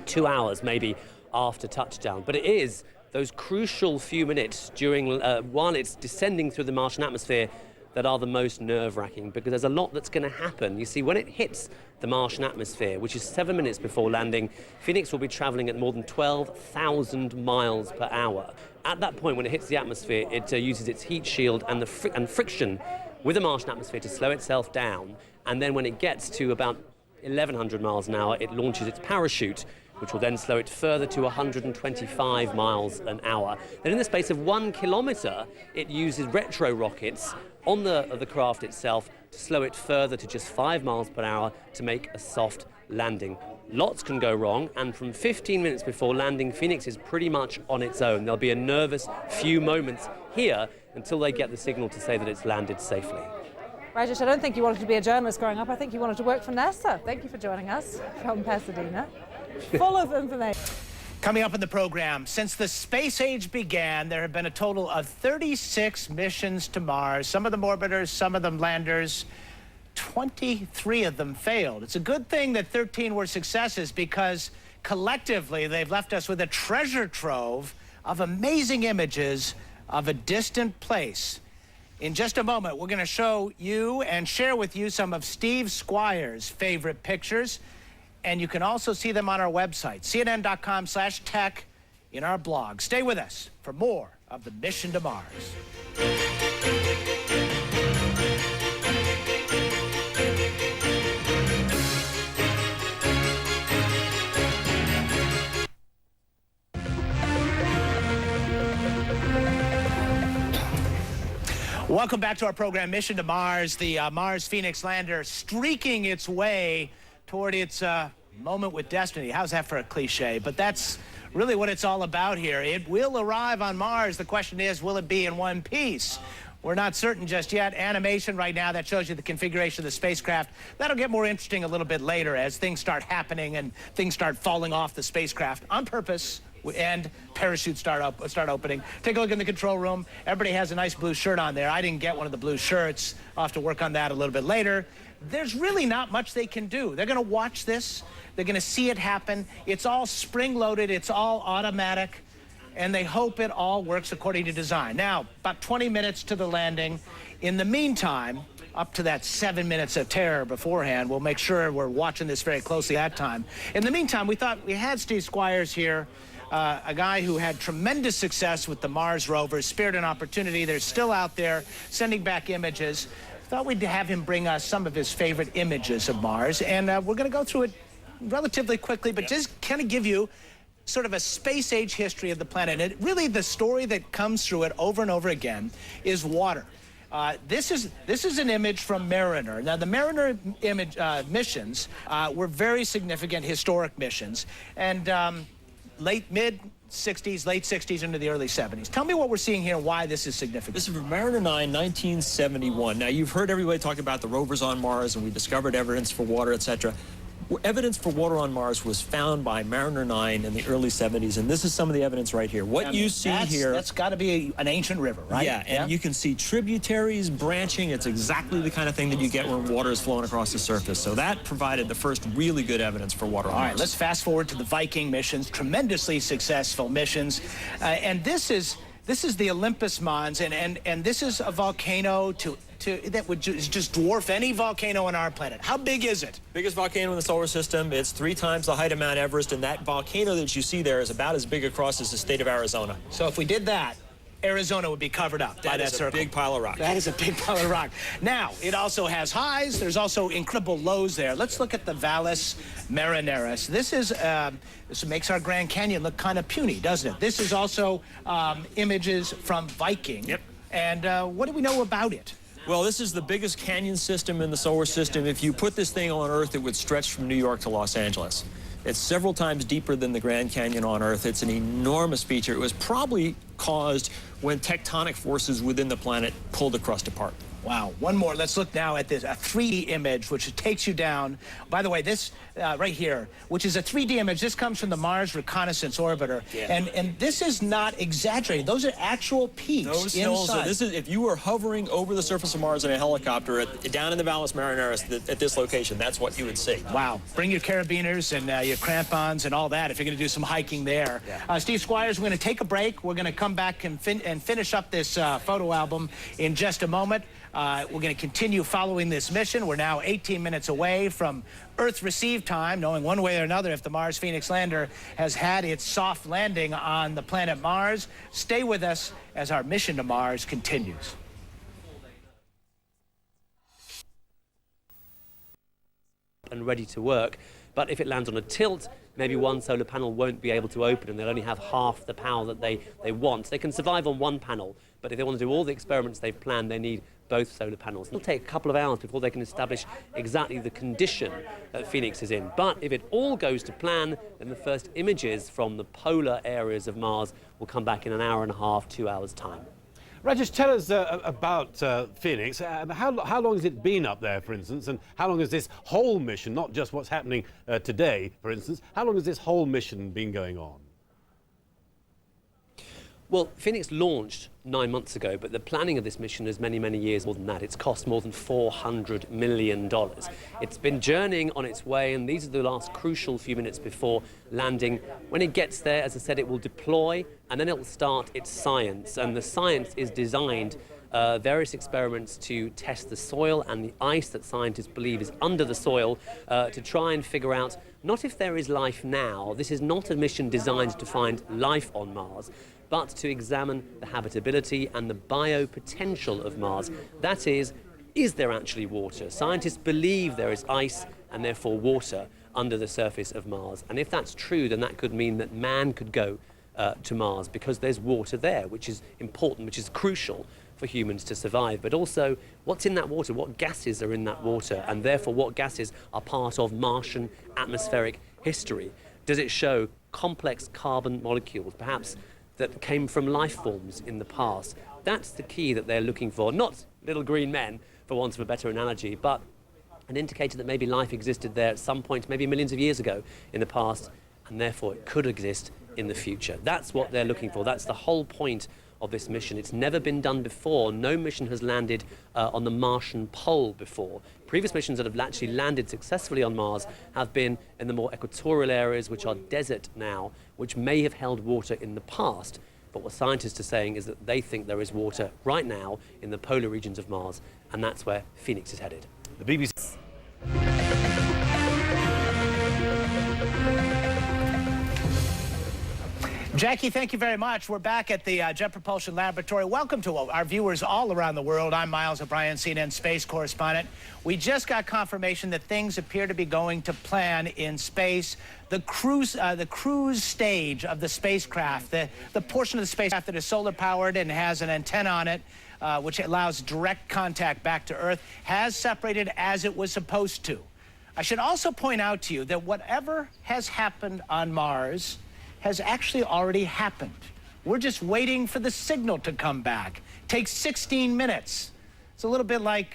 2 hours maybe after touchdown. But it is those crucial few minutes during while it's descending through the Martian atmosphere that are the most nerve-wracking, because there's a lot that's going to happen. You see, when it hits the Martian atmosphere, which is 7 minutes before landing, Phoenix will be traveling at more than 12,000 miles per hour. At that point, when it hits the atmosphere, it uses its heat shield and friction with the Martian atmosphere to slow itself down. And then when it gets to about 1,100 miles an hour, it launches its parachute, which will then slow it further to 125 miles an hour. Then in the space of 1 kilometre, it uses retro rockets on the craft itself to slow it further to just 5 miles per hour to make a soft landing. Lots can go wrong, and from 15 minutes before landing, Phoenix is pretty much on its own. There'll be a nervous few moments here until they get the signal to say that it's landed safely. Rajesh, I don't think you wanted to be a journalist growing up. I think you wanted to work for NASA. Thank you for joining us from Pasadena. Full of information. Coming up in the program, since the space age began, there have been a total of 36 missions to Mars, some of them orbiters, some of them landers. 23 of them failed. It's a good thing that 13 were successes, because collectively they've left us with a treasure trove of amazing images of a distant place. In just a moment, we're going to show you and share with you some of Steve Squires' favorite pictures. And you can also see them on our website, cnn.com/tech, in our blog. Stay with us for more of the Mission to Mars. Welcome back to our program, Mission to Mars. The Mars Phoenix lander streaking its way toward its moment with destiny. How's that for a cliche? But that's really what it's all about here. It will arrive on Mars. The question is, will it be in one piece? We're not certain just yet. Animation right now that shows you the configuration of the spacecraft. That'll get more interesting a little bit later as things start happening and things start falling off the spacecraft on purpose, and parachutes start opening. Take a look in the control room. Everybody has a nice blue shirt on there. I didn't get one of the blue shirts. I'll have to work on that a little bit later. There's really not much they can do. They're going to watch this. They're going to see it happen. It's all spring-loaded. It's all automatic. And they hope it all works according to design. Now, about 20 minutes to the landing. In the meantime, up to that 7 minutes of terror beforehand, we'll make sure we're watching this very closely that time. In the meantime, we thought we had Steve Squires here, a guy who had tremendous success with the Mars rovers, Spirit and Opportunity. They're still out there sending back images. Thought we'd have him bring us some of his favorite images of Mars, and we're going to go through it relatively quickly, but just kind of give you sort of a space-age history of the planet. And really, the story that comes through it over and over again is water. This is an image from Mariner. Now, the Mariner missions were very significant historic missions, and mid-60s, late 60s into the early 70s. Tell me what we're seeing here and why this is significant. This is from Mariner 9, 1971. Now, you've heard everybody talk about the rovers on Mars, and we discovered evidence for water, etc. Evidence for water on Mars was found by Mariner 9 in the early 70s, and this is some of the evidence right here. What you see here... That's got to be an ancient river, right? Yeah, and you can see tributaries branching. It's exactly the kind of thing that you get when water is flowing across the surface. So that provided the first really good evidence for water on Mars. All right, let's fast forward to the Viking missions, tremendously successful missions. And this is the Olympus Mons, and this is a volcano that would just dwarf any volcano on our planet. How big is it? Biggest volcano in the solar system. It's 3 times the height of Mount Everest, and that volcano that you see there is about as big across as the state of Arizona. So if we did that, Arizona would be covered up by that circle. That is a big pile of rock. That is a big pile of rock. Now, it also has highs. There's also incredible lows there. Let's look at the Valles Marineris. This makes our Grand Canyon look kind of puny, doesn't it? This is also images from Viking. Yep. And what do we know about it? Well, this is the biggest canyon system in the solar system. If you put this thing on Earth, it would stretch from New York to Los Angeles. It's several times deeper than the Grand Canyon on Earth. It's an enormous feature. It was probably caused when tectonic forces within the planet pulled the crust apart. Wow. One more. Let's look now at this, a 3D image, which takes you down. By the way, this right here, which is a 3D image, this comes from the Mars Reconnaissance Orbiter. Yeah. And this is not exaggerated. Those are actual peaks Those inside. hills, this is, if you were hovering over the surface of Mars in a helicopter down in the Valles Marineris at this location, that's what you would see. Wow. Bring your carabiners and your crampons and all that if you're going to do some hiking there. Yeah. Steve Squires, we're going to take a break. We're going to come back and finish up this photo album in just a moment. We're going to continue following this mission. We're now 18 minutes away from Earth receive time, knowing one way or another if the Mars Phoenix lander has had its soft landing on the planet Mars. Stay with us as our mission to Mars continues. and ready to work. But if it lands on a tilt, maybe one solar panel won't be able to open and they'll only have half the power that they want. They can survive on one panel, but if they want to do all the experiments they've planned, they need both solar panels. It'll take a couple of hours before they can establish exactly the condition that Phoenix is in. But if it all goes to plan, then the first images from the polar areas of Mars will come back in an hour and a half, 2 hours' time. Rajesh, tell us about Phoenix. How long has it been up there, for instance, and how long has this whole mission, not just what's happening today, for instance, how long has this whole mission been going on? Well, Phoenix launched 9 months ago, but the planning of this mission is many, many years more than that. It's cost more than $400 million. It's been journeying on its way, and these are the last crucial few minutes before landing. When it gets there, as I said, it will deploy, and then it will start its science. And the science is designed various experiments to test the soil and the ice that scientists believe is under the soil to try and figure out not if there is life now. This is not a mission designed to find life on Mars, but to examine the habitability and the biopotential of Mars. That is there actually water? Scientists believe there is ice and therefore water under the surface of Mars. And if that's true, then that could mean that man could go to Mars because there's water there, which is important, which is crucial for humans to survive. But also, what's in that water? What gases are in that water? And therefore, what gases are part of Martian atmospheric history? Does it show complex carbon molecules, perhaps that came from life forms in the past? That's the key that they're looking for. Not little green men, for want of a better analogy, but an indicator that maybe life existed there at some point, maybe millions of years ago in the past, and therefore it could exist in the future. That's what they're looking for. That's the whole point of this mission. It's never been done before. No mission has landed on the Martian pole before. Previous missions that have actually landed successfully on Mars have been in the more equatorial areas, which are desert now, which may have held water in the past. But what scientists are saying is that they think there is water right now in the polar regions of Mars, and that's where Phoenix is headed. The BBC. Jackie, thank you very much. We're back at the Jet Propulsion Laboratory. Welcome to our viewers all around the world. I'm Miles O'Brien, CNN space correspondent. We just got confirmation that things appear to be going to plan in space. The cruise stage of the spacecraft, the portion of the spacecraft that is solar powered and has an antenna on it, which allows direct contact back to Earth, has separated as it was supposed to. I should also point out to you that whatever has happened on Mars has actually already happened. We're just waiting for the signal to come back. Takes 16 minutes. It's a little bit like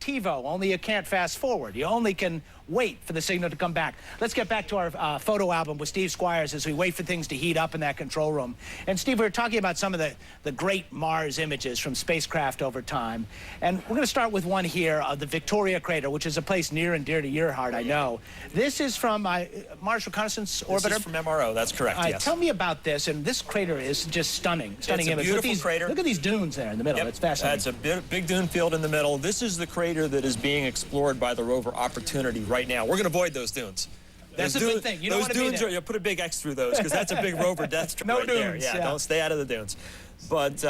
TiVo, only you can't fast forward. You only can wait for the signal to come back. Let's get back to our photo album with Steve Squires as we wait for things to heat up in that control room. And Steve, we were talking about some of the great Mars images from spacecraft over time. And we're going to start with one here of the Victoria crater, which is a place near and dear to your heart, I know. This is from Mars Reconnaissance Orbiter. This is from MRO, that's correct, yes. Tell me about this, and this crater is just stunning. Stunning image. It's a beautiful crater. Look at these dunes there in the middle. Yep. It's fascinating. It's a big dune field in the middle. This is the crater that is being explored by the rover Opportunity right now. We're going to avoid those dunes. That's a good thing. You don't want to be there. Those dunes, you put a big X through those because that's a big rover death trap right there. Yeah, don't stay out of the dunes. But,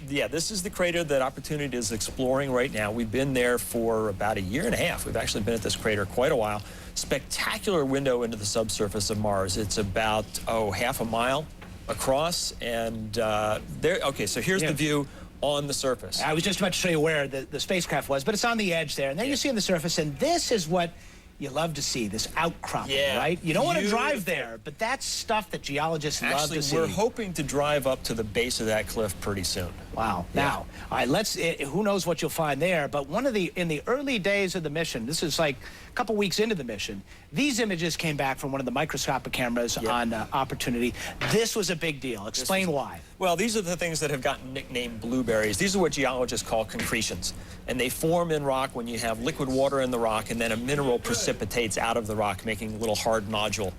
yeah, this is the crater that Opportunity is exploring right now. We've been there for about 1.5 years. We've actually been at this crater quite a while. Spectacular window into the subsurface of Mars. It's about, half a mile across. And okay, so here's the view on the surface. I was just about to show you where the spacecraft was, but it's on the edge there. And then you see on the surface, and this is what you love to see, this outcropping, right? You don't want to drive there, but that's stuff that geologists love to see. Actually, we're hoping to drive up to the base of that cliff pretty soon. Wow. Yeah. Now, all right, who knows what you'll find there, but in the early days of the mission, this is like a couple weeks into the mission, these images came back from one of the microscopic cameras on Opportunity. This was a big deal. Explain why. Well, these are the things that have gotten nicknamed blueberries. These are what geologists call concretions. And they form in rock when you have liquid water in the rock and then a mineral precipitates out of the rock, making a little hard nodule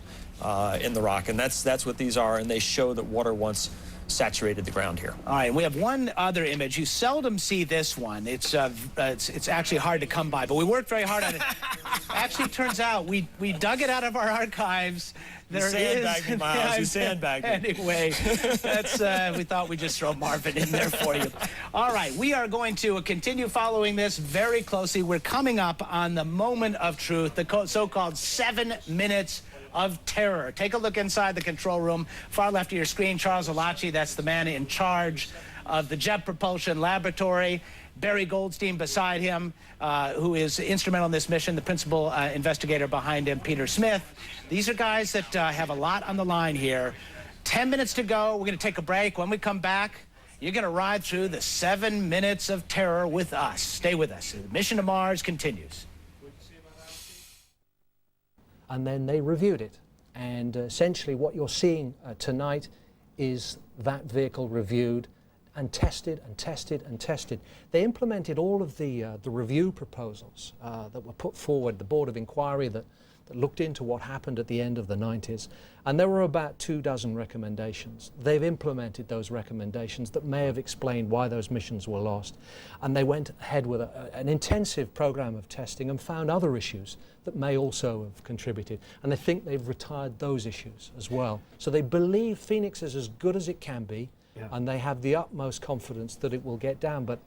in the rock. And that's what these are. And they show that water once saturated the ground here. All right, we have one other image. You seldom see this one. It's actually hard to come by, but we worked very hard on it. Actually, turns out we dug it out of our archives. You sandbagged me, Miles. You sandbagged me. Anyway, that's we thought we'd just throw Marvin in there for you. All right, we are going to continue following this very closely. We're coming up on the moment of truth, the so-called 7 minutes of terror. Take a look inside the control room. Far left of your screen, Charles Alachi, that's the man in charge of the Jet Propulsion Laboratory. Barry Goldstein beside him, who is instrumental in this mission, the principal investigator behind him, Peter Smith. These are guys that have a lot on the line here. 10 minutes to go. We're going to take a break. When we come back, you're going to ride through the 7 minutes of terror with us. Stay with us. The mission to Mars continues. And then they reviewed it. And essentially what you're seeing tonight is that vehicle reviewed and tested and tested and tested. They implemented all of the review proposals that were put forward, the Board of Inquiry that looked into what happened at the end of the 90s. And there were about 24 recommendations. They've implemented those recommendations that may have explained why those missions were lost. And they went ahead with an intensive program of testing and found other issues that may also have contributed. And they think they've retired those issues as well. So they believe Phoenix is as good as it can be, and they have the utmost confidence that it will get down. But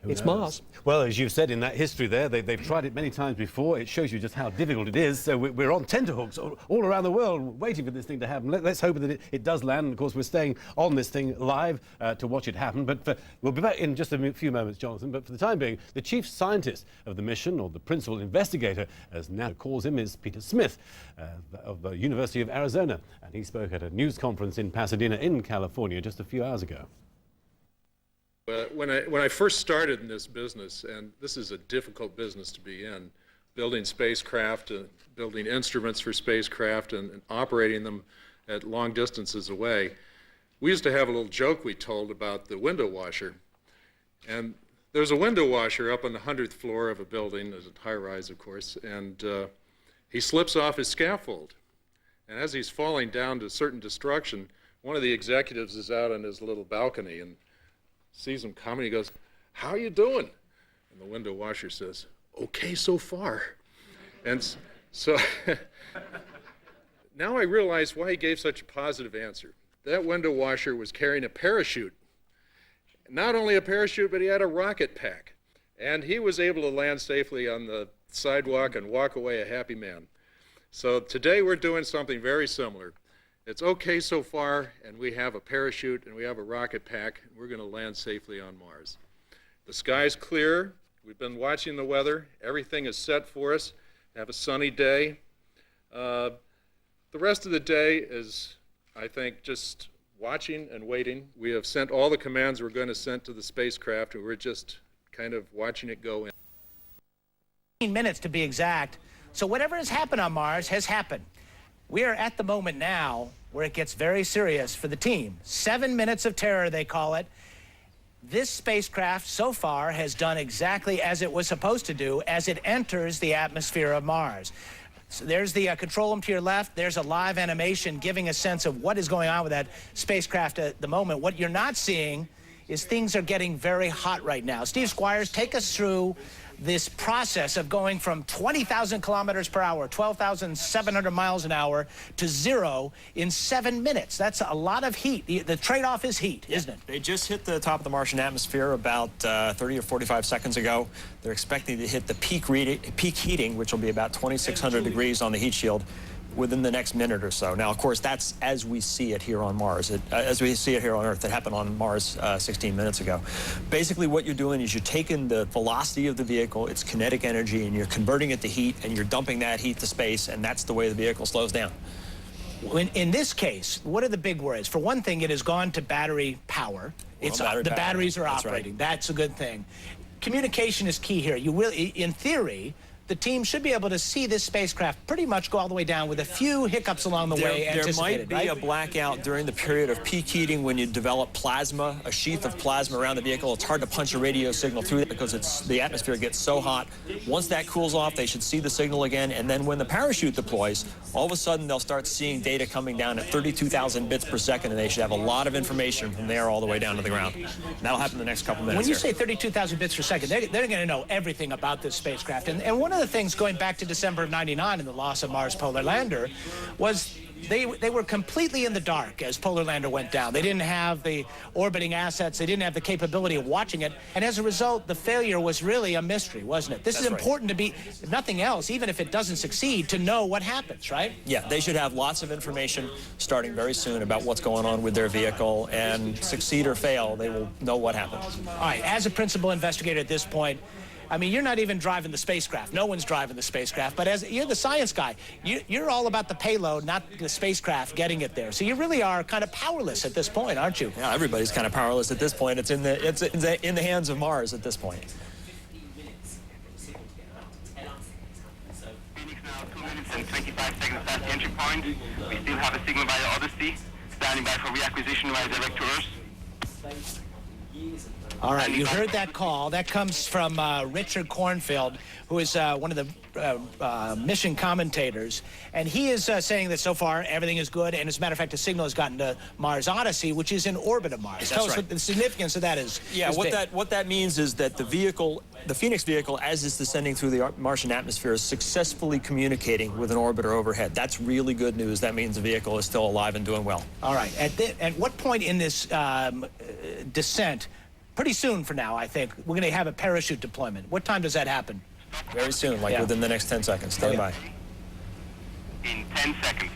it's Mars. Well, as you've said in that history there, they've tried it many times before. It shows you just how difficult it is. So we're on tenterhooks all around the world waiting for this thing to happen. Let's hope that it does land. And of course, we're staying on this thing live to watch it happen. But we'll be back in just a few moments, Jonathan. But for the time being, the chief scientist of the mission, or the principal investigator, as now calls him, is Peter Smith of the University of Arizona. And he spoke at a news conference in Pasadena in California just a few hours ago. When I first started in this business, and this is a difficult business to be in, building spacecraft, building instruments for spacecraft, and operating them at long distances away, we used to have a little joke we told about the window washer. And there's a window washer up on the 100th floor of a building, there's a high-rise, of course, and he slips off his scaffold. And as he's falling down to certain destruction, one of the executives is out on his little balcony and sees him coming. He goes, "How you doing?" And the window washer says, "Okay so far." And so now I realize why he gave such a positive answer. That window washer was carrying a parachute. Not only a parachute, but he had a rocket pack. And he was able to land safely on the sidewalk and walk away a happy man. So today we're doing something very similar. It's okay so far, and we have a parachute and we have a rocket pack, and we're going to land safely on Mars. The sky's clear. We've been watching the weather. Everything is set for us. Have a sunny day. The rest of the day is, I think, just watching and waiting. We have sent all the commands we're going to send to the spacecraft, and we're just kind of watching it go in. 15 minutes to be exact. So whatever has happened on Mars has happened. We are at the moment now where it gets very serious for the team. 7 minutes of terror, they call it. This spacecraft so far has done exactly as it was supposed to do as it enters the atmosphere of Mars. So there's the control room to your left. There's a live animation giving a sense of what is going on with that spacecraft at the moment. What you're not seeing is things are getting very hot right now. Steve Squires, take us through this process of going from 20,000 kilometers per hour, 12,700 miles an hour, to zero in 7 minutes. That's a lot of heat. The trade-off is heat, isn't it? They just hit the top of the Martian atmosphere about 30 or 45 seconds ago. They're expecting to hit the peak heating, which will be about 2,600 degrees on the heat shield, within the next minute or so. Now, of course, that's as we see it here on Mars, as we see it here on Earth. It happened on Mars 16 minutes ago. Basically, what you're doing is you're taking the velocity of the vehicle, its kinetic energy, and you're converting it to heat, and you're dumping that heat to space, and that's the way the vehicle slows down. In this case, what are the big worries? For one thing, it has gone to battery power. The batteries are operating. Right. That's a good thing. Communication is key here. You will, in theory, the team should be able to see this spacecraft pretty much go all the way down with a few hiccups along the way There anticipated, might be right? a blackout during the period of peak heating when you develop plasma, a sheath of plasma around the vehicle. It's hard to punch a radio signal through it because the atmosphere gets so hot. Once that cools off, they should see the signal again, and then when the parachute deploys, all of a sudden they'll start seeing data coming down at 32,000 bits per second, and they should have a lot of information from there all the way down to the ground. And that'll happen in the next couple minutes. When you here. say 32,000 bits per second, they're going to know everything about this spacecraft. And one of the things going back to December of '99 and the loss of Mars Polar Lander was they were completely in the dark as Polar Lander went down. They didn't have the orbiting assets. They didn't have the capability of watching it. And as a result, the failure was really a mystery, wasn't it? This is important to be, if nothing else, even if it doesn't succeed, to know what happens, right? Yeah, they should have lots of information starting very soon about what's going on with their vehicle, and succeed or fail, they will know what happens. All right, as a principal investigator at this point, I mean, you're not even driving the spacecraft. No one's driving the spacecraft. But as you're the science guy, you're all about the payload, not the spacecraft getting it there. So you really are kind of powerless at this point, aren't you? Yeah, everybody's kind of powerless at this point. It's in the hands of Mars at this point. Phoenix now 2 minutes and 25 seconds past the entry point. We still have a signal via Odyssey, standing by for reacquisition via direct to Earth. All right, you heard that call. That comes from Richard Cornfield, who is one of the mission commentators. And he is saying that so far everything is good. And as a matter of fact, the signal has gotten to Mars Odyssey, which is in orbit of Mars. Tell us what the significance of that is. Yeah, what that means is that the vehicle, the Phoenix vehicle, as it's descending through the Martian atmosphere, is successfully communicating with an orbiter overhead. That's really good news. That means the vehicle is still alive and doing well. All right. At what point in this descent, pretty soon for now, I think, we're going to have a parachute deployment. What time does that happen? Very soon, like within the next 10 seconds. Stand by. In 10 seconds.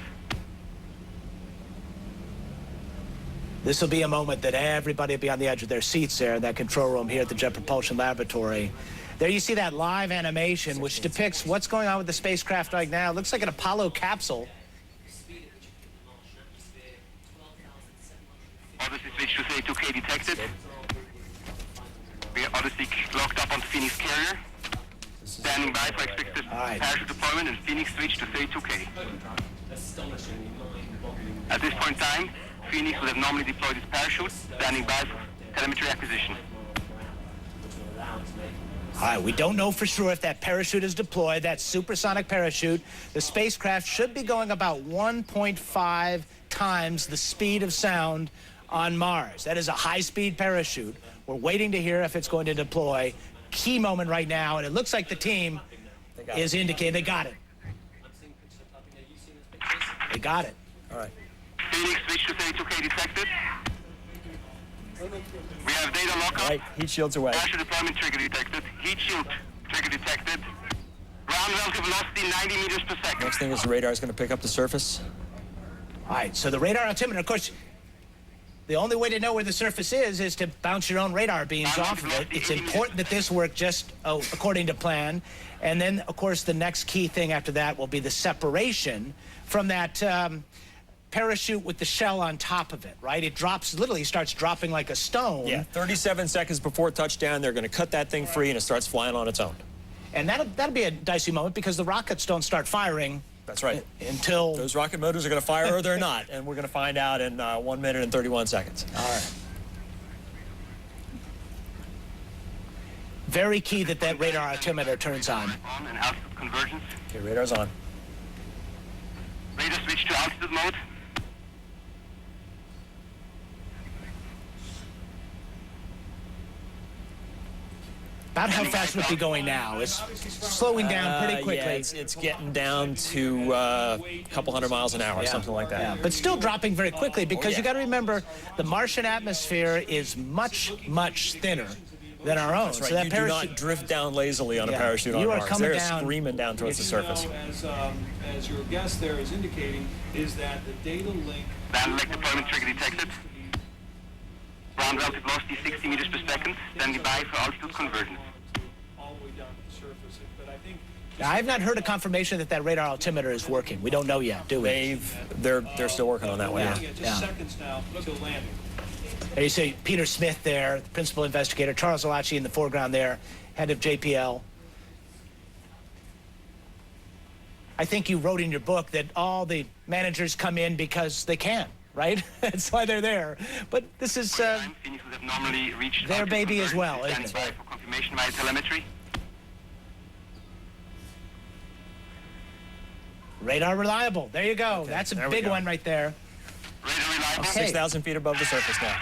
This will be a moment that everybody will be on the edge of their seats there in that control room here at the Jet Propulsion Laboratory. There you see that live animation, which depicts what's going on with the spacecraft right now. It looks like an Apollo capsule. Odyssey switch to say 2K detected. We are Odyssey locked up on Phoenix carrier. Standing by for expected parachute deployment, and Phoenix switch to say 2K. At this point in time, Phoenix would have normally deployed its parachute, standing by for telemetry acquisition. All right, we don't know for sure if that parachute is deployed, that supersonic parachute. The spacecraft should be going about 1.5 times the speed of sound on Mars. That is a high-speed parachute. We're waiting to hear if it's going to deploy. Key moment right now, and it looks like the team is indicating they got it. They got it. All right. Phoenix switch to 32K detected. We have data lockup. Right, heat shields away. Parachute deployment trigger detected. Heat shield trigger detected. Ground relative velocity 90 meters per second. Next thing is the radar is going to pick up the surface. All right, so the radar altimeter, of course, the only way to know where the surface is to bounce your own radar beams off of it. It's important that this work just according to plan. And then, of course, the next key thing after that will be the separation from that parachute with the shell on top of it, right? It drops, literally starts dropping like a stone. Yeah, 37 seconds before touchdown, they're going to cut that thing free, and it starts flying on its own. And that'll be a dicey moment because the rockets don't start firing. That's right. Until those rocket motors are going to fire or they're not, and we're going to find out in 1 minute and 31 seconds. All right. Very key that that radar altimeter turns on. On and altitude convergence. Okay, radar's on. Radar switch to altitude mode. About how fast would it be going now? It's slowing down pretty quickly. Yeah, it's getting down to a couple hundred miles an hour, something like that. Yeah, but still dropping very quickly because you got to remember the Martian atmosphere is much, much thinner than our own. That's right. So that you do not drift down lazily on a parachute on Mars. They're screaming down towards the surface. As your guest there is indicating, is that the data link... Band link deployment trigger detected. Ground relative velocity 60 meters per second. Standing by for altitude convergence. All the way down to the surface. But I think... Now, I have not heard a confirmation that that radar altimeter is working. We don't know yet, do we? They're still working on that one. Just seconds now till landing. There you see Peter Smith there, the principal investigator, Charles Alachi in the foreground there, head of JPL. I think you wrote in your book that all the managers come in because they can, right? That's why they're there. But this is their baby as well, isn't it? For confirmation via telemetry. Radar reliable. There you go. Okay, That's a there we big go. one right there. Radar reliable. Okay. 6,000 feet above the surface now.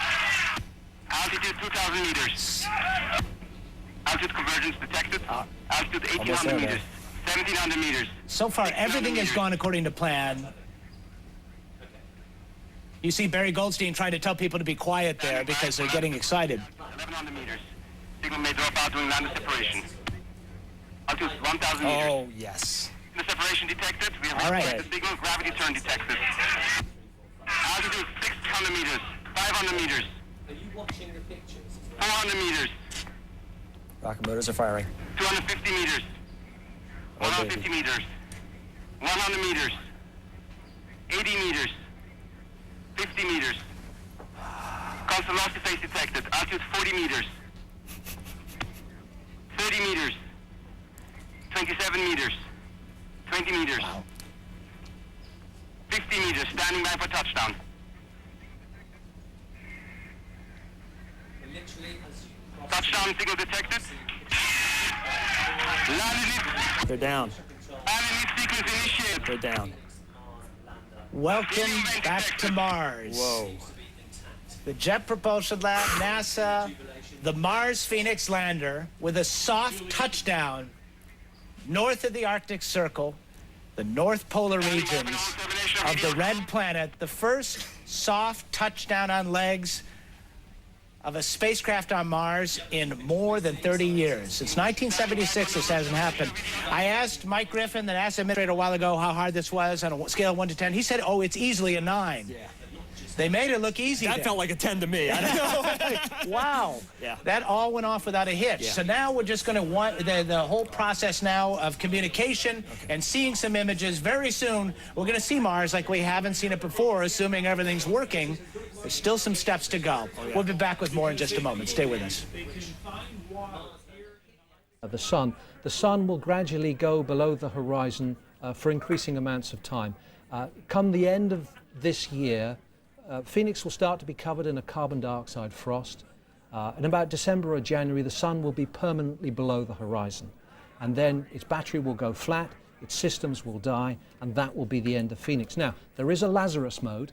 Altitude 2,000 meters. Altitude convergence detected. Altitude Almost 1,800 there, meters. 1,700 meters. So far, everything has gone according to plan. You see Barry Goldstein trying to tell people to be quiet there because they're getting excited. 1,100 meters. Signal may drop out during lander separation. Altitude 1,000 meters. Oh, yes. The separation detected. We have All right. the signal. Gravity turn detected. Altitude 600 meters. 500 meters. Are you watching the pictures? 400 meters. Rocket motors are firing. 250 meters. 150 meters. 100 meters. 80 meters. 50 meters. Constant velocity phase detected. Altitude 40 meters. 30 meters. 27 meters. 20 meters. Wow. 50 meters. Standing by for touchdown. Touchdown signal detected. Landing They're down. sequence initiated. They're down. Welcome back to Mars. Whoa. The Jet Propulsion Lab, NASA, the Mars Phoenix lander with a soft touchdown north of the Arctic Circle, the North Polar regions of the Red Planet, the first soft touchdown on legs of a spacecraft on Mars in more than 30 years. Since 1976, this hasn't happened. I asked Mike Griffin, the NASA administrator, a while ago how hard this was on a scale of 1 to 10. He said, oh, it's easily a 9. Yeah. They made it look easy. That felt like a 10 to me. I don't know. Wow. Yeah. That all went off without a hitch. Yeah. So now we're just going to want the whole process now of communication and seeing some images. Very soon, we're going to see Mars like we haven't seen it before, assuming everything's working. There's still some steps to go. We'll be back with more in just a moment. Stay with us. The sun will gradually go below the horizon for increasing amounts of time. Come the end of this year, Phoenix will start to be covered in a carbon dioxide frost. In about December or January, the sun will be permanently below the horizon. And then its battery will go flat, its systems will die, and that will be the end of Phoenix. Now, there is a Lazarus mode,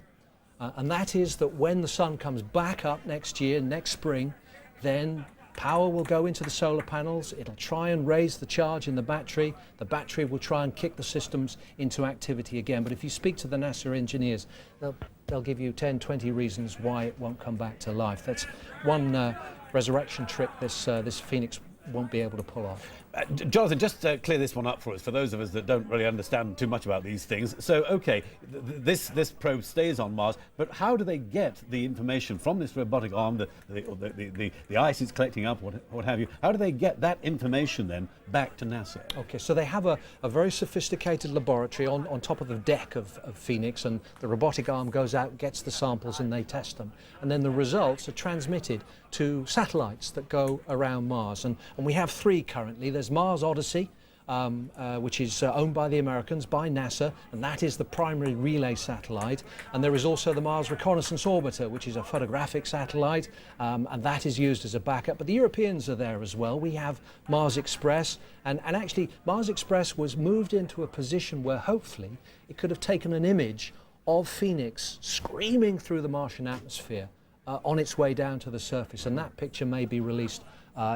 and that is that when the sun comes back up next year, next spring, then power will go into the solar panels, it'll try and raise the charge in the battery will try and kick the systems into activity again. But if you speak to the NASA engineers, they'll give you 10, 20 reasons why it won't come back to life. That's one resurrection trick this Phoenix won't be able to pull off. Jonathan, just clear this one up for us, for those of us that don't really understand too much about these things. So, okay, this probe stays on Mars, but how do they get the information from this robotic arm, the ice it's collecting up, what have you? How do they get that information then back to NASA? Okay, so they have a very sophisticated laboratory on top of the deck of Phoenix, and the robotic arm goes out, gets the samples, and they test them. And then the results are transmitted to satellites that go around Mars. And we have 3 currently. There's Mars Odyssey, which is owned by the Americans, by NASA, and that is the primary relay satellite. And there is also the Mars Reconnaissance Orbiter, which is a photographic satellite, and that is used as a backup. But the Europeans are there as well. We have Mars Express, and actually Mars Express was moved into a position where hopefully it could have taken an image of Phoenix screaming through the Martian atmosphere on its way down to the surface, and that picture may be released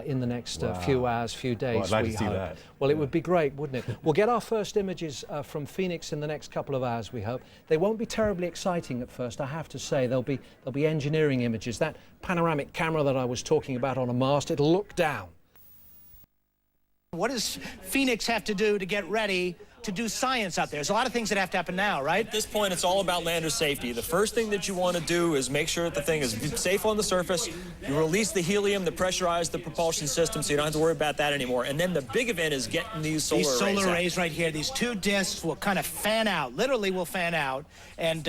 in the next few hours, few days. Well, I'd like to see that. Well, it would be great, wouldn't it? We'll get our first images from Phoenix in the next couple of hours, we hope. They won't be terribly exciting at first, I have to say. There'll be engineering images. That panoramic camera that I was talking about on a mast, it'll look down. What does Phoenix have to do to get ready to do science out there? There's a lot of things that have to happen now, right? At this point, it's all about lander safety. The first thing that you want to do is make sure that the thing is safe on the surface. You release the helium to pressurize the propulsion system so you don't have to worry about that anymore. And then the big event is getting these solar arrays right here. These 2 discs will kind of fan out, literally will fan out. And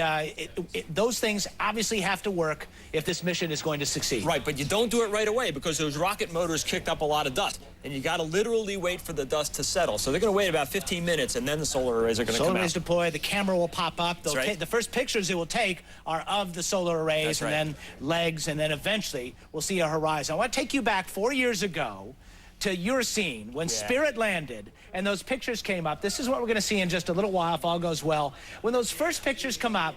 those things obviously have to work if this mission is going to succeed. Right, but you don't do it right away because those rocket motors kicked up a lot of dust. And you got to literally wait for the dust to settle. So they're going to wait about 15 minutes. and then the solar arrays are going to come out. Solar arrays deploy, the camera will pop up. They'll right. the first pictures it will take are of the solar arrays, That's right. and then legs, and then eventually we'll see a horizon. I want to take you back 4 years ago to your scene when Spirit landed and those pictures came up. This is what we're going to see in just a little while if all goes well. When those first pictures come up,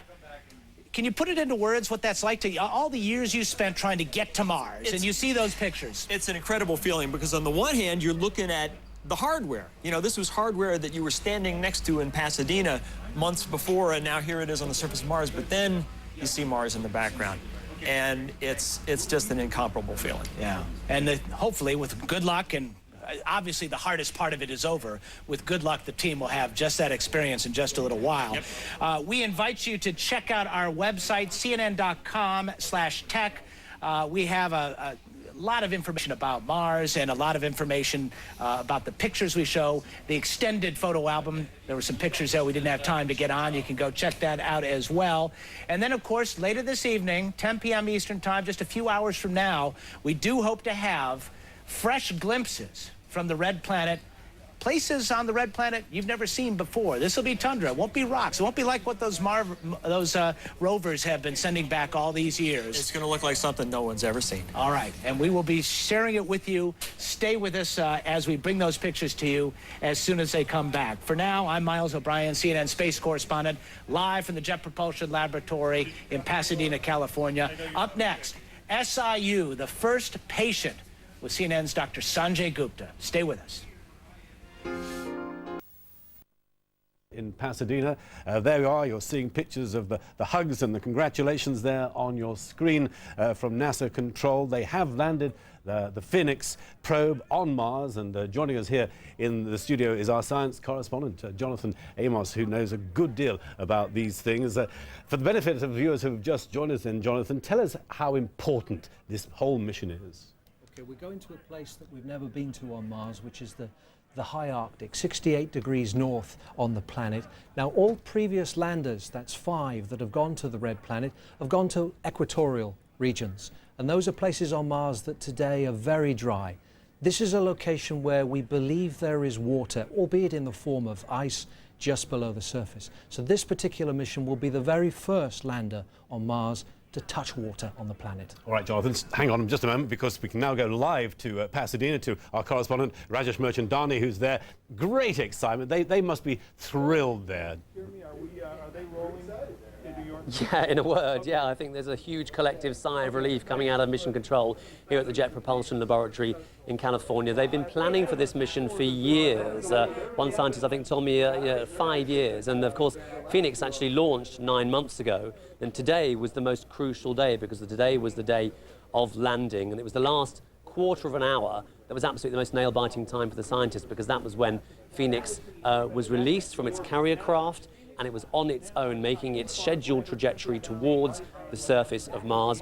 can you put it into words what that's like to you? All the years you spent trying to get to Mars, and you see those pictures. It's an incredible feeling because on the one hand, you're looking at the hardware. You know, this was hardware that you were standing next to in Pasadena months before, and now here it is on the surface of Mars. But then you see Mars in the background, and it's just an incomparable feeling. Yeah, and hopefully with good luck, and obviously the hardest part of it is over. With good luck, the team will have just that experience in just a little while. Yep. We invite you to check out our website, cnn.com/tech. We have a lot of information about Mars and a lot of information about the pictures we show, the extended photo album. There were some pictures there we didn't have time to get on. You can go check that out as well. And then, of course, later this evening, 10 p.m. Eastern Time, just a few hours from now, we do hope to have fresh glimpses from the Red Planet, places on the Red Planet you've never seen before. This will be tundra. It won't be rocks. It won't be like what those rovers have been sending back all these years. It's going to look like something no one's ever seen. All right, and we will be sharing it with you. Stay with us as we bring those pictures to you as soon as they come back. For now, I'm Miles O'Brien, CNN space correspondent, live from the Jet Propulsion Laboratory in Pasadena, California. Up next, SIU, the first patient, with CNN's Dr. Sanjay Gupta. Stay with us. In Pasadena. There you are, you're seeing pictures of the hugs and the congratulations there on your screen from NASA Control. They have landed the Phoenix probe on Mars, and joining us here in the studio is our science correspondent, Jonathan Amos, who knows a good deal about these things. For the benefit of viewers who have just joined us in, Jonathan, tell us how important this whole mission is. Okay, we're going to a place that we've never been to on Mars, which is the high Arctic, 68 degrees north on the planet. Now, all previous landers, that's 5 that have gone to the Red Planet, have gone to equatorial regions. And those are places on Mars that today are very dry. This is a location where we believe there is water, albeit in the form of ice just below the surface. So this particular mission will be the very first lander on Mars to touch water on the planet. All right, Jonathan, hang on just a moment, because we can now go live to Pasadena to our correspondent, Rajesh Merchandani, who's there. Great excitement. They must be thrilled there. Jeremy, are they rolling into your... Yeah, in a word, yeah. I think there's a huge collective sigh of relief coming out of Mission Control here at the Jet Propulsion Laboratory in California. They've been planning for this mission for years. One scientist, I think, told me 5 years. And, of course, Phoenix actually launched 9 months ago. And today was the most crucial day, because today was the day of landing. And it was the last quarter of an hour that was absolutely the most nail-biting time for the scientists, because that was when Phoenix was released from its carrier craft, and it was on its own, making its scheduled trajectory towards the surface of Mars.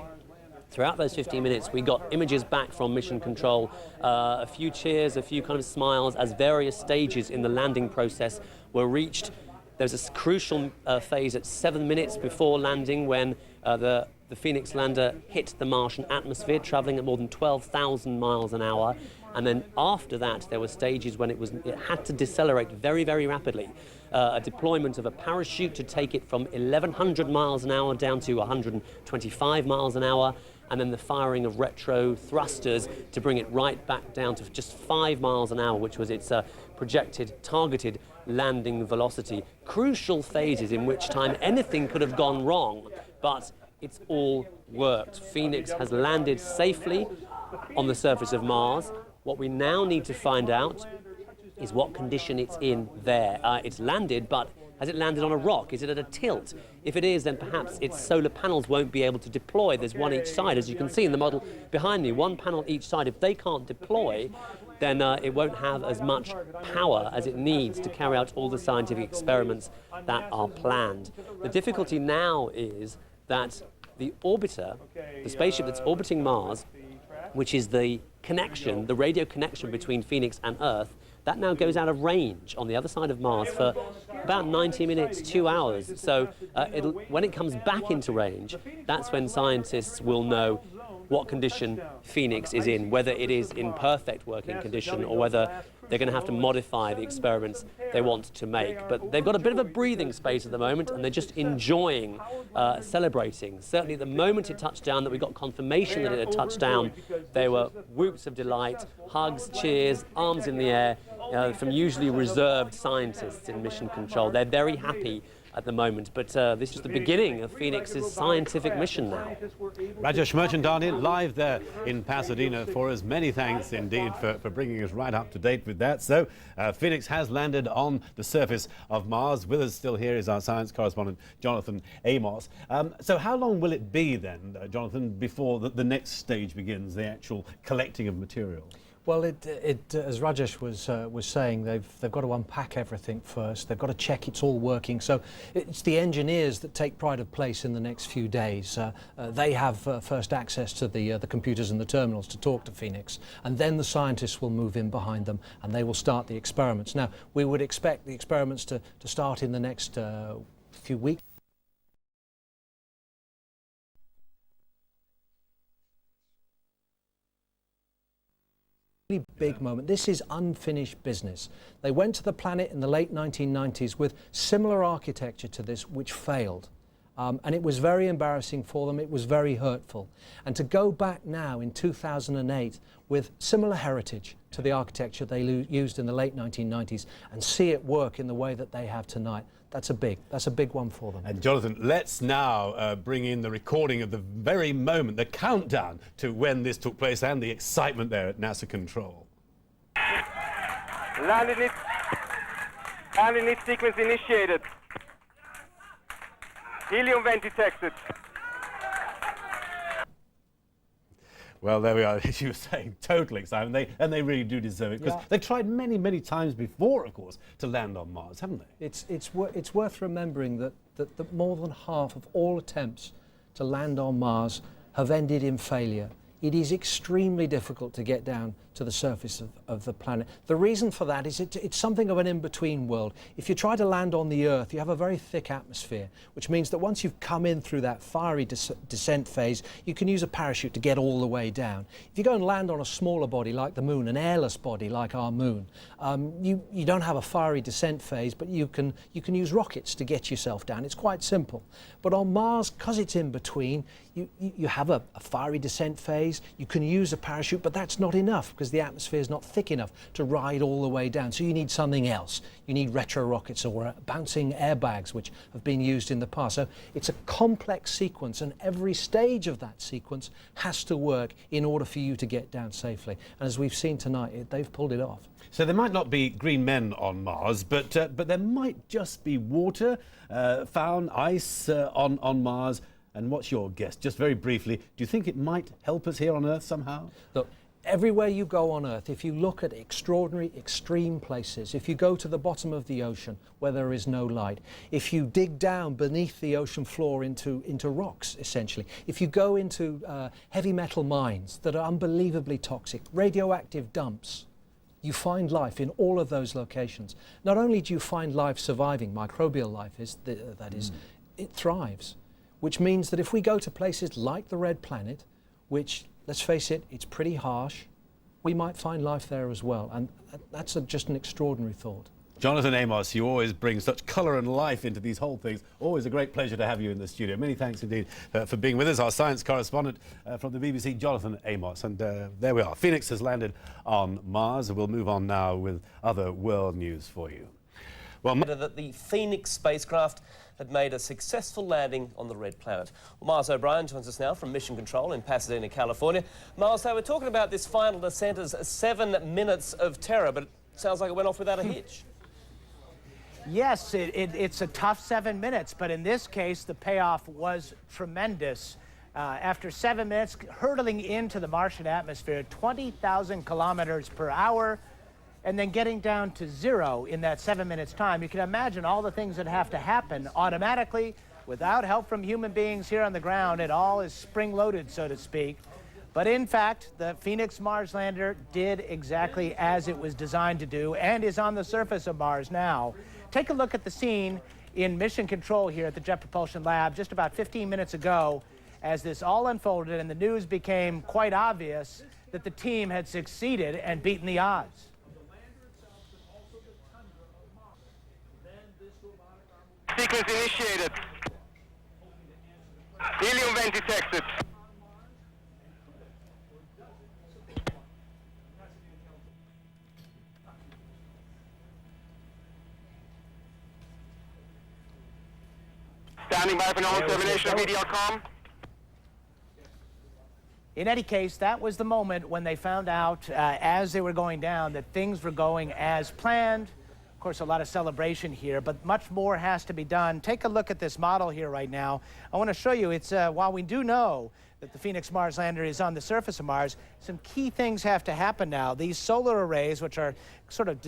Throughout those 15 minutes, we got images back from Mission Control, a few cheers, a few kind of smiles, as various stages in the landing process were reached. There was a crucial phase at 7 minutes before landing, when the Phoenix lander hit the Martian atmosphere, traveling at more than 12,000 miles an hour. And then after that, there were stages when it had to decelerate very, very rapidly. A deployment of a parachute to take it from 1,100 miles an hour down to 125 miles an hour, and then the firing of retro thrusters to bring it right back down to just 5 miles an hour, which was its projected, targeted landing velocity. Crucial phases in which time anything could have gone wrong, but it's all worked. Phoenix has landed safely on the surface of Mars. What we now need to find out is what condition it's in there. It's landed, but has it landed on a rock? Is it at a tilt? If it is, then perhaps its solar panels won't be able to deploy. There's one each side, as you can see in the model behind me, one panel each side. If they can't deploy, then it won't have as much power as it needs to carry out all the scientific experiments that are planned. The difficulty now is that the orbiter, the spaceship that's orbiting Mars, which is the connection, the radio connection between Phoenix and Earth, that now goes out of range on the other side of Mars for about 90 minutes, 2 hours. So when it comes back into range, that's when scientists will know what condition Phoenix is in, whether it is in perfect working condition or whether they're going to have to modify the experiments they want to make. But they've got a bit of a breathing space at the moment, and they're just enjoying celebrating. Certainly, the moment it touched down, that we got confirmation that it had touched down, there were whoops of delight, hugs, cheers, arms in the air from usually reserved scientists in mission control. They're very happy at the moment, but this is the beginning of Phoenix's scientific mission now. Rajesh Merchandani live there in Pasadena for us. Many thanks indeed for bringing us right up to date with that. So Phoenix has landed on the surface of Mars. With us still here is our science correspondent Jonathan Amos. So how long will it be then, Jonathan, before the next stage begins, the actual collecting of material? Well, as Rajesh was saying, they've got to unpack everything first. They've got to check it's all working. So it's the engineers that take pride of place in the next few days. They have first access to the computers and the terminals to talk to Phoenix, and then the scientists will move in behind them and they will start the experiments. Now, we would expect the experiments to start in the next few weeks. Big moment. This is unfinished business. They went to the planet in the late 1990s with similar architecture to this, which failed. And it was very embarrassing for them. It was very hurtful. And to go back now in 2008 with similar heritage to the architecture they used in the late 1990s and see it work in the way that they have tonight, that's a big one for them. And Jonathan, let's now bring in the recording of the very moment, the countdown to when this took place and the excitement there at NASA Control. Landing sequence initiated. Helium vent detected. Well, there we are, as you were saying, total excitement. And they really do deserve it, because they've tried many, many times before, of course, to land on Mars, haven't they? It's worth remembering that more than half of all attempts to land on Mars have ended in failure. It is extremely difficult to get down to the surface of the planet. The reason for that is it's something of an in-between world. If you try to land on the Earth, you have a very thick atmosphere, which means that once you've come in through that fiery descent phase, you can use a parachute to get all the way down. If you go and land on a smaller body like the Moon, an airless body like our Moon, you don't have a fiery descent phase, but you can use rockets to get yourself down. It's quite simple. But on Mars, because it's in between, you have a fiery descent phase, you can use a parachute, but that's not enough because the atmosphere is not thick enough to ride all the way down. So you need something else. You need retro rockets or bouncing airbags, which have been used in the past. So it's a complex sequence, and every stage of that sequence has to work in order for you to get down safely. And as we've seen tonight, they've pulled it off. So there might not be green men on Mars, but there might just be water, found ice on Mars. And what's your guess? Just very briefly, do you think it might help us here on Earth somehow? Look, everywhere you go on Earth, if you look at extraordinary, extreme places, if you go to the bottom of the ocean where there is no light, if you dig down beneath the ocean floor into rocks, essentially, if you go into heavy metal mines that are unbelievably toxic, radioactive dumps, you find life in all of those locations. Not only do you find life surviving, microbial life it thrives. Which means that if we go to places like the Red Planet, which, let's face it, it's pretty harsh, we might find life there as well. And that's just an extraordinary thought. Jonathan Amos, you always bring such colour and life into these whole things. Always a great pleasure to have you in the studio. Many thanks indeed for being with us, our science correspondent from the BBC, Jonathan Amos. And there we are. Phoenix has landed on Mars. We'll move on now with other world news for you. Well, that the Phoenix spacecraft had made a successful landing on the Red Planet. Well, Miles O'Brien joins us now from Mission Control in Pasadena, California. Miles, we're talking about this final descent as 7 minutes of terror, but it sounds like it went off without a hitch. Yes, it's a tough 7 minutes, but in this case, the payoff was tremendous. After 7 minutes, hurtling into the Martian atmosphere, 20,000 kilometers per hour, and then getting down to 0 in that 7 minutes time. You can imagine all the things that have to happen automatically without help from human beings here on the ground. It all is spring-loaded, so to speak. But in fact, the Phoenix Mars lander did exactly as it was designed to do and is on the surface of Mars now. Take a look at the scene in Mission Control here at the Jet Propulsion Lab just about 15 minutes ago. as this all unfolded and the news became quite obvious that the team had succeeded and beaten the odds. Sequence initiated. Helium vent detected. Standing by for normal termination of VDR comm. In any case, that was the moment when they found out, as they were going down, that things were going as planned. Of course, a lot of celebration here, but much more has to be done. Take a look at this model here right now. I want to show you, it's while we do know that the Phoenix Mars lander is on the surface of Mars, some key things have to happen now. These solar arrays, which are sort of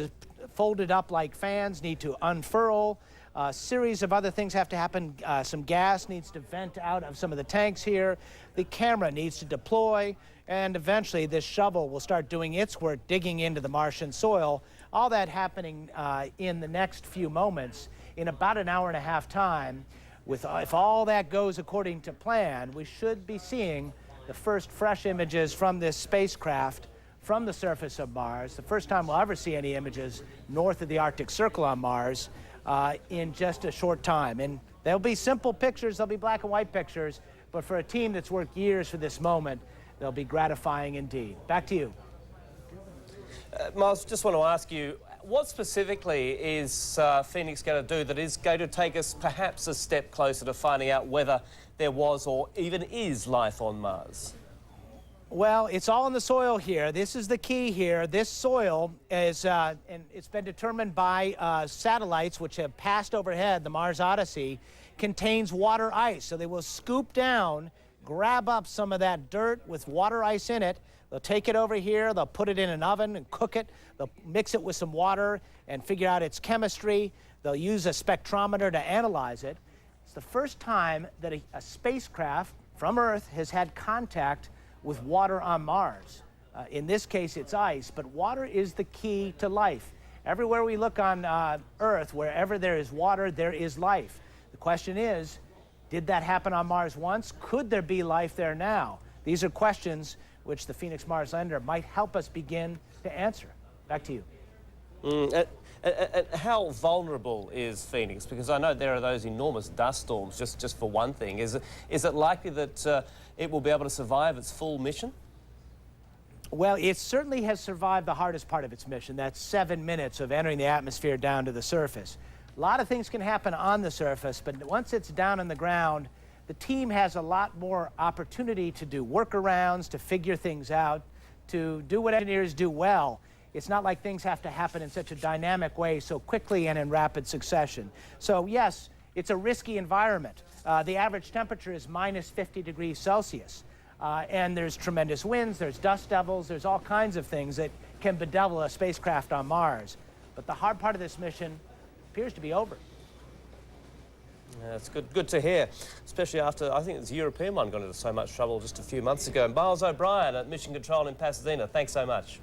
folded up like fans, need to unfurl. A series of other things have to happen. Some gas needs to vent out of some of the tanks here. The camera needs to deploy, and eventually this shovel will start doing its work, digging into the Martian soil. All that happening in the next few moments. In about an hour and a half time, if all that goes according to plan, we should be seeing the first fresh images from this spacecraft from the surface of Mars. The first time we'll ever see any images north of the Arctic Circle on Mars. In just a short time. And they'll be simple pictures, they'll be black and white pictures, but for a team that's worked years for this moment, they'll be gratifying indeed. Back to you. Miles, just want to ask you, what specifically is Phoenix going to do that is going to take us perhaps a step closer to finding out whether there was or even is life on Mars? Well, it's all in the soil here. This is the key here. This soil is, and it's been determined by satellites which have passed overhead, the Mars Odyssey, contains water ice. So they will scoop down, grab up some of that dirt with water ice in it. They'll take it over here, they'll put it in an oven and cook it. They'll mix it with some water and figure out its chemistry. They'll use a spectrometer to analyze it. It's the first time that a spacecraft from Earth has had contact with water on Mars. In this case, it's ice, but water is the key to life. Everywhere we look on Earth, wherever there is water, there is life. The question is, did that happen on Mars once? Could there be life there now? These are questions which the Phoenix Mars lander might help us begin to answer. Back to you. How vulnerable is Phoenix? Because I know there are those enormous dust storms, just for one thing. Is it likely that it will be able to survive its full mission? Well, it certainly has survived the hardest part of its mission. That's 7 minutes of entering the atmosphere down to the surface. A lot of things can happen on the surface, but once it's down on the ground, the team has a lot more opportunity to do workarounds, to figure things out, to do what engineers do well. It's not like things have to happen in such a dynamic way so quickly and in rapid succession. So yes, it's a risky environment. The average temperature is minus 50 degrees Celsius. And there's tremendous winds, there's dust devils, there's all kinds of things that can bedevil a spacecraft on Mars. But the hard part of this mission appears to be over. Yeah, it's good to hear, especially after, I think the European one got into so much trouble just a few months ago. Miles O'Brien at Mission Control in Pasadena, thanks so much.